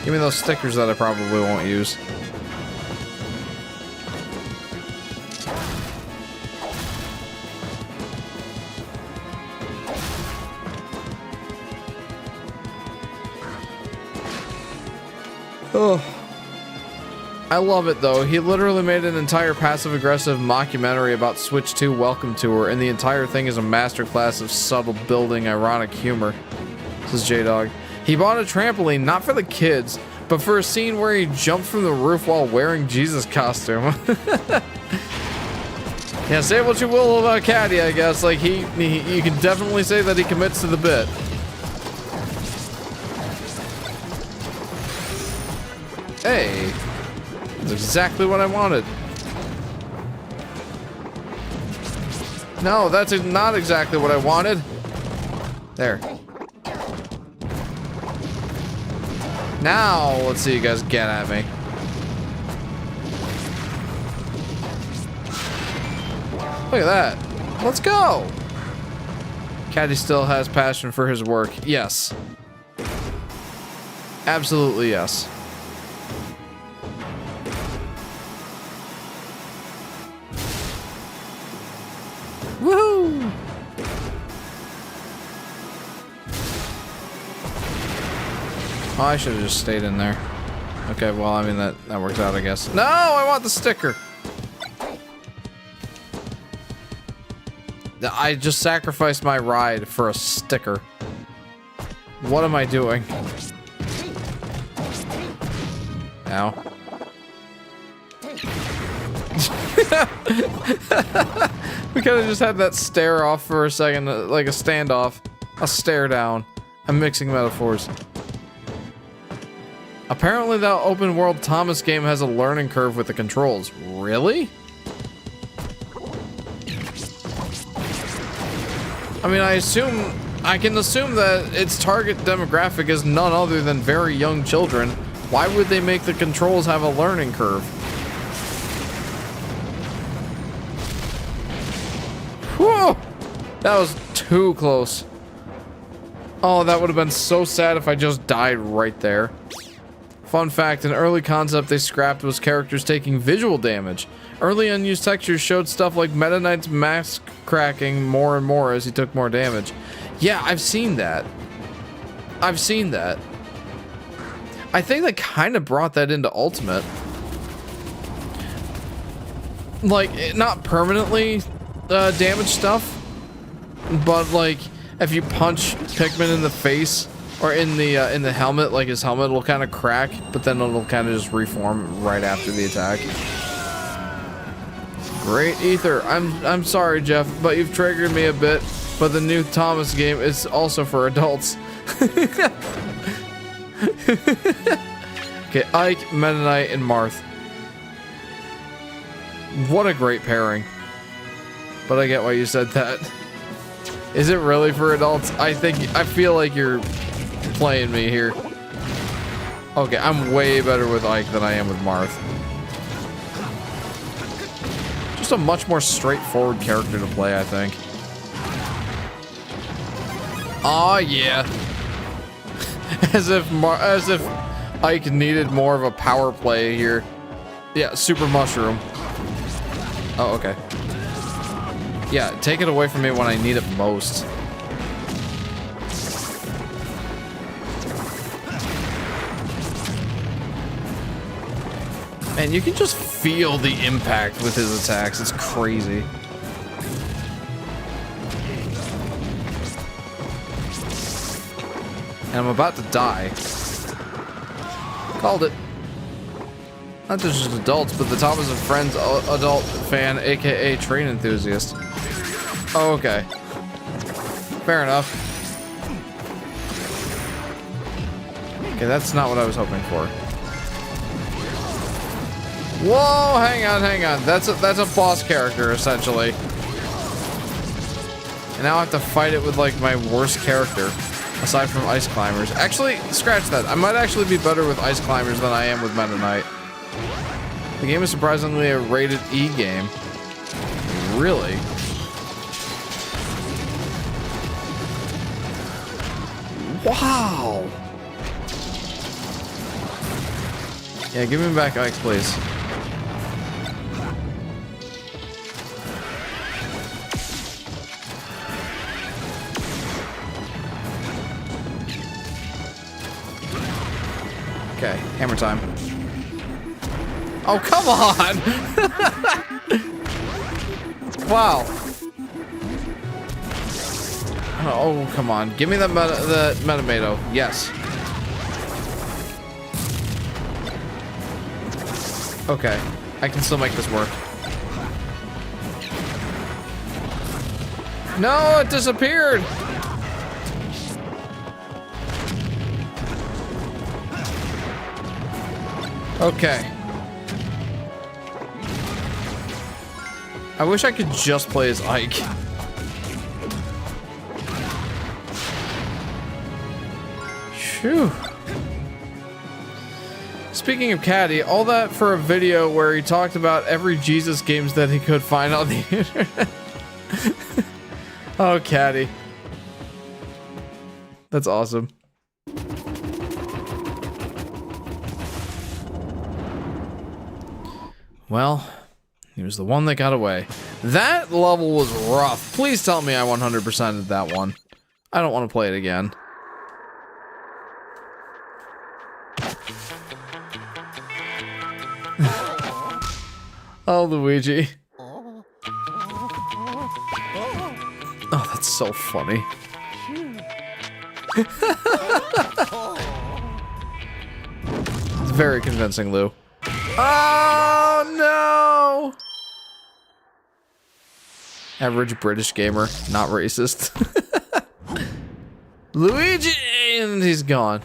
Give me those stickers that I probably won't use. Oh, I love it though. He literally made an entire passive-aggressive mockumentary about Switch 2 Welcome Tour, and the entire thing is a masterclass of subtle building ironic humor. This is J-Dog. He bought a trampoline not for the kids, but for a scene where he jumped from the roof while wearing Jesus costume. Yeah, say what you will about Caddy, I guess. Like you can definitely say that he commits to the bit. Hey, that's exactly what I wanted. No, that's not exactly what I wanted. There. Now, let's see you guys get at me. Look at that. Let's go. Caddy still has passion for his work. Yes. Absolutely yes. Woohoo! Oh, I should have just stayed in there. Okay, well, I mean, that works out, I guess. No, I want the sticker. I just sacrificed my ride for a sticker. What am I doing? Ow. We could have just had that stare off for a second, like a standoff. A stare down. I'm mixing metaphors. Apparently that open world Thomas game has a learning curve with the controls. Really? I mean, I can assume that its target demographic is none other than very young children. Why would they make the controls have a learning curve? Whoa! That was too close. Oh, that would have been so sad if I just died right there. Fun fact, an early concept they scrapped was characters taking visual damage. Early unused textures showed stuff like Meta Knight's mask cracking more and more as he took more damage. Yeah, I've seen that. I've seen that. I think they kind of brought that into Ultimate. Like, not permanently damage stuff, but like, if you punch Pikmin in the face or in the helmet, like his helmet will kind of crack, but then it'll kind of just reform right after the attack. Great Ether. I'm sorry, Jeff, but you've triggered me a bit. But the new Thomas game is also for adults. Okay, Ike, Meta Knight, and Marth. What a great pairing. But I get why you said that. Is it really for adults? I feel like you're playing me here. Okay, I'm way better with Ike than I am with Marth. Just a much more straightforward character to play, I think. Aw, yeah. As if Ike needed more of a power play here. Yeah, Super Mushroom. Oh, okay. Yeah, take it away from me when I need it most. And you can just feel the impact with his attacks. It's crazy. And I'm about to die. Called it. Not just adults, but the Thomas and Friends adult fan, aka train enthusiast. Oh, okay. Fair enough. Okay, that's not what I was hoping for. Whoa, hang on. That's a boss character, essentially. And now I have to fight it with, like, my worst character. Aside from Ice Climbers. Actually, scratch that. I might actually be better with Ice Climbers than I am with Meta Knight. The game is surprisingly a rated E game. Really? Wow! Yeah, give me back Ike, please. Okay, hammer time. Oh, come on! Wow. Oh, come on. Give me the Metamato. Yes. Okay. I can still make this work. No, it disappeared! Okay. I wish I could just play as Ike. Phew. Speaking of Caddy, all that for a video where he talked about every Jesus games that he could find on the internet. Oh, Caddy. That's awesome. Well, he was the one that got away. That level was rough. Please tell me I 100%ed that one. I don't want to play it again. Oh, Luigi. Oh, that's so funny. It's very convincing, Lou. Oh, no! Average British gamer, not racist. Luigi! And he's gone.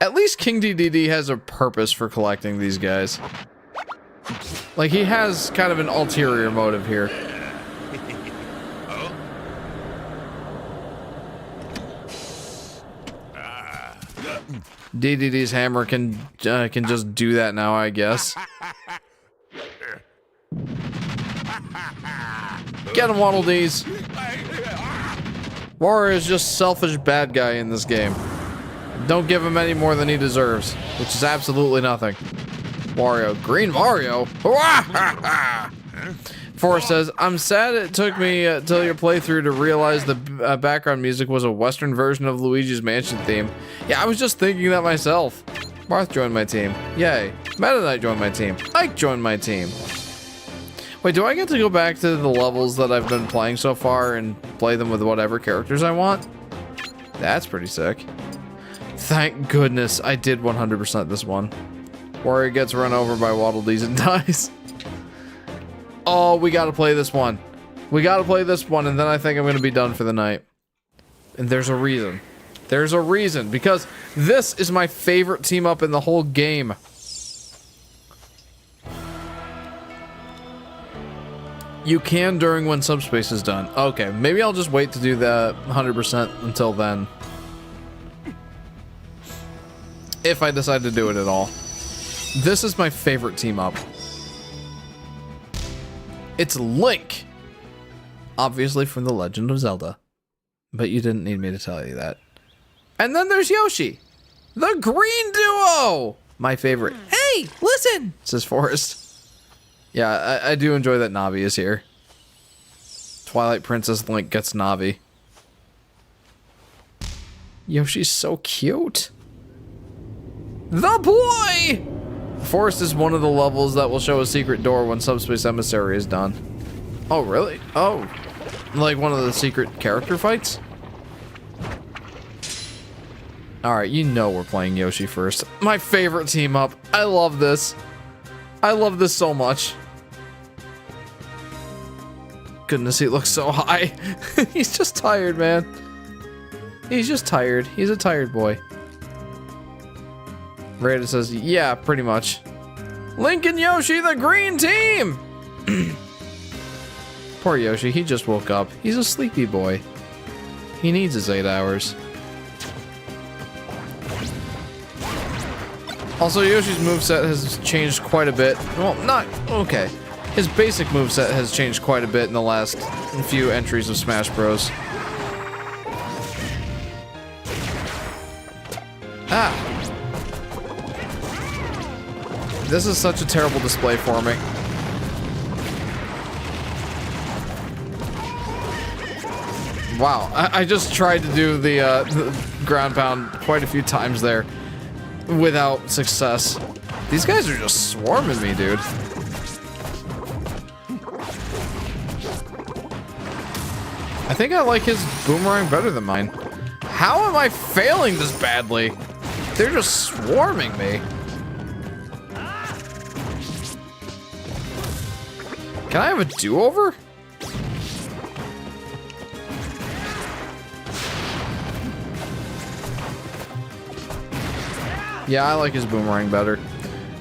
At least King DDD has a purpose for collecting these guys. Like, he has kind of an ulterior motive here. DDD's hammer can just do that now, I guess. Get him, Waddle Dees. Wario is just selfish bad guy in this game. Don't give him any more than he deserves, which is absolutely nothing. Wario. Green Mario? Forrest says, I'm sad it took me till your playthrough to realize the background music was a Western version of Luigi's Mansion theme. Yeah, I was just thinking that myself. Marth joined my team. Yay. Meta Knight joined my team. Ike joined my team. Wait, do I get to go back to the levels that I've been playing so far and play them with whatever characters I want? That's pretty sick. Thank goodness I did 100% this one. Wario gets run over by Waddle Dees and dies. Oh, we gotta play this one. We gotta play this one, and then I think I'm gonna be done for the night. And there's a reason. There's a reason, because this is my favorite team up in the whole game. You can during when Subspace is done. Okay, maybe I'll just wait to do the 100% until then. If I decide to do it at all. This is my favorite team up. It's Link. Obviously from The Legend of Zelda. But you didn't need me to tell you that. And then there's Yoshi. The Green Duo! My favorite. Hey, listen! Says Forrest. Yeah, I do enjoy that Navi is here. Twilight Princess Link gets Navi. Yoshi's so cute. The boy! Forest is one of the levels that will show a secret door when Subspace Emissary is done. Oh, really? Oh. Like one of the secret character fights? Alright, you know we're playing Yoshi first. My favorite team up. I love this. I love this so much. Goodness, he looks so high. He's just tired, man. He's just tired. He's a tired boy. Rada says, yeah, pretty much. Link and Yoshi, the green team! Poor Yoshi, he just woke up. He's a sleepy boy. He needs his 8 hours. Also, Yoshi's moveset has changed quite a bit. Well, not... okay. His basic moveset has changed quite a bit in the last few entries of Smash Bros. Ah! This is such a terrible display for me. Wow, I just tried to do the ground pound quite a few times there without success. These guys are just swarming me, dude. I think I like his boomerang better than mine. How am I failing this badly? They're just swarming me. Can I have a do-over? Yeah, I like his boomerang better.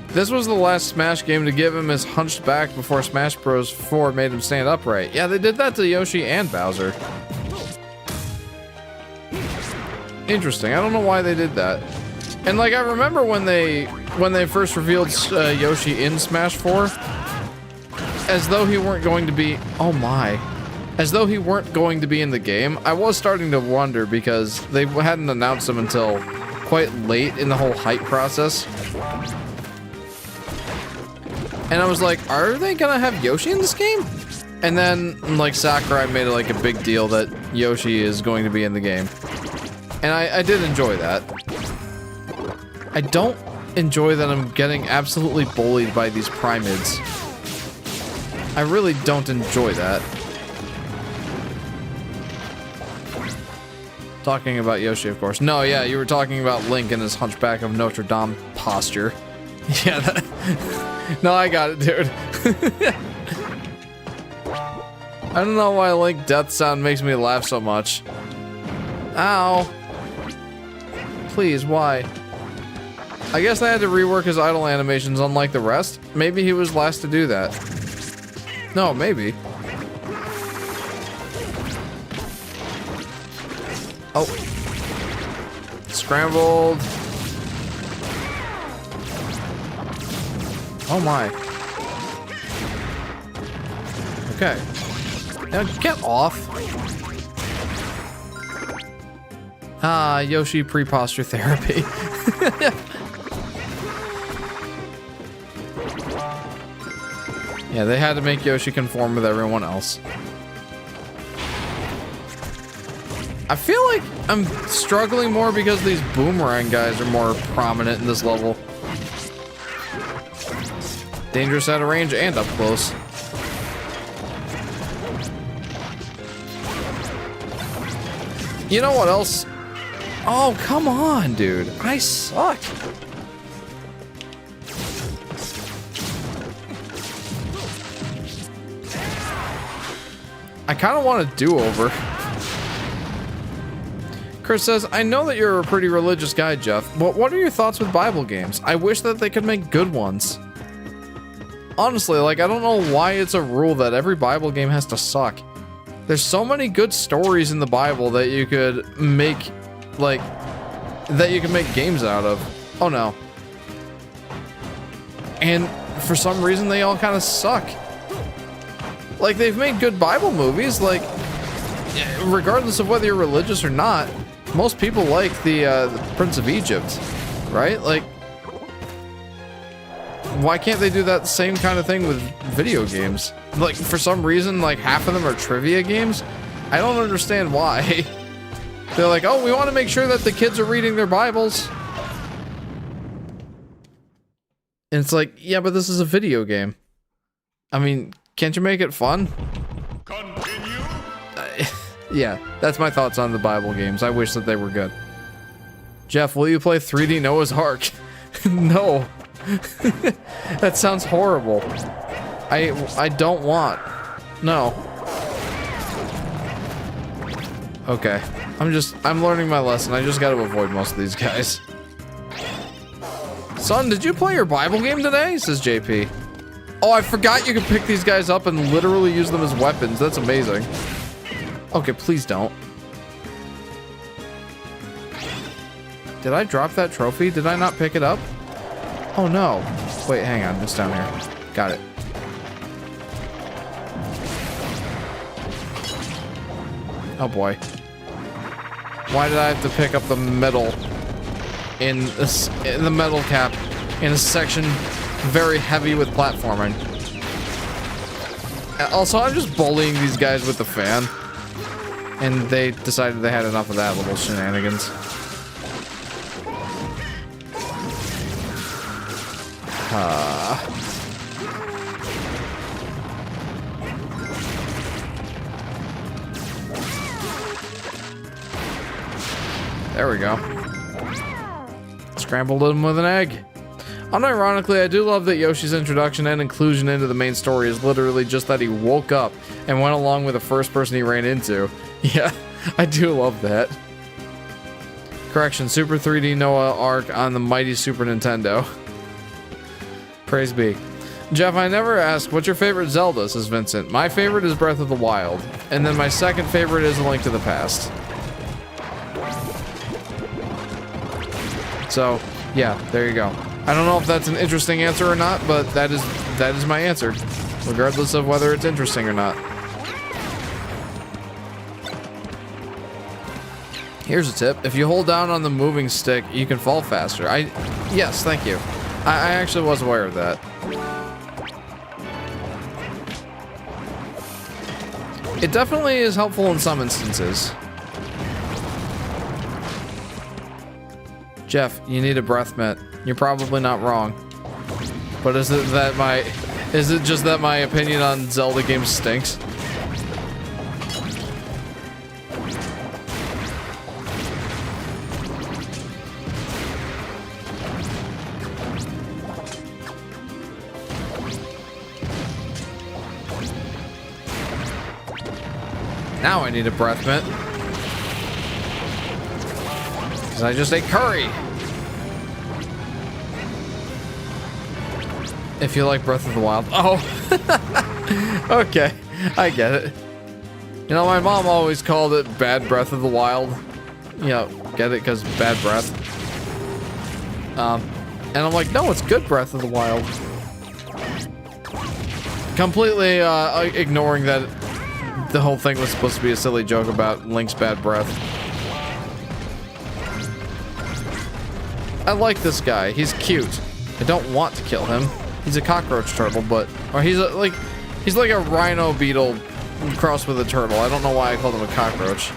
This was the last Smash game to give him his hunched back before Smash Bros. 4 made him stand upright. Yeah, they did that to Yoshi and Bowser. Interesting. I don't know why they did that. And like, I remember when they first revealed Yoshi in Smash 4, as though he weren't going to be... oh my. As though he weren't going to be in the game. I was starting to wonder because they hadn't announced him until quite late in the whole hype process. And I was like, are they gonna have Yoshi in this game? And then, like, Sakurai made it like a big deal that Yoshi is going to be in the game. And I did enjoy that. I don't enjoy that I'm getting absolutely bullied by these Primids. I really don't enjoy that. Talking about Yoshi, of course. No, yeah, you were talking about Link and his Hunchback of Notre Dame posture. Yeah, that... no, I got it, dude. I don't know why Link death sound makes me laugh so much. Ow. Please, why? I guess I had to rework his idle animations unlike the rest. Maybe he was last to do that. No, maybe. Oh. Scrambled. Oh my. Okay. Now get off. Ah, Yoshi pre-posture therapy. Yeah, they had to make Yoshi conform with everyone else. I feel like I'm struggling more because these boomerang guys are more prominent in this level. Dangerous out of range and up close. You know what else? Oh, come on, dude. I suck. I kind of want a do-over. Chris says, I know that you're a pretty religious guy, Jeff, but what are your thoughts with Bible games? I wish that they could make good ones. Honestly, like, I don't know why it's a rule that every Bible game has to suck. There's so many good stories in the Bible that you could make, like, that you can make games out of. Oh no. And for some reason, they all kind of suck. Like, they've made good Bible movies, like, regardless of whether you're religious or not, most people like the Prince of Egypt, right? Like, why can't they do that same kind of thing with video games? Like, for some reason, like, half of them are trivia games. I don't understand why. They're like, oh, we want to make sure that the kids are reading their Bibles. And it's like, yeah, but this is a video game. I mean, can't you make it fun? Continue. Yeah, that's my thoughts on the Bible games. I wish that they were good. Jeff, will you play 3D Noah's Ark? No. That sounds horrible. I don't want. No. Okay. I'm learning my lesson. I just gotta avoid most of these guys. Son, did you play your Bible game today? Says JP. Oh, I forgot you could pick these guys up and literally use them as weapons. That's amazing. Okay, please don't. Did I drop that trophy? Did I not pick it up? Oh no. Wait, hang on. It's down here. Got it. Oh boy. Why did I have to pick up the metal in the metal cap in a section very heavy with platforming? Also, I'm just bullying these guys with the fan. And they decided they had enough of that little shenanigans. There we go. Scrambled him with an egg. Unironically, I do love that Yoshi's introduction and inclusion into the main story is literally just that he woke up and went along with the first person he ran into. Yeah, I do love that. Correction, Super 3D Noah Ark on the mighty Super Nintendo. Praise be. Jeff, I never asked, what's your favorite Zelda, says Vincent. My favorite is Breath of the Wild. And then my second favorite is A Link to the Past. So, yeah, there you go. I don't know if that's an interesting answer or not, but that is my answer. Regardless of whether it's interesting or not. Here's a tip. If you hold down on the moving stick, you can fall faster. Yes, thank you. I actually was aware of that. It definitely is helpful in some instances. Jeff, you need a breath mint. You're probably not wrong. But is it just that my opinion on Zelda games stinks? Now I need a breath mint. Because I just ate curry. If you like Breath of the Wild. Oh. Okay. I get it. You know, my mom always called it bad Breath of the Wild. You know, get it? Because bad breath. And I'm like, no, it's good Breath of the Wild. Completely ignoring that the whole thing was supposed to be a silly joke about Link's bad breath. I like this guy. He's cute. I don't want to kill him. He's a cockroach turtle, but... Or he's like a rhino beetle crossed with a turtle. I don't know why I called him a cockroach.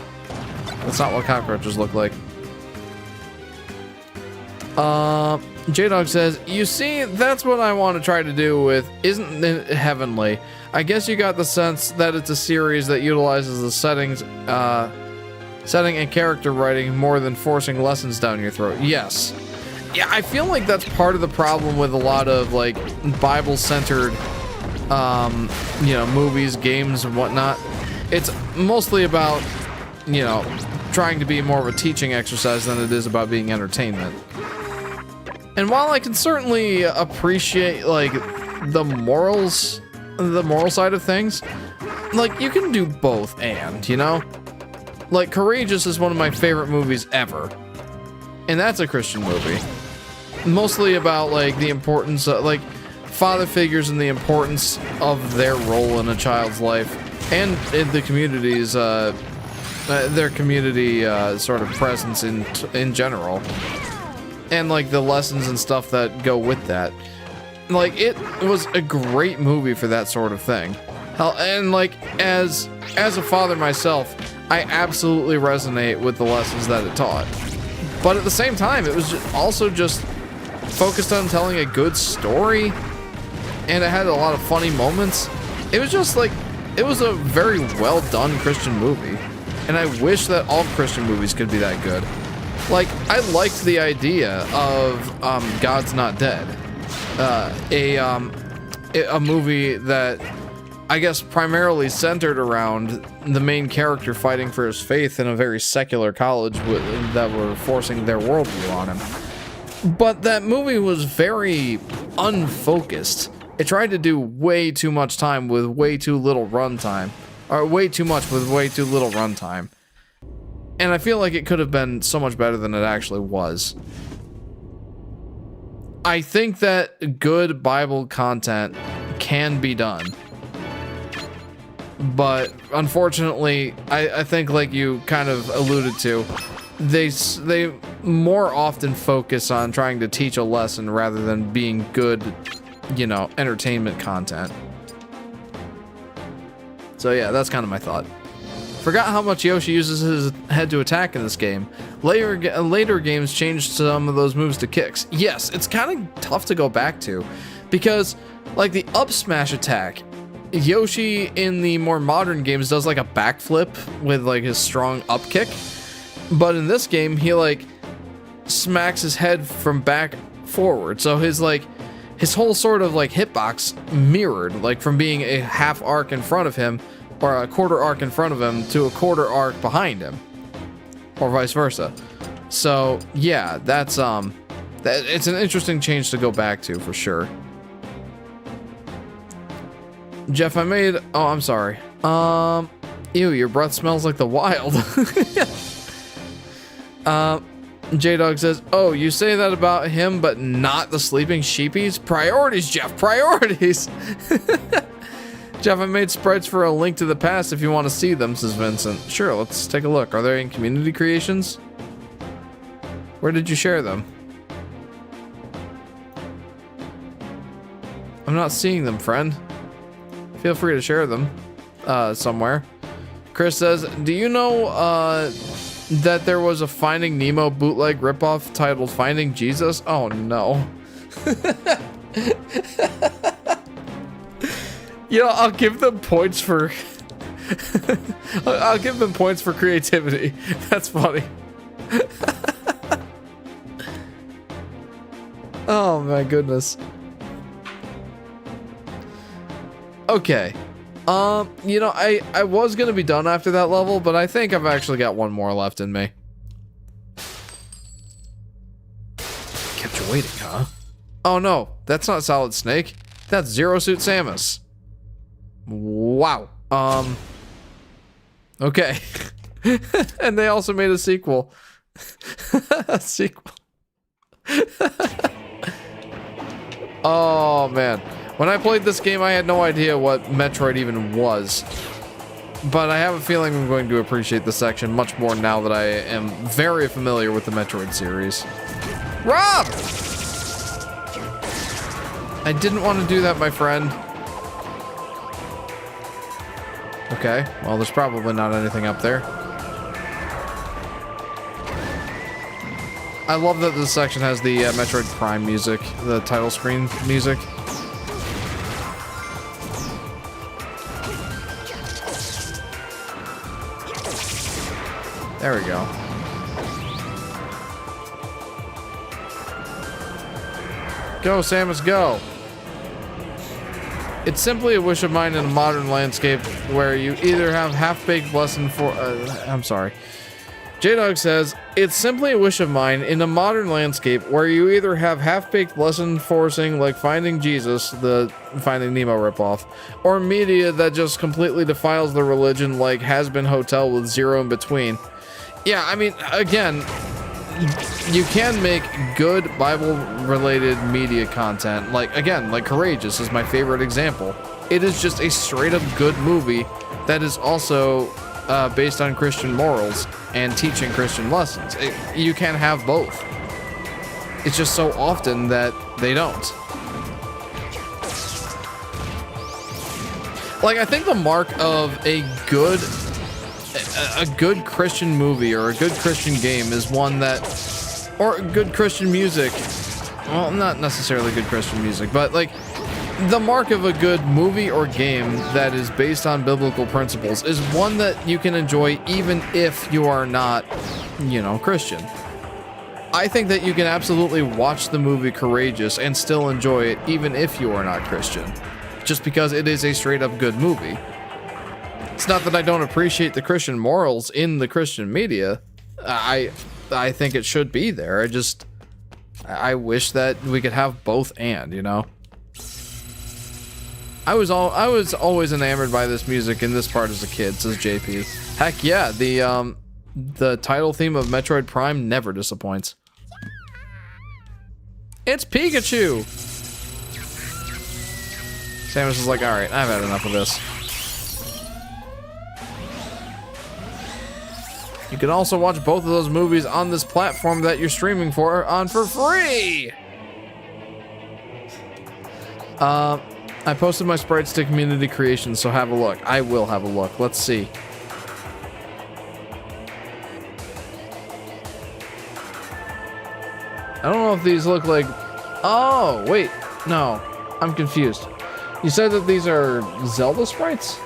That's not what cockroaches look like. J-Dog says, you see, that's what I want to try to do with Isn't It Heavenly. I guess you got the sense that it's a series that utilizes the setting and character writing more than forcing lessons down your throat. Yes. Yeah, I feel like that's part of the problem with a lot of, like, Bible-centered, you know, movies, games, and whatnot. It's mostly about, you know, trying to be more of a teaching exercise than it is about being entertainment. And while I can certainly appreciate, like, the moral side of things, like, you can do both and, you know? Like, Courageous is one of my favorite movies ever. And that's a Christian movie. Mostly about, like, the importance of, like, father figures and the importance of their role in a child's life. And in the community's, their community, sort of presence in general. And, like, the lessons and stuff that go with that. Like, it was a great movie for that sort of thing. And, like, as a father myself, I absolutely resonate with the lessons that it taught. But at the same time, it was also just focused on telling a good story. And it had a lot of funny moments. It was just, like, it was a very well done Christian movie. And I wish that all Christian movies could be that good. Like, I liked the idea of God's Not Dead. A movie that I guess primarily centered around the main character fighting for his faith in a very secular college that were forcing their worldview on him. But that movie was very unfocused. It tried to do way too much time with way too little runtime. Or way too much with way too little runtime. And I feel like it could have been so much better than it actually was. I think that good Bible content can be done. But unfortunately, I think, like you kind of alluded to, they more often focus on trying to teach a lesson rather than being good, you know, entertainment content. So yeah, that's kind of my thought. Forgot how much Yoshi uses his head to attack in this game. Later games changed some of those moves to kicks. Yes, it's kind of tough to go back to, because like the up smash attack, Yoshi in the more modern games does like a backflip with like his strong up kick, but in this game he like smacks his head from back forward, so his whole sort of like hitbox mirrored, like from being a half arc in front of him or a quarter arc in front of him to a quarter arc behind him, or vice versa. So yeah, that's it's an interesting change to go back to for sure. Jeff, oh, I'm sorry. Ew, your breath smells like the wild. J-Dog says, oh, you say that about him, but not the sleeping sheepies? Priorities, Jeff, priorities. Jeff, I made sprites for A Link to the Past if you want to see them, says Vincent. Sure, let's take a look. Are they in community creations? Where did you share them? I'm not seeing them, friend. Feel free to share them somewhere. Chris says, do you know that there was a Finding Nemo bootleg ripoff titled Finding Jesus? Oh no. You know, I'll give them points for I'll give them points for creativity. That's funny. Oh my goodness. Okay. You know, I was gonna be done after that level, but I think I've actually got one more left in me. Kept you waiting, huh? Oh no, that's not Solid Snake. That's Zero Suit Samus. Wow. Okay. And they also made a sequel. A sequel. Oh man. When I played this game, I had no idea what Metroid even was. but I have a feeling I'm going to appreciate this section much more now that I am very familiar with the Metroid series. Rob! I didn't want to do that, my friend. Okay, well, there's probably not anything up there. I love that this section has the Metroid Prime music, the title screen music. There we go. Go, Samus, go! It's simply a wish of mine in a modern landscape where you either have half-baked lesson for... I'm sorry. J-Dog says, it's simply a wish of mine in a modern landscape where you either have half-baked lesson forcing like Finding Jesus, the Finding Nemo ripoff, or media that just completely defiles the religion like Has Been Hotel with zero in between. Yeah, I mean, again, you can make good Bible-related media content. Like, again, like Courageous is my favorite example. It is just a straight-up good movie that is also based on Christian morals and teaching Christian lessons. You can have both. It's just so often that they don't. Like, I think the mark of a good Christian movie or a good Christian game is one that, or good Christian music. Well, not necessarily good Christian music, but like the mark of a good movie or game that is based on biblical principles is one that you can enjoy even if you are not, you know, Christian. I think that you can absolutely watch the movie Courageous and still enjoy it even if you are not Christian, just because it is a straight up good movie. It's not that I don't appreciate the Christian morals in the Christian media. I think it should be there. I wish that we could have both and, you know. I was always enamored by this music in this part as a kid, says JP. Heck yeah, the title theme of Metroid Prime never disappoints. It's Pikachu! Samus is like, alright, I've had enough of this. You can also watch both of those movies on this platform that you're streaming for free! I posted my sprites to community creation, so have a look. I will have a look. Let's see. I don't know if these look like... Oh, wait. No. I'm confused. You said that these are Zelda sprites?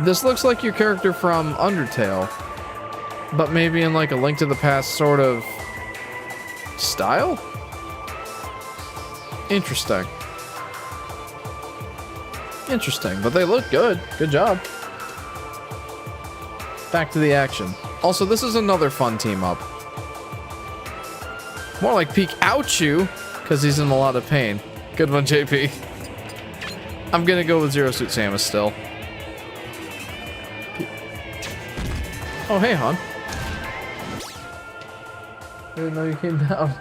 This looks like your character from Undertale, but maybe in like a Link to the Past sort of style? Interesting. Interesting, but they look good. Good job. Back to the action. Also, this is another fun team up. More like Pikachu, because he's in a lot of pain. Good one, JP. I'm gonna go with Zero Suit Samus still. Oh, hey, hon. I didn't know you came down.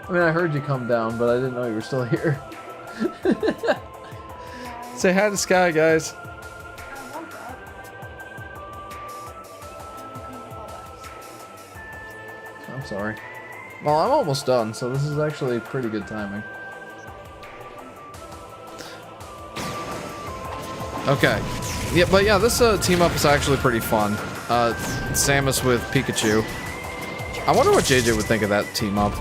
I mean, I heard you come down, but I didn't know you were still here. Say hi to Sky, guys. I'm sorry. Well, I'm almost done, so this is actually pretty good timing. Okay. Yeah, but yeah, this team up is actually pretty fun. Samus with Pikachu. I wonder what JJ would think of that team up.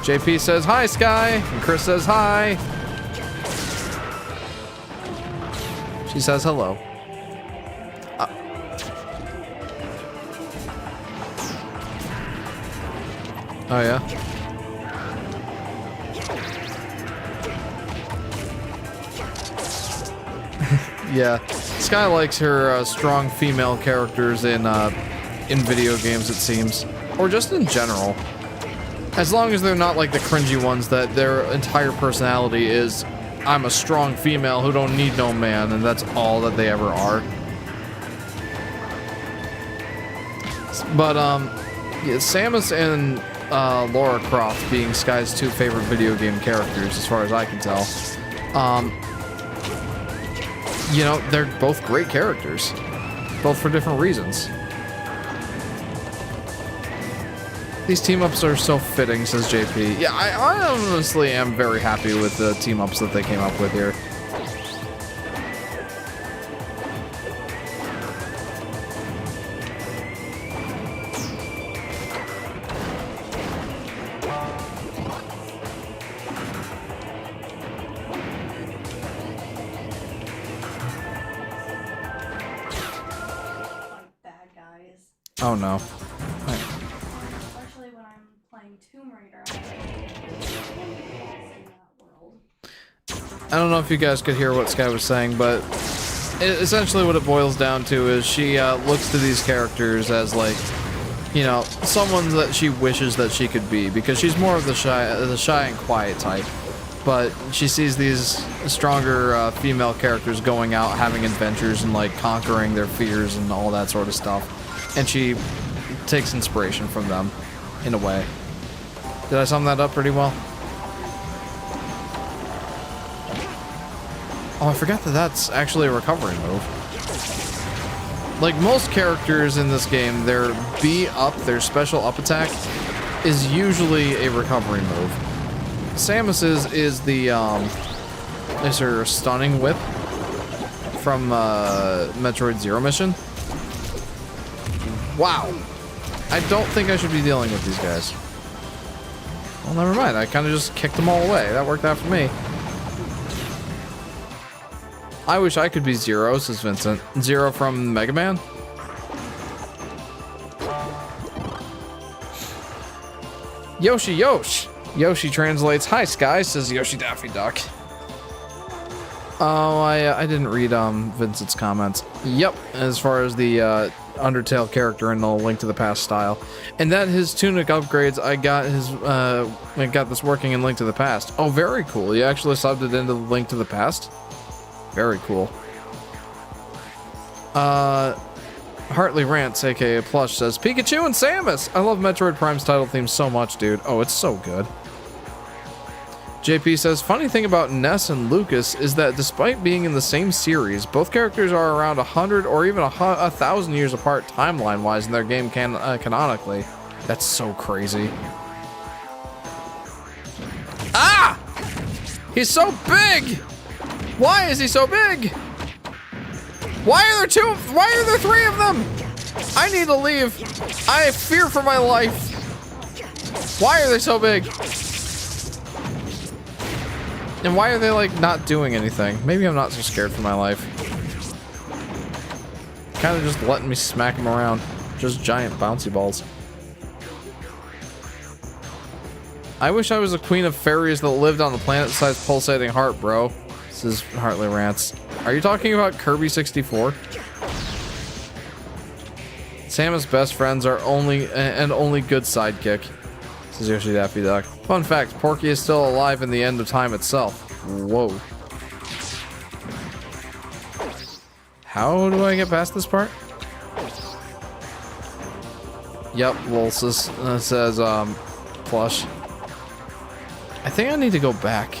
JP says hi, Sky, and Chris says hi. She says hello. Oh yeah. Yeah, Sky likes her strong female characters in video games, it seems, or just in general. As long as they're not like the cringy ones that their entire personality is, I'm a strong female who don't need no man, and that's all that they ever are. But yeah, Samus and Lara Croft being Sky's two favorite video game characters, as far as I can tell. You know, they're both great characters. Both for different reasons. These team-ups are so fitting, says JP. Yeah, I honestly am very happy with the team-ups that they came up with here. Oh no. Especially when I'm playing Tomb Raider. I don't know if you guys could hear what Sky was saying, but essentially what it boils down to is she looks to these characters as, like, you know, someone that she wishes that she could be, because she's more of the shy and quiet type. But she sees these stronger female characters going out, having adventures, and like conquering their fears and all that sort of stuff. And she takes inspiration from them, in a way. Did I sum that up pretty well? Oh, I forgot that that's actually a recovery move. Like most characters in this game, their B up, their special up attack, is usually a recovery move. Samus's is the, is her stunning whip from Metroid Zero Mission. Wow. I don't think I should be dealing with these guys. Well, never mind. I kind of just kicked them all away. That worked out for me. I wish I could be Zero, says Vincent. Zero from Mega Man? Yoshi Yosh. Yoshi translates, "Hi, Sky," says Yoshi Daffy Duck. Oh, I didn't read Vincent's comments. Yep, as far as the Undertale character in the Link to the Past style. And that his tunic upgrades, I got this working in Link to the Past. Oh, very cool. You actually subbed it into the Link to the Past? Very cool. Hartley Rants, aka Plush, says, "Pikachu and Samus! I love Metroid Prime's title theme so much, dude. Oh, it's so good." JP says, "Funny thing about Ness and Lucas is that despite being in the same series, both characters are around 100 or even 1,000 years apart timeline-wise in their game canonically. That's so crazy." Ah! He's so big! Why is he so big? Why are there three of them? I need to leave. I fear for my life. Why are they so big? And why are they, like, not doing anything? Maybe I'm not so scared for my life. Kind of just letting me smack them around. Just giant bouncy balls. I wish I was a queen of fairies that lived on a planet-sized pulsating heart, bro. This is Hartley Rants. Are you talking about Kirby 64? Samus' best friends are only good sidekick. Says Yoshi Daffy Duck. Fun fact, Porky is still alive in the end of time itself. Whoa. How do I get past this part? Yep, well, says Plush. I think I need to go back.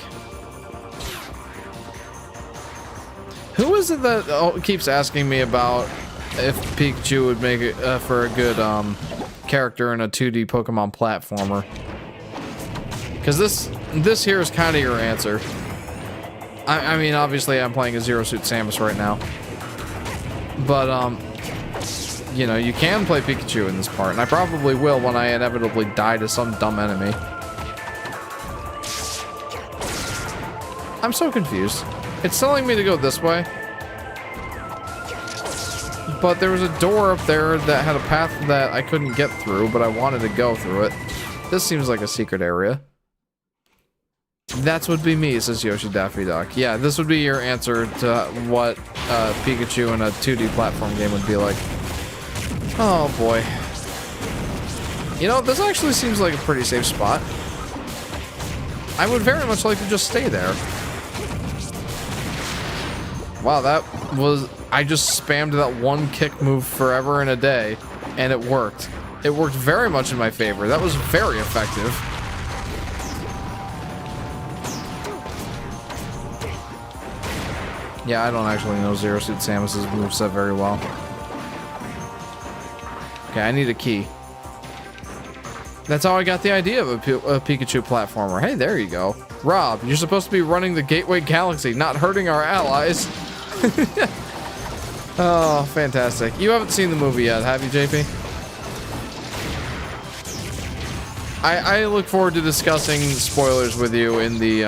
Who is it that keeps asking me about if Pikachu would make it for a good character in a 2D Pokemon platformer? Because this here is kind of your answer. I mean, obviously I'm playing a Zero Suit Samus right now, but you know, you can play Pikachu in this part, and I probably will when I inevitably die to some dumb enemy. I'm so confused. It's telling me to go this way, but there was a door up there that had a path that I couldn't get through, but I wanted to go through it. This seems like a secret area. That would be me, says Yoshi Daffy Duck. Yeah, this would be your answer to what Pikachu in a 2D platform game would be like. Oh boy. You know, this actually seems like a pretty safe spot. I would very much like to just stay there. Wow, that was... I just spammed that one kick move forever and a day, and it worked. It worked very much in my favor. That was very effective. Yeah, I don't actually know Zero Suit Samus's moveset very well. Okay, I need a key. That's how I got the idea of a Pikachu platformer. Hey, there you go. Rob, you're supposed to be running the Gateway Galaxy, not hurting our allies. Oh, fantastic. You haven't seen the movie yet, have you, JP? I look forward to discussing spoilers with you in the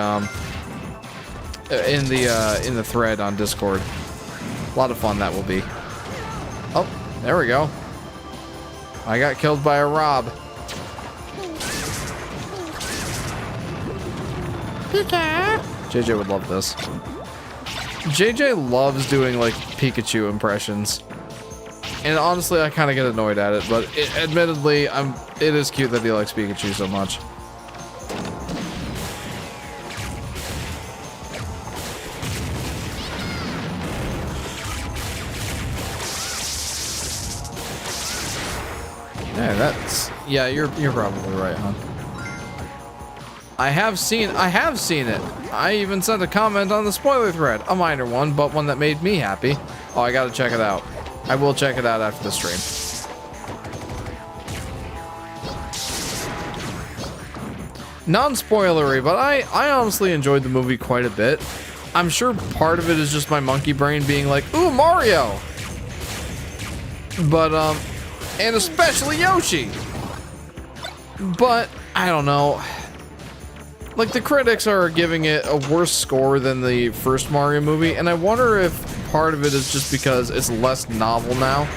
thread on Discord. A lot of fun that will be. Oh, there we go. I got killed by a Rob. Pika. JJ would love this. JJ loves doing like Pikachu impressions. And honestly, I kind of get annoyed at it, but admittedly, it is cute that he likes Pikachu so much. Yeah, you're probably right, hon. I have seen it. I even sent a comment on the spoiler thread, a minor one, but one that made me happy. Oh, I gotta check it out. I will check it out after the stream. Non-spoilery, but I honestly enjoyed the movie quite a bit. I'm sure part of it is just my monkey brain being like, ooh, Mario! But, and especially Yoshi! But, I don't know. Like, the critics are giving it a worse score than the first Mario movie, and I wonder if part of it is just because it's less novel now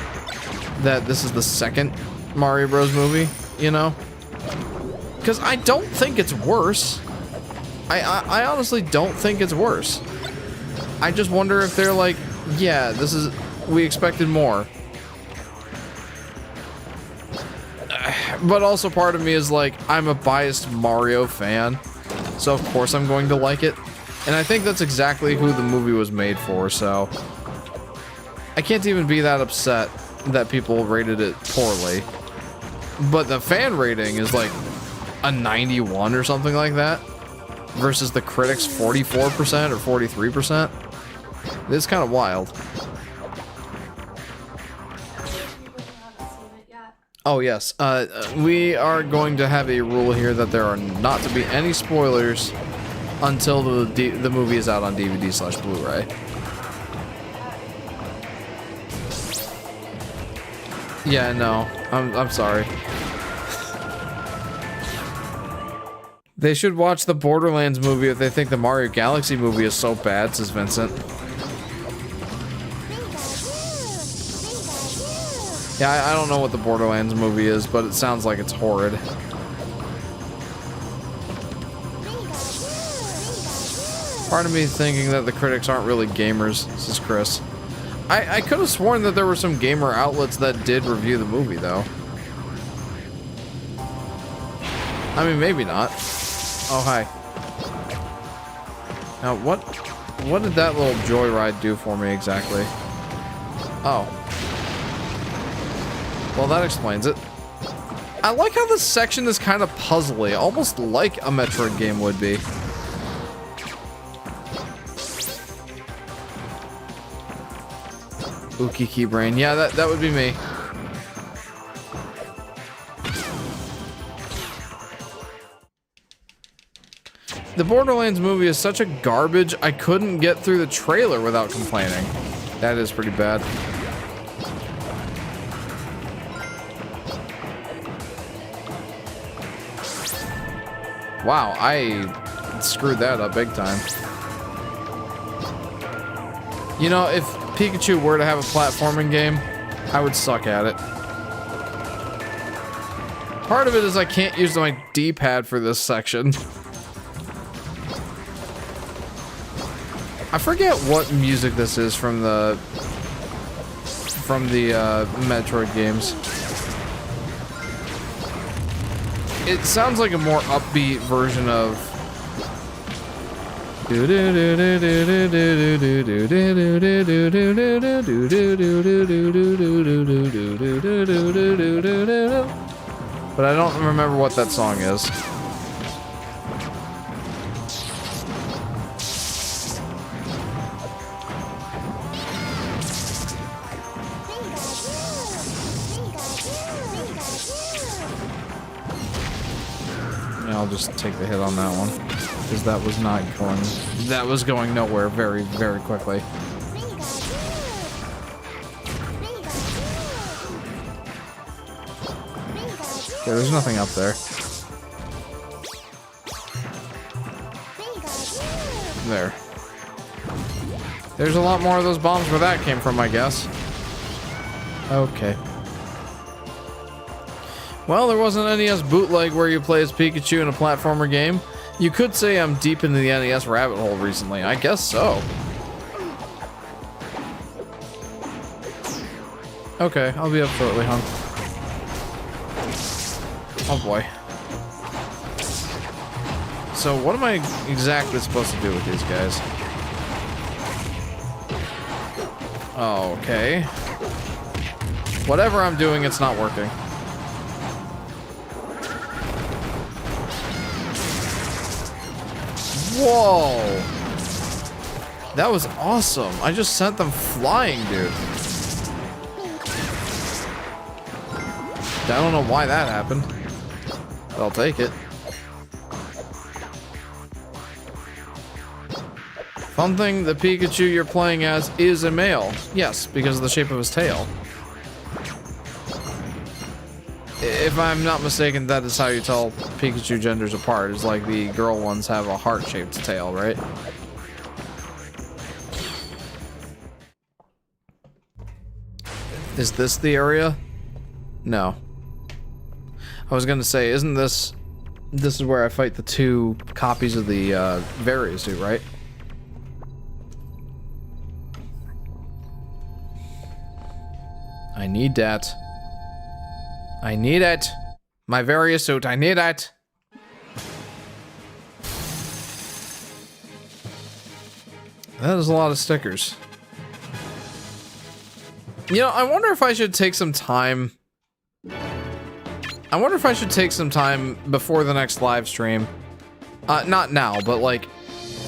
that this is the second Mario Bros. Movie, you know? Because I don't think it's worse. I honestly don't think it's worse. I just wonder if they're like, yeah, we expected more. But also part of me is like, I'm a biased Mario fan, so of course I'm going to like it. And I think that's exactly who the movie was made for, so I can't even be that upset that people rated it poorly. But the fan rating is like a 91 or something like that, versus the critics' 44% or 43%. It's kind of wild. Oh yes, we are going to have a rule here that there are not to be any spoilers until the movie is out on DVD/Blu-ray. Yeah, no, I'm sorry. They should watch the Borderlands movie if they think the Mario Galaxy movie is so bad, says Vincent. Yeah, I don't know what the Borderlands movie is, but it sounds like it's horrid. Part of me thinking that the critics aren't really gamers, says Chris. I could have sworn that there were some gamer outlets that did review the movie, though. I mean, maybe not. Oh, hi. Now, what did that little joyride do for me exactly? Oh. Well, that explains it. I like how this section is kind of puzzly, almost like a Metroid game would be. Ukiki brain. Yeah, that would be me. The Borderlands movie is such a garbage, I couldn't get through the trailer without complaining. That is pretty bad. Wow, I screwed that up big time. You know, if Pikachu were to have a platforming game, I would suck at it. Part of it is I can't use my D-pad for this section. I forget what music this is from the Metroid games. It sounds like a more upbeat version of but I don't remember what that song is. I'll just take the hit on that one. Because that was not going... That was going nowhere very, very quickly. Okay, there's nothing up there. There. There's a lot more of those bombs where that came from, I guess. Okay. Well, there wasn't an NES bootleg where you play as Pikachu in a platformer game. You could say I'm deep into the NES rabbit hole recently. I guess so. Okay, I'll be up shortly, hon. Oh boy. So what am I exactly supposed to do with these guys? Okay. Whatever I'm doing, it's not working. Whoa! That was awesome. I just sent them flying, dude. I don't know why that happened, but I'll take it. Fun thing, the Pikachu you're playing as is a male. Yes, because of the shape of his tail. If I'm not mistaken, that is how you tell Pikachu genders apart. It's like the girl ones have a heart-shaped tail, right? Is this the area? No. I was gonna say, isn't this... This is where I fight the two copies of the Various suit, right? I need that. I need it. My Various suit, I need it. That is a lot of stickers. You know, I wonder if I should take some time. I wonder if I should take some time before the next live stream. Not now, but like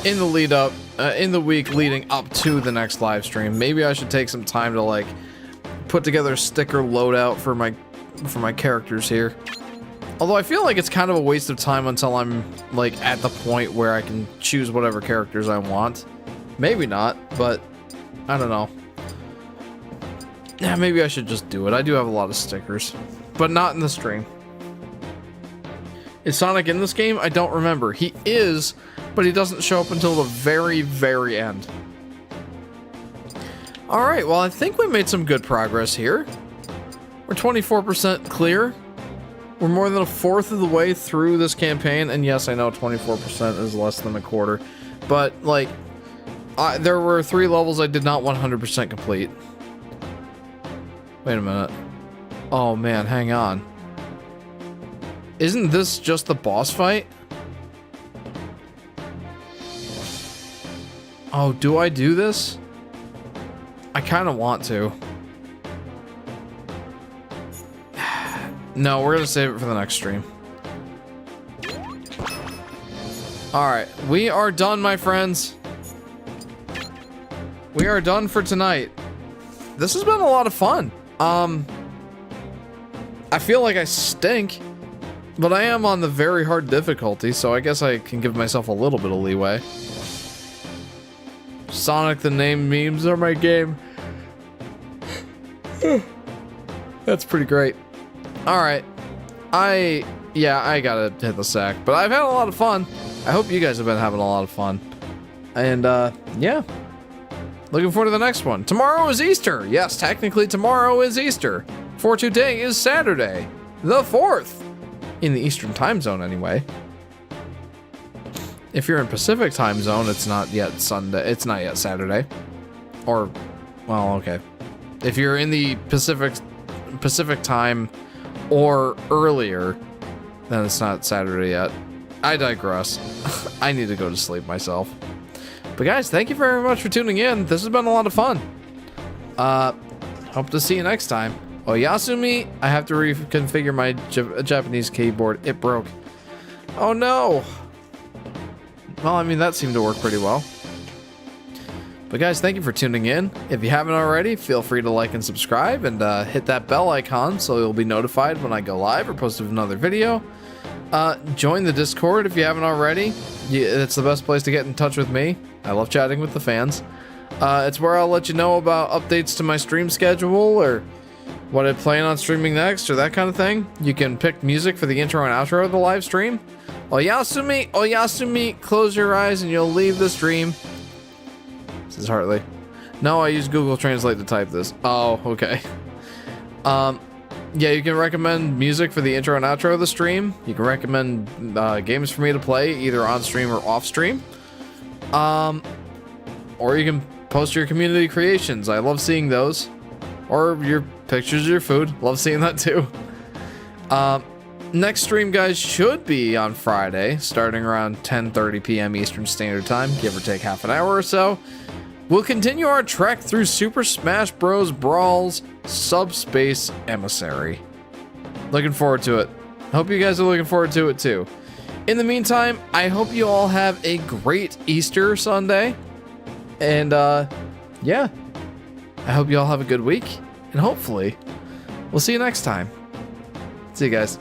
in the lead up, in the week leading up to the next live stream. Maybe I should take some time to like put together a sticker loadout for my characters here. Although I feel like it's kind of a waste of time until I'm like at the point where I can choose whatever characters I want. Maybe not, but I don't know. Yeah, maybe I should just do it. I do have a lot of stickers, but not in the stream. Is Sonic in this game? I don't remember. He is, but he doesn't show up until the very, very end. Alright, well, I think we made some good progress here. We're 24% clear. We're more than a fourth of the way through this campaign, and yes, I know 24% is less than a quarter, but, like, there were 3 levels I did not 100% complete. Wait a minute. Oh, man, hang on. Isn't this just the boss fight? Oh, do I do this? I kind of want to. No, we're gonna save it for the next stream. Alright, we are done, my friends. We are done for tonight. This has been a lot of fun. I feel like I stink, but I am on the very hard difficulty, so I guess I can give myself a little bit of leeway. Sonic the Name memes are my game. That's pretty great. Alright. Yeah, I gotta hit the sack. But I've had a lot of fun. I hope you guys have been having a lot of fun. And, yeah. Looking forward to the next one. Tomorrow is Easter. Yes, technically tomorrow is Easter. For today is Saturday, the 4th. In the Eastern time zone, anyway. If you're in Pacific time zone, it's not yet Sunday. It's not yet Saturday. Or, well, okay. If you're in the Pacific time or earlier, then it's not Saturday yet. I digress. I need to go to sleep myself. But guys, thank you very much for tuning in. This has been a lot of fun. Hope to see you next time. Oyasumi, I have to reconfigure my Japanese keyboard. It broke. Oh no. Well, I mean, that seemed to work pretty well. But guys, thank you for tuning in. If you haven't already, feel free to like and subscribe and hit that bell icon so you'll be notified when I go live or post another video. Join the Discord if you haven't already. It's the best place to get in touch with me. I love chatting with the fans. It's where I'll let you know about updates to my stream schedule or what I plan on streaming next or that kind of thing. You can pick music for the intro and outro of the live stream. Oyasumi, Oyasumi, close your eyes and you'll leave the stream. This is Hartley. No, I use Google Translate to type this. Oh, okay. Yeah, you can recommend music for the intro and outro of the stream. You can recommend games for me to play, either on stream or off stream. Or you can post your community creations. I love seeing those. Or your pictures of your food. Love seeing that too. Next stream, guys, should be on Friday, starting around 10:30 p.m. Eastern Standard Time, give or take half an hour or so. We'll continue our trek through Super Smash Bros. Brawl's Subspace Emissary. Looking forward to it. Hope you guys are looking forward to it too. In the meantime, I hope you all have a great Easter Sunday. And yeah, I hope you all have a good week. And hopefully, we'll see you next time. See you guys.